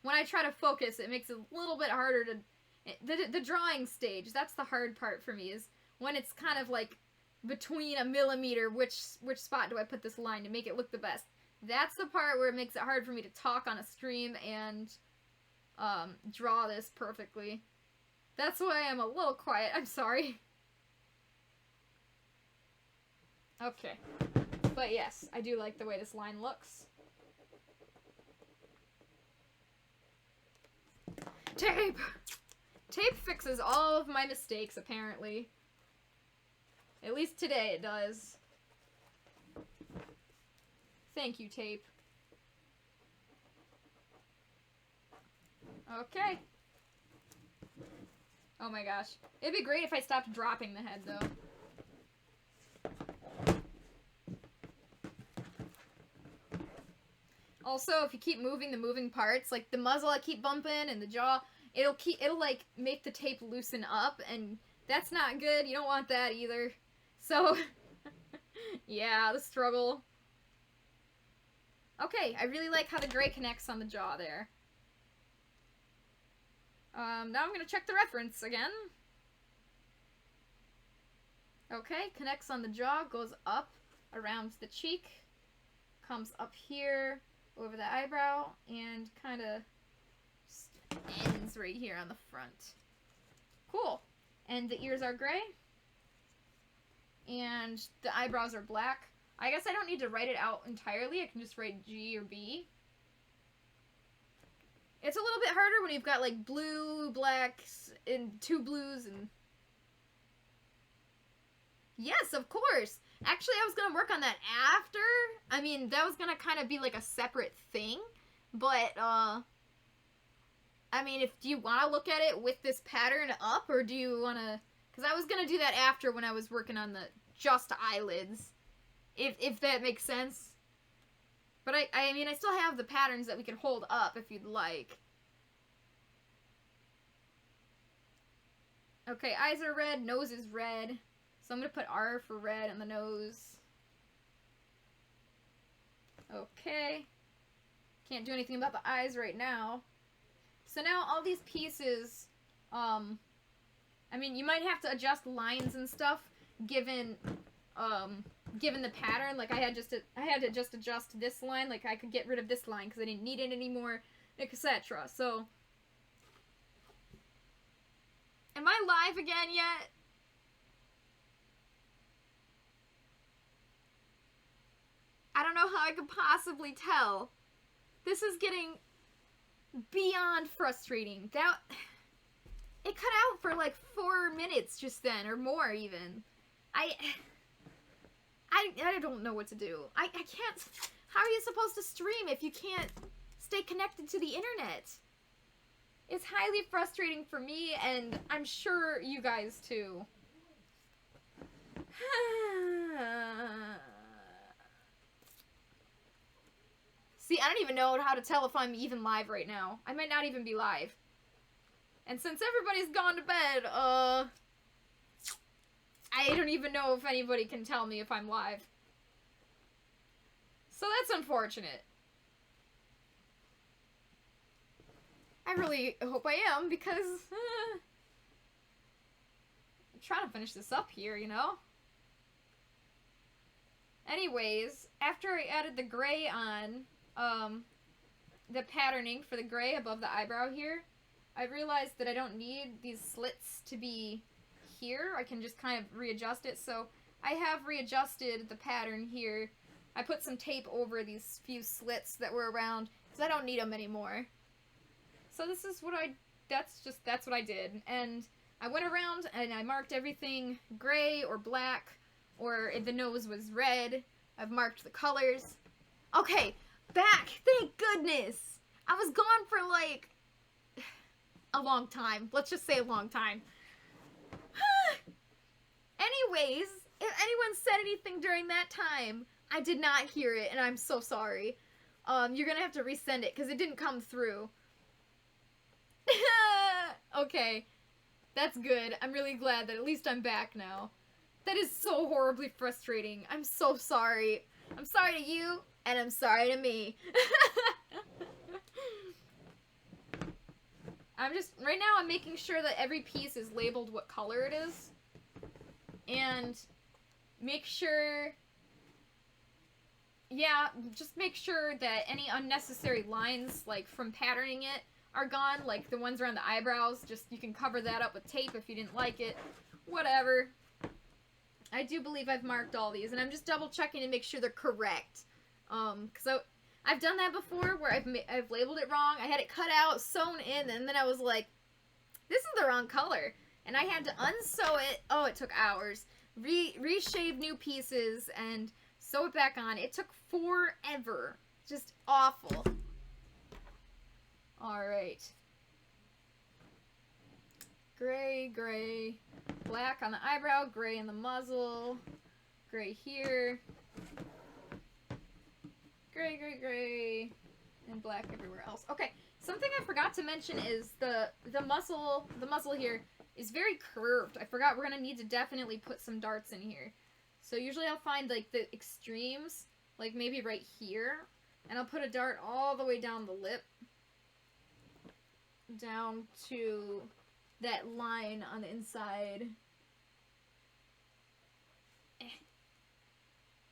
when I try to focus, it makes it a little bit harder to... The drawing stage, that's the hard part for me, is when it's kind of like between a millimeter, which spot do I put this line to make it look the best. That's the part where it makes it hard for me to talk on a stream and draw this perfectly. That's why I'm a little quiet. I'm sorry. Okay. But yes, I do like the way this line looks. Tape! Tape fixes all of my mistakes, apparently. At least today it does. Thank you, tape. Okay. Oh my gosh. It'd be great if I stopped dropping the head, though. Also, if you keep moving the moving parts, like the muzzle I keep bumping and the jaw, it'll like make the tape loosen up, and that's not good. You don't want that either. So, yeah, the struggle. Okay, I really like how the gray connects on the jaw there. Now I'm gonna check the reference again. Okay, connects on the jaw, goes up around the cheek, comes up here, over the eyebrow, and kind of ends right here on the front. Cool. And the ears are gray. And the eyebrows are black. I guess I don't need to write it out entirely. I can just write G or B. It's a little bit harder when you've got like blue, blacks, and two blues and... Yes, of course! Actually, I was gonna work on that after. I mean, that was gonna kind of be like a separate thing. But, I mean, do you want to look at it with this pattern up, or do you want to... Because I was gonna do that after when I was working on the just eyelids. If that makes sense. But I mean, I still have the patterns that we can hold up if you'd like. Okay, eyes are red, nose is red. So I'm going to put R for red on the nose. Okay. Can't do anything about the eyes right now. So now all these pieces, I mean, you might have to adjust lines and stuff given the pattern. Like I had to just adjust this line. Like I could get rid of this line because I didn't need it anymore, etc. So, am I live again yet? I don't know how I could possibly tell. This is getting beyond frustrating. It cut out for like 4 minutes just then, or more even. I don't know what to do. I can't... How are you supposed to stream if you can't stay connected to the internet? It's highly frustrating for me, and I'm sure you guys too. See, I don't even know how to tell if I'm even live right now. I might not even be live. And since everybody's gone to bed, I don't even know if anybody can tell me if I'm live. So that's unfortunate. I really hope I am, because I'm trying to finish this up here, you know? Anyways, after I added the gray on, the patterning for the gray above the eyebrow here, I realized that I don't need these slits to be here. I can just kind of readjust it. So I have readjusted the pattern here. I put some tape over these few slits that were around because I don't need them anymore. So this is what that's what I did. And I went around and I marked everything gray or black, or if the nose was red, I've marked the colors. Okay, back! Thank goodness! I was gone for like a long time. Let's just say a long time. Anyways, if anyone said anything during that time, I did not hear it, and I'm so sorry. You're gonna have to resend it, because it didn't come through. Okay, that's good. I'm really glad that at least I'm back now. That is so horribly frustrating. I'm so sorry. I'm sorry to you, and I'm sorry to me. Right now I'm making sure that every piece is labeled what color it is. And make sure, yeah, just make sure that any unnecessary lines, like from patterning it, are gone. Like the ones around the eyebrows, just, you can cover that up with tape if you didn't like it. Whatever. I do believe I've marked all these, and I'm just double checking to make sure they're correct. Because I've done that before, where I've labeled it wrong. I had it cut out, sewn in, and then I was like, this is the wrong color. And I had to unsew it. Oh, it took hours. Reshave new pieces and sew it back on. It took forever. Just awful. Alright. Gray, gray. Black on the eyebrow, gray in the muzzle. Gray here. Gray, gray, gray. And black everywhere else. Okay, something I forgot to mention is the muzzle here is very curved. I forgot we're gonna need to definitely put some darts in here. So usually I'll find like the extremes, like maybe right here, and I'll put a dart all the way down the lip, down to that line on the inside.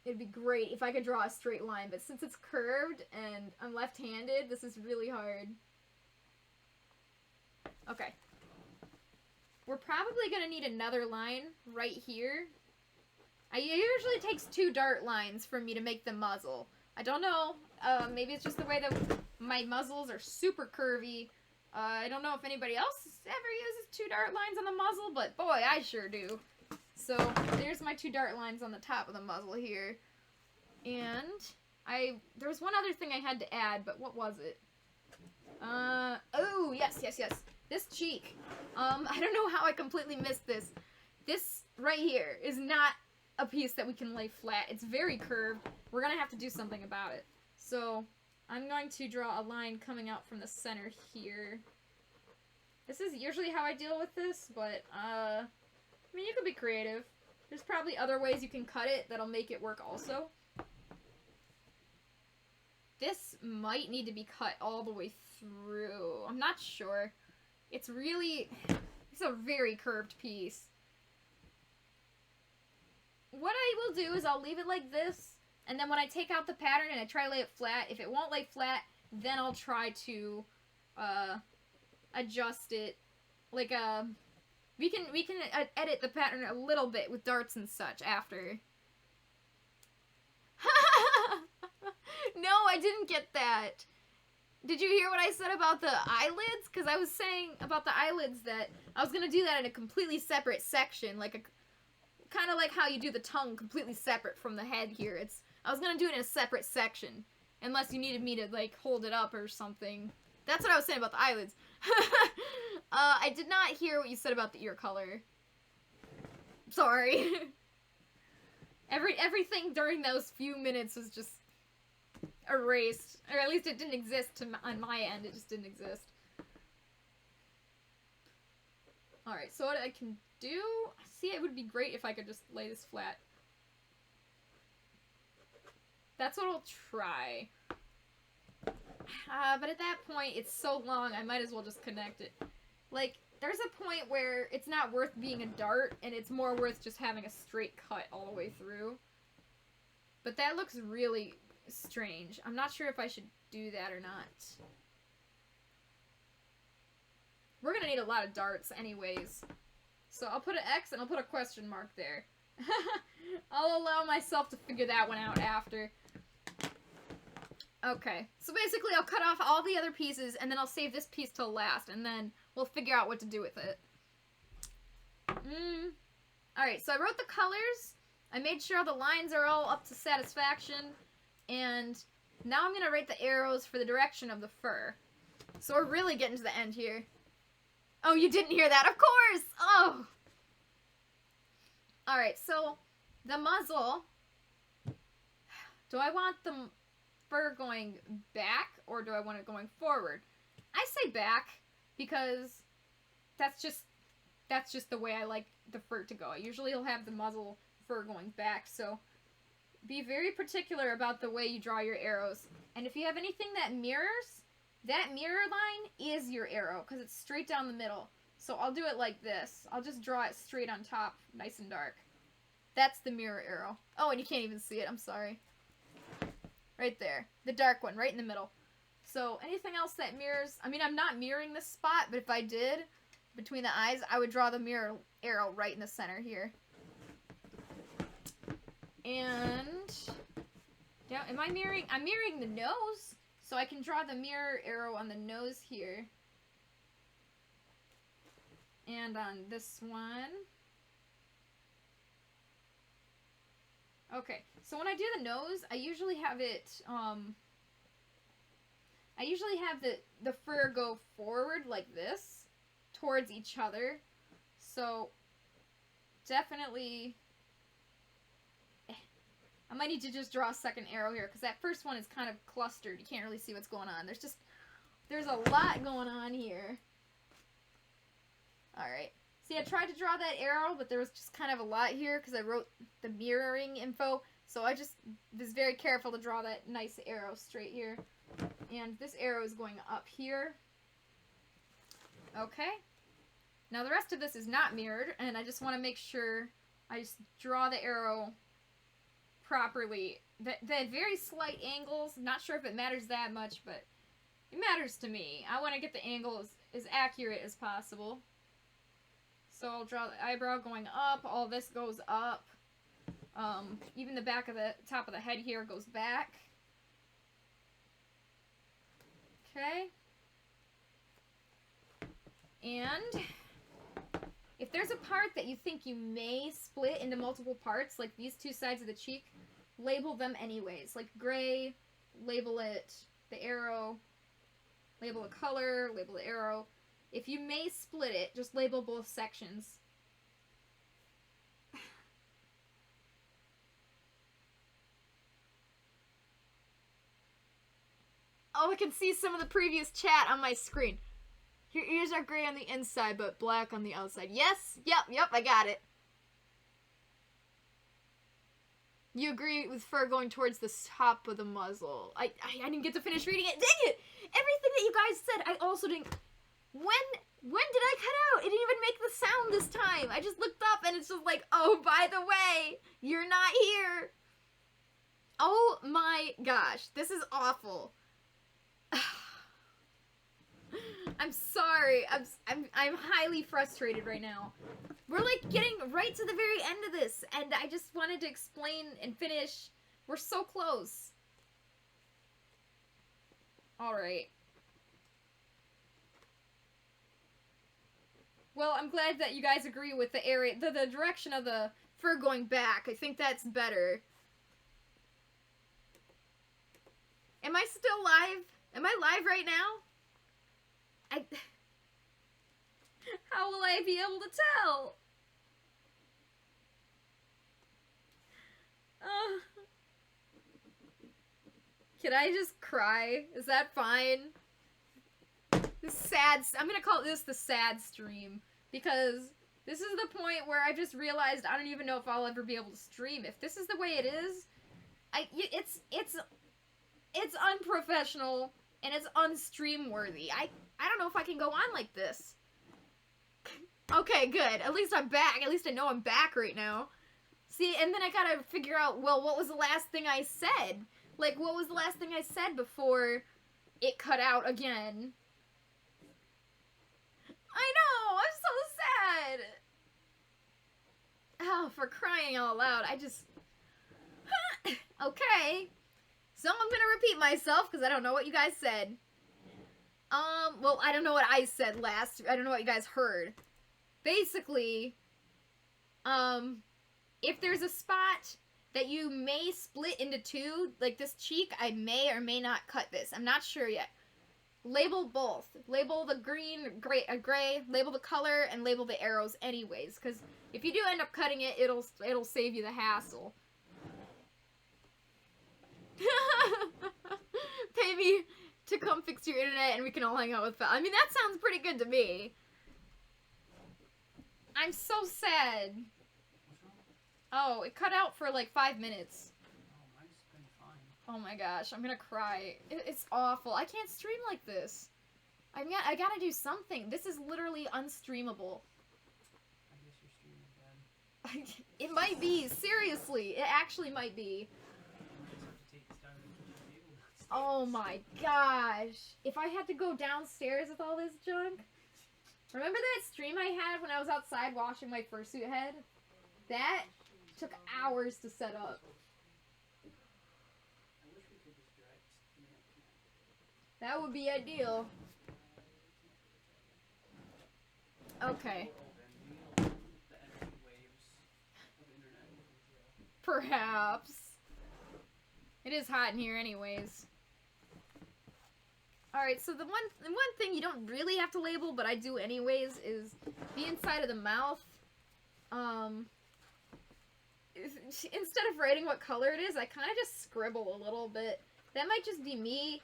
It'd be great if I could draw a straight line, but since it's curved and I'm left-handed, this is really hard. Okay. We're probably going to need another line right here. It usually takes 2 dart lines for me to make the muzzle. I don't know. Maybe it's just the way that my muzzles are super curvy. I don't know if anybody else ever uses 2 dart lines on the muzzle, but boy, I sure do. So, there's my 2 dart lines on the top of the muzzle here. And there was one other thing I had to add, but what was it? Oh, yes. This cheek. I don't know how I completely missed this. This right here is not a piece that we can lay flat. It's very curved. We're gonna have to do something about it. So, I'm going to draw a line coming out from the center here. This is usually how I deal with this, but, I mean, you could be creative. There's probably other ways you can cut it that'll make it work also. This might need to be cut all the way through. I'm not sure. It's a very curved piece. What I will do is I'll leave it like this, and then when I take out the pattern and I try to lay it flat, if it won't lay flat, then I'll try to, adjust it. Like, we can edit the pattern a little bit with darts and such after. No, I didn't get that. Did you hear what I said about the eyelids? Because I was saying about the eyelids that I was going to do that in a completely separate section. Like, kind of like how you do the tongue completely separate from the head here. I was going to do it in a separate section. Unless you needed me to, like, hold it up or something. That's what I was saying about the eyelids. I did not hear what you said about the ear color. Sorry. Everything during those few minutes was just erased. Or at least it didn't exist on my end. It just didn't exist. Alright, so what I can do... See, it would be great if I could just lay this flat. That's what I'll try. But at that point, it's so long, I might as well just connect it. Like, there's a point where it's not worth being a dart, and it's more worth just having a straight cut all the way through. But that looks really strange. I'm not sure if I should do that or not. We're gonna need a lot of darts anyways. So I'll put an X and I'll put a question mark there. I'll allow myself to figure that one out after. Okay, so basically I'll cut off all the other pieces and then I'll save this piece till last and then we'll figure out what to do with it. Alright, so I wrote the colors. I made sure the lines are all up to satisfaction. And now I'm going to write the arrows for the direction of the fur. So we're really getting to the end here. Oh, you didn't hear that? Of course! Oh! Alright, so the muzzle. Do I want the fur going back or do I want it going forward? I say back because that's just the way I like the fur to go. I usually will have the muzzle fur going back, so be very particular about the way you draw your arrows. And if you have anything that mirrors, that mirror line is your arrow because it's straight down the middle. So I'll do it like this. I'll just draw it straight on top, nice and dark. That's the mirror arrow. Oh, and you can't even see it. I'm sorry. Right there. The dark one, right in the middle. So anything else that mirrors... I mean, I'm not mirroring this spot, but if I did, between the eyes, I would draw the mirror arrow right in the center here. And... yeah, am I mirroring? I'm mirroring the nose, so I can draw the mirror arrow on the nose here. And on this one. Okay, so when I do the nose, I usually have it, I usually have the fur go forward like this, towards each other. So, definitely, I might need to just draw a second arrow here, because that first one is kind of clustered. You can't really see what's going on. There's a lot going on here. Alright. See, I tried to draw that arrow, but there was just kind of a lot here because I wrote the mirroring info. So I just was very careful to draw that nice arrow straight here. And this arrow is going up here. Okay. Now the rest of this is not mirrored, and I just want to make sure I just draw the arrow properly. The very slight angles, not sure if it matters that much, but it matters to me. I want to get the angle as accurate as possible. So I'll draw the eyebrow going up, all this goes up. Even the back of the top of the head here goes back. Okay. And if there's a part that you think you may split into multiple parts, like these two sides of the cheek, label them anyways. Like gray, label it the arrow, label the color, label the arrow. If you may split it, just label both sections. Oh, I can see some of the previous chat on my screen. Your ears are gray on the inside, but black on the outside. Yes? Yep, I got it. You agree with fur going towards the top of the muzzle. I didn't get to finish reading it. Dang it! Everything that you guys said, I also didn't... When did I cut out? It didn't even make the sound this time. I just looked up and it's just like, oh, by the way, you're not here. Oh my gosh, this is awful. I'm sorry. I'm highly frustrated right now. We're like getting right to the very end of this, and I just wanted to explain and finish. We're so close. All right. Well, I'm glad that you guys agree with the area, the direction of the fur going back. I think that's better. Am I still live? Am I live right now? How will I be able to tell? Can I just cry? Is that fine? This sad... I'm gonna call this the sad stream. because this is the point where I just realized I don't even know if I'll ever be able to stream. If this is the way it is, it's unprofessional and it's unstream worthy. I don't know if I can go on like this. Okay, good. At least I'm back. At least I know I'm back right now. See, and then I gotta figure out, well, what was the last thing I said? Like, what was the last thing I said before it cut out again? I know! I'm so sad! Oh, for crying out loud, I just... Okay. So I'm gonna repeat myself, because I don't know what you guys said. Well, I don't know what I said last. I don't know what you guys heard. Basically, if there's a spot that you may split into two, like this cheek, I may or may not cut this. I'm not sure yet. Label both. Label the green, gray, label the color, and label the arrows anyways, because if you do end up cutting it, it'll save you the hassle. Pay me to come fix your internet and we can all hang out with Fel. I mean, that sounds pretty good to me. I'm so sad. Oh, it cut out for like 5 minutes. Oh, mine's been fine. Oh my gosh, I'm gonna cry. It's awful. I can't stream like this. I gotta do something. This is literally unstreamable. I guess you're streaming bad. It might be. Seriously, it actually might be. Oh my gosh. If I had to go downstairs with all this junk. Remember that stream I had when I was outside washing my fursuit head? That took hours to set up. I wish we could just direct internet connect. That would be ideal. Okay. The energy waves of internet. Perhaps. It is hot in here anyways. Alright, so the one thing you don't really have to label, but I do anyways, is the inside of the mouth. Instead of writing what color it is, I kind of just scribble a little bit. That might just be me.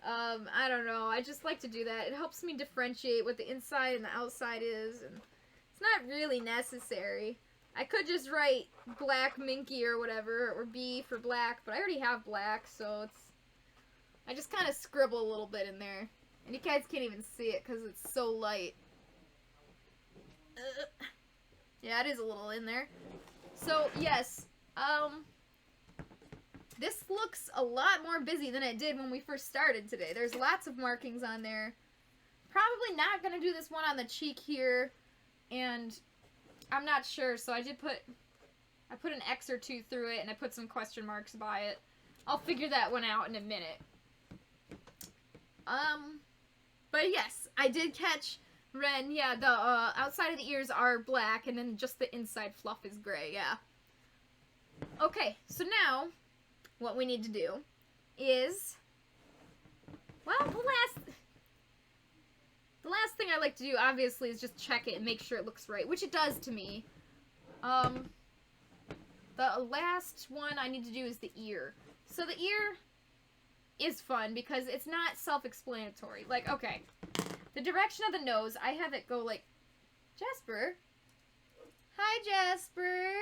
I don't know. I just like to do that. It helps me differentiate what the inside and the outside is, and it's not really necessary. I could just write black minky or whatever, or B for black, but I already have black, so I just kind of scribble a little bit in there. And you guys can't even see it because it's so light. Yeah, it is a little in there. So, yes, this looks a lot more busy than it did when we first started today. There's lots of markings on there. Probably not going to do this one on the cheek here, and I'm not sure, so I put an X or two through it, and I put some question marks by it. I'll figure that one out in a minute. But yes, I did catch Renn. Yeah, the outside of the ears are black, and then just the inside fluff is gray, yeah. Okay, so now, what we need to do is, well, the last thing I like to do, obviously, is just check it and make sure it looks right, which it does to me. The last one I need to do is the ear. So the ear is fun because it's not self-explanatory. Like, okay, the direction of the nose, I have it go like, Jasper? Hi, Jasper!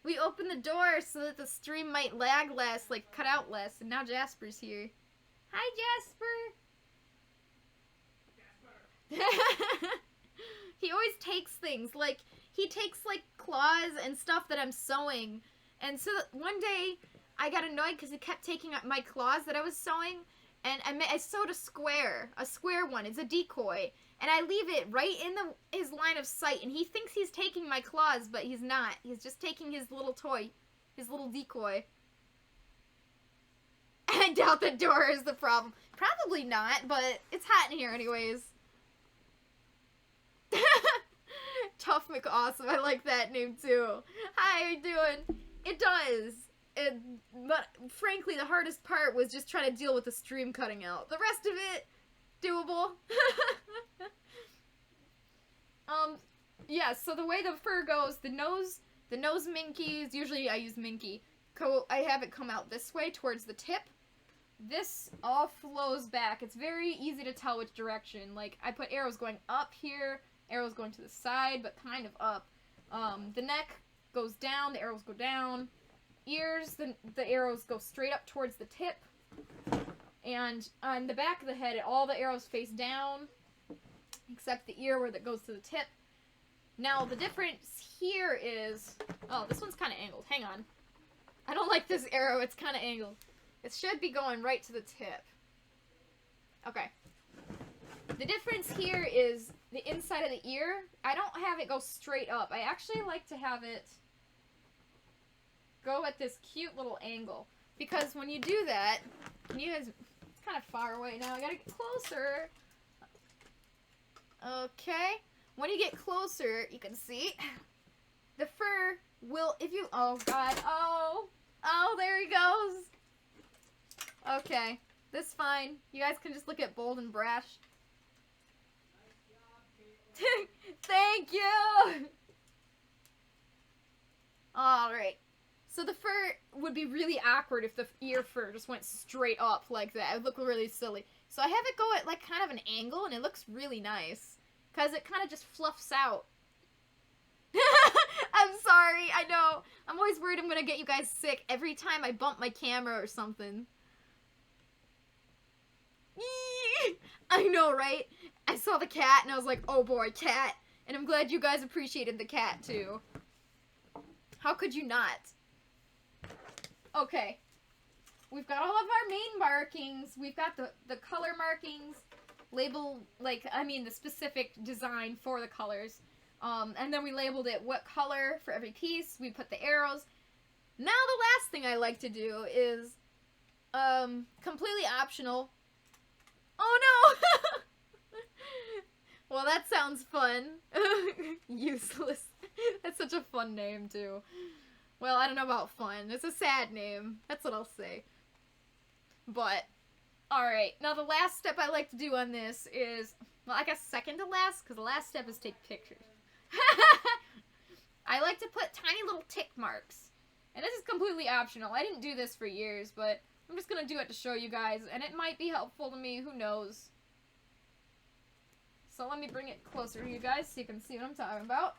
We opened the door so that the stream might lag less, like cut out less, and now Jasper's here. Hi, Jasper! He always takes things, like, he takes, like, claws and stuff that I'm sewing, and so one day, I got annoyed because he kept taking my claws that I was sewing, and I sewed a square one, it's a decoy, and I leave it right in his line of sight, and he thinks he's taking my claws, but he's not. He's just taking his little toy, his little decoy. I doubt the door is the problem. Probably not, but it's hot in here anyways. Tough McAwesome, I like that name too. Hi, how you doing? It does. But frankly, the hardest part was just trying to deal with the stream cutting out. The rest of it, doable. Yeah, so the way the fur goes, the nose minkies, usually I use minky. I have it come out this way towards the tip. this all flows back. It's very easy to tell which direction. Like, I put arrows going up here, arrows going to the side, but kind of up. The neck goes down, the arrows go down. Ears, the arrows go straight up towards the tip. And on the back of the head, all the arrows face down, except the ear where that goes to the tip. Now, the difference here is... Oh, this one's kind of angled. Hang on. I don't like this arrow. It's kind of angled. It should be going right to the tip. Okay. The difference here is the inside of the ear. I don't have it go straight up. I actually like to have it go at this cute little angle. Because when you do that, you guys... It's kind of far away now. I gotta get closer. Okay. When you get closer, you can see the fur will, if you... Oh, God. Oh. Oh, there he goes. Okay. This is fine. You guys can just look at Bold and Brash. Thank you! Alright. So the fur would be really awkward if the ear fur just went straight up like that. It would look really silly. So I have it go at like kind of an angle, and it looks really nice. Because it kind of just fluffs out. I'm sorry, I know. I'm always worried I'm going to get you guys sick every time I bump my camera or something. I know, right? I saw the cat and I was like, oh boy, cat. And I'm glad you guys appreciated the cat too. How could you not? Okay. We've got all of our main markings. We've got the color markings. Label, the specific design for the colors. And then we labeled it what color for every piece. We put the arrows. Now the last thing I like to do is, completely optional. Oh no! Well, that sounds fun. Useless. That's such a fun name, too. Well, I don't know about fun. It's a sad name. That's what I'll say. But, alright. Now, the last step I like to do on this is, well, I guess second to last, because the last step is take pictures. I like to put tiny little tick marks. And this is completely optional. I didn't do this for years, but I'm just going to do it to show you guys, and it might be helpful to me. Who knows? So let me bring it closer to you guys so you can see what I'm talking about.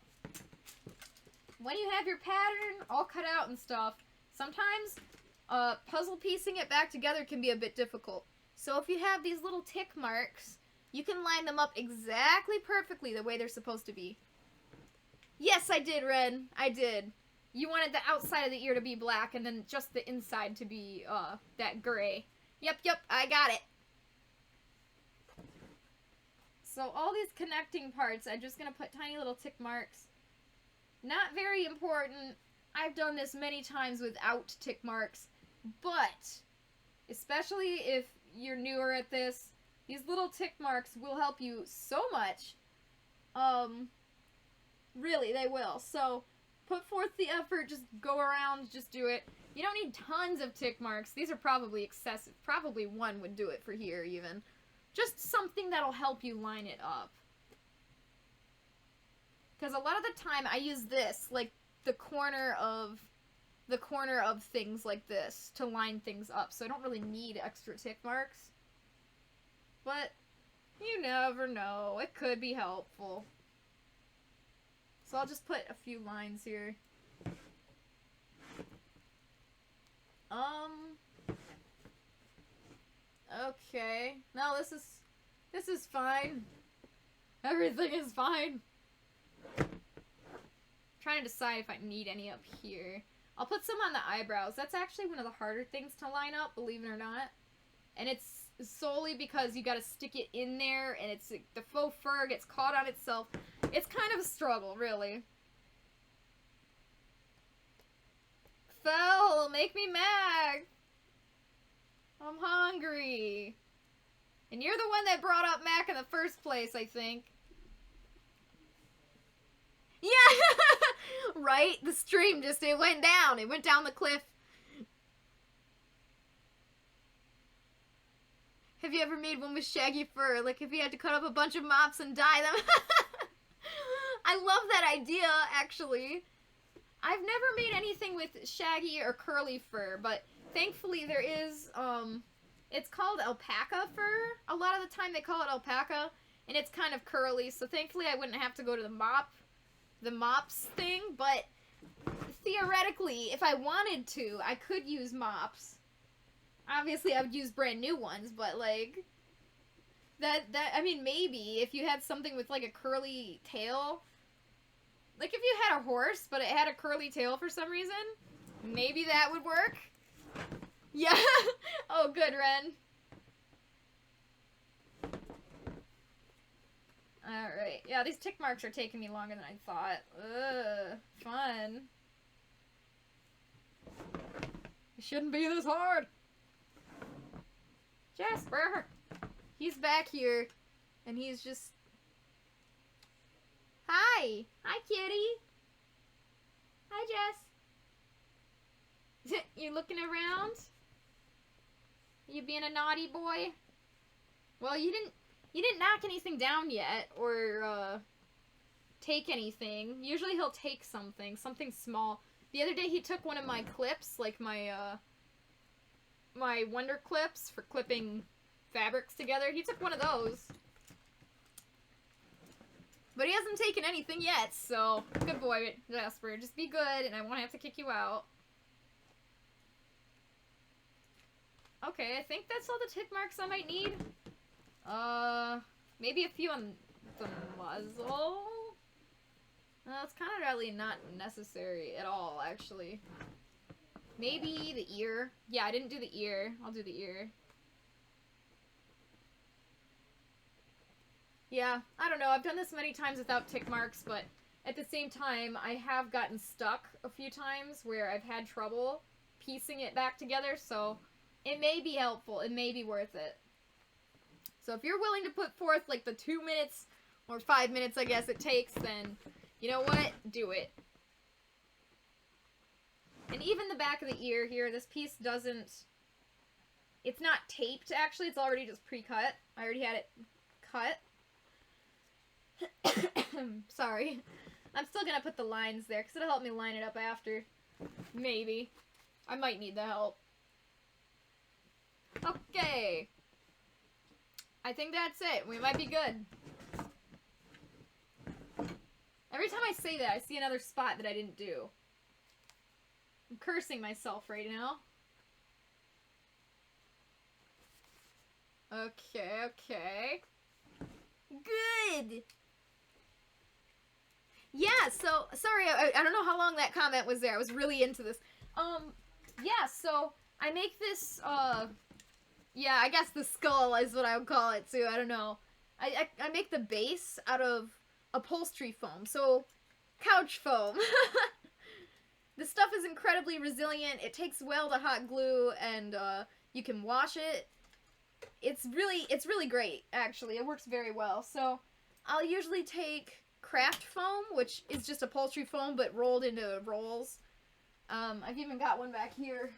When you have your pattern all cut out and stuff, sometimes puzzle piecing it back together can be a bit difficult. So if you have these little tick marks, you can line them up exactly perfectly the way they're supposed to be. Yes, I did, Renn. I did. You wanted the outside of the ear to be black and then just the inside to be that gray. Yep, I got it. So all these connecting parts, I'm just going to put tiny little tick marks. Not very important. I've done this many times without tick marks. But, especially if you're newer at this, these little tick marks will help you so much. Really, they will. So, put forth the effort, just go around, just do it. You don't need tons of tick marks. These are probably excessive. Probably one would do it for here, even. Just something that'll help you line it up. Because a lot of the time I use this, like the corner of things like this to line things up. So I don't really need extra tick marks. But you never know. It could be helpful. So I'll just put a few lines here. Okay. No, this is fine. Everything is fine. Trying to decide if I need any up here. I'll put some on the eyebrows. That's actually one of the harder things to line up, believe it or not. And it's solely because you gotta stick it in there, and it's the faux fur gets caught on itself. It's kind of a struggle, really. Phil, make me mad. I'm hungry. And you're the one that brought up Mac in the first place, I think. Yeah! Right? The stream just, it went down. It went down the cliff. Have you ever made one with shaggy fur? Like if you had to cut up a bunch of mops and dye them? I love that idea, actually. I've never made anything with shaggy or curly fur, but thankfully there is, It's called alpaca fur. A lot of the time they call it alpaca, and it's kind of curly, so thankfully I wouldn't have to go to the mops thing, but theoretically, if I wanted to, I could use mops. Obviously, I would use brand new ones, but, like, I mean, maybe if you had something with, like, a curly tail, like, if you had a horse, but it had a curly tail for some reason, maybe that would work. Yeah. Oh, good, Renn. Alright. Yeah, these tick marks are taking me longer than I thought. Ugh. Fun. It shouldn't be this hard. Jasper! He's back here. And he's just... Hi! Hi, kitty! Hi, Jess. You looking around? You being a naughty boy? Well, you didn't knock anything down yet, or, take anything. Usually he'll take something small. The other day he took one of my clips, like my, my Wonder Clips for clipping fabrics together. He took one of those. But he hasn't taken anything yet, so good boy, Jasper. Just be good, and I won't have to kick you out. Okay, I think that's all the tick marks I might need. Maybe a few on the muzzle? It's kind of really not necessary at all, actually. Maybe the ear. Yeah, I didn't do the ear. I'll do the ear. Yeah, I don't know. I've done this many times without tick marks, but at the same time, I have gotten stuck a few times where I've had trouble piecing it back together, so it may be helpful. It may be worth it. So if you're willing to put forth, like, the 2 minutes, or 5 minutes, I guess, it takes, then, you know what? Do it. And even the back of the ear here, this piece doesn't... It's not taped, actually. It's already just pre-cut. I already had it cut. Sorry. I'm still gonna put the lines there, because it'll help me line it up after. Maybe. I might need the help. Okay. I think that's it. We might be good. Every time I say that, I see another spot that I didn't do. I'm cursing myself right now. Okay, okay. Good! Yeah, so, sorry, I don't know how long that comment was there. I was really into this. Yeah, so, I make this, yeah, I guess the skull is what I would call it, too. I don't know. I make the base out of upholstery foam, so couch foam. The stuff is incredibly resilient. It takes well to hot glue, and you can wash it. It's really great, actually. It works very well. So I'll usually take craft foam, which is just upholstery foam, but rolled into rolls. I've even got one back here.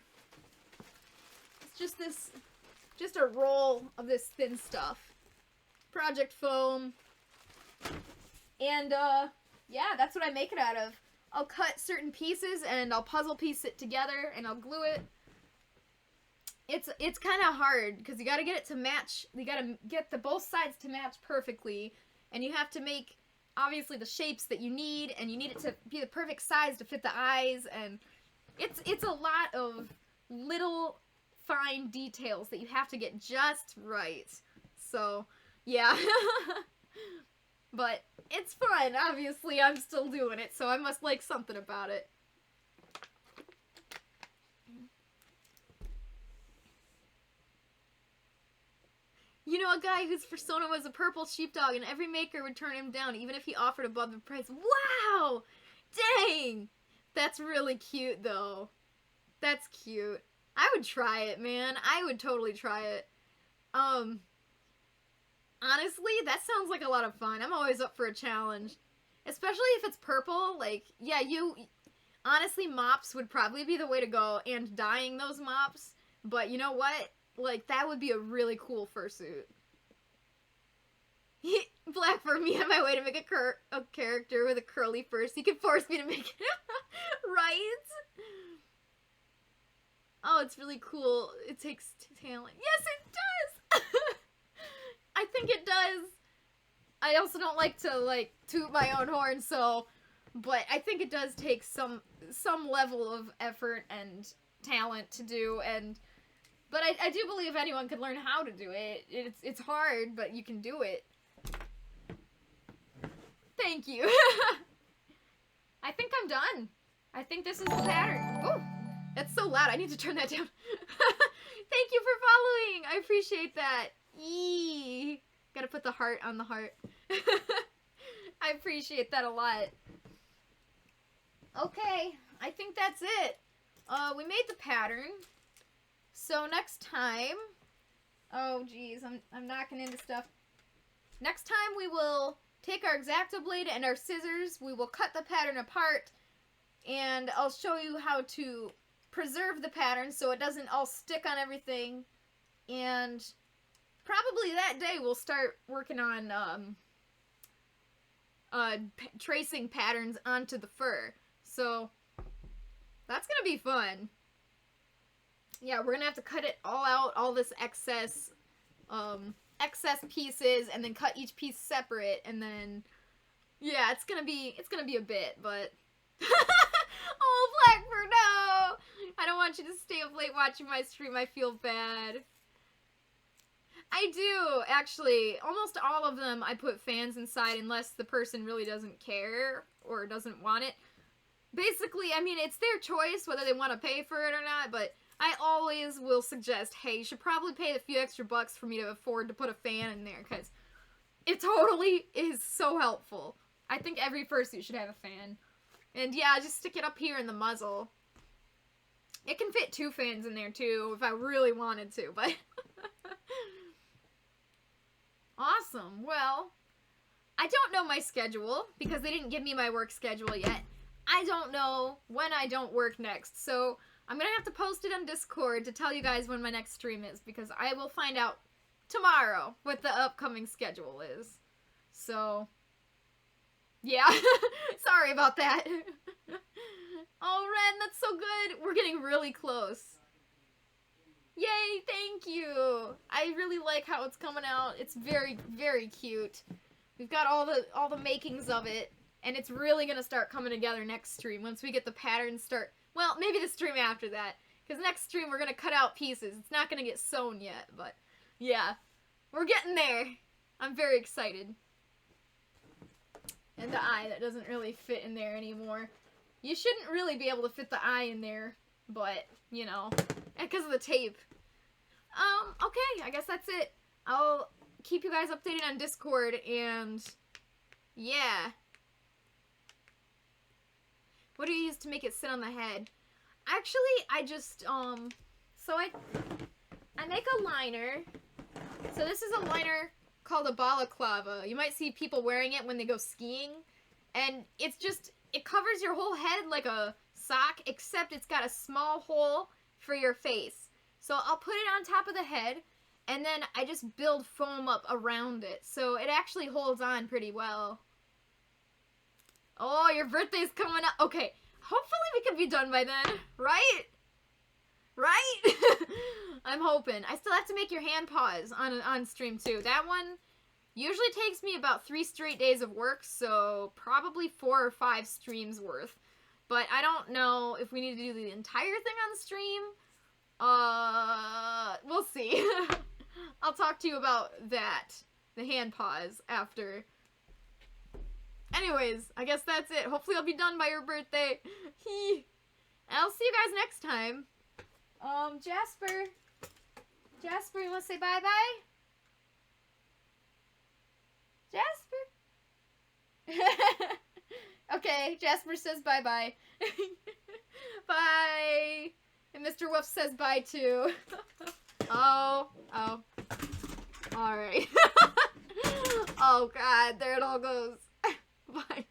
It's just a roll of this thin stuff. Project foam. And, yeah, that's what I make it out of. I'll cut certain pieces, and I'll puzzle piece it together, and I'll glue it. It's kind of hard, because you gotta get it to match, you gotta get both sides to match perfectly, and you have to make, obviously, the shapes that you need, and you need it to be the perfect size to fit the eyes, and it's a lot of little fine details that you have to get just right. So, yeah. But it's fun. Obviously, I'm still doing it, so I must like something about it. You know a guy whose persona was a purple sheepdog, and every maker would turn him down, even if he offered above the price. Wow! Dang! That's really cute, though. That's cute. I would try it, man. I would totally try it. Honestly, that sounds like a lot of fun. I'm always up for a challenge. Especially if it's purple. Like, yeah, honestly, mops would probably be the way to go, and dyeing those mops. But you know what? Like, that would be a really cool fursuit. Black for me on my way to make a character with a curly fur, so you can force me to make it. Right? Oh, it's really cool. It takes talent. Yes, it does! I think it does. I also don't like to, like, toot my own horn, so... But I think it does take some level of effort and talent to do, and... But I do believe anyone could learn how to do it. It's hard, but you can do it. Thank you. I think I'm done. I think this is the pattern. Oh, that's so loud. I need to turn that down. Thank you for following. I appreciate that. Yee. Gotta put the heart on the heart. I appreciate that a lot. Okay, I think that's it. We made the pattern. So next time, oh geez, I'm knocking into stuff. Next time we will take our X-Acto blade and our scissors. We will cut the pattern apart, and I'll show you how to preserve the pattern so it doesn't all stick on everything. And probably that day we'll start working on tracing patterns onto the fur. So that's gonna be fun. Yeah, we're gonna have to cut it all out, all this excess pieces, and then cut each piece separate, and then yeah, it's gonna be a bit, but oh, Blackbird, no! I don't want you to stay up late watching my stream. I feel bad. I do, actually. Almost all of them I put fans inside unless the person really doesn't care or doesn't want it. Basically, I mean, it's their choice whether they want to pay for it or not, but I always will suggest, hey, you should probably pay a few extra bucks for me to afford to put a fan in there, because it totally is so helpful. I think every fursuit should have a fan. And yeah, just stick it up here in the muzzle. It can fit 2 fans in there, too, if I really wanted to, but... Awesome. Well, I don't know my schedule, because they didn't give me my work schedule yet. I don't know when I don't work next, so I'm gonna have to post it on Discord to tell you guys when my next stream is, because I will find out tomorrow what the upcoming schedule is. So, yeah. Sorry about that. Oh, Renn, that's so good. We're getting really close. Yay, thank you. I really like how it's coming out. It's very, very cute. We've got all the makings of it, and it's really gonna start coming together next stream once we get the patterns start. Well, maybe the stream after that, because next stream we're gonna cut out pieces. It's not gonna get sewn yet, but yeah, we're getting there. I'm very excited. And the eye that doesn't really fit in there anymore. You shouldn't really be able to fit the eye in there, but you know, because of the tape. Okay, I guess that's it. I'll keep you guys updated on Discord, and yeah. What do you use to make it sit on the head? Actually, I just, so I make a liner. So this is a liner called a balaclava. You might see people wearing it when they go skiing. And it's just, it covers your whole head like a sock, except it's got a small hole for your face. So I'll put it on top of the head, and then I just build foam up around it. So it actually holds on pretty well. Oh, your birthday's coming up. Okay, hopefully we can be done by then, right? Right? I'm hoping. I still have to make your hand paws on stream too. That one usually takes me about 3 straight days of work, so probably 4 or 5 streams worth. But I don't know if we need to do the entire thing on the stream. We'll see. I'll talk to you about that, the hand paws, after. Anyways, I guess that's it. Hopefully I'll be done by your birthday. I'll see you guys next time. Jasper, you want to say bye-bye? Jasper? Okay, Jasper says bye-bye. Bye. And Mr. Wolf says bye, too. Oh. Alright. Oh, God, there it all goes. Bye.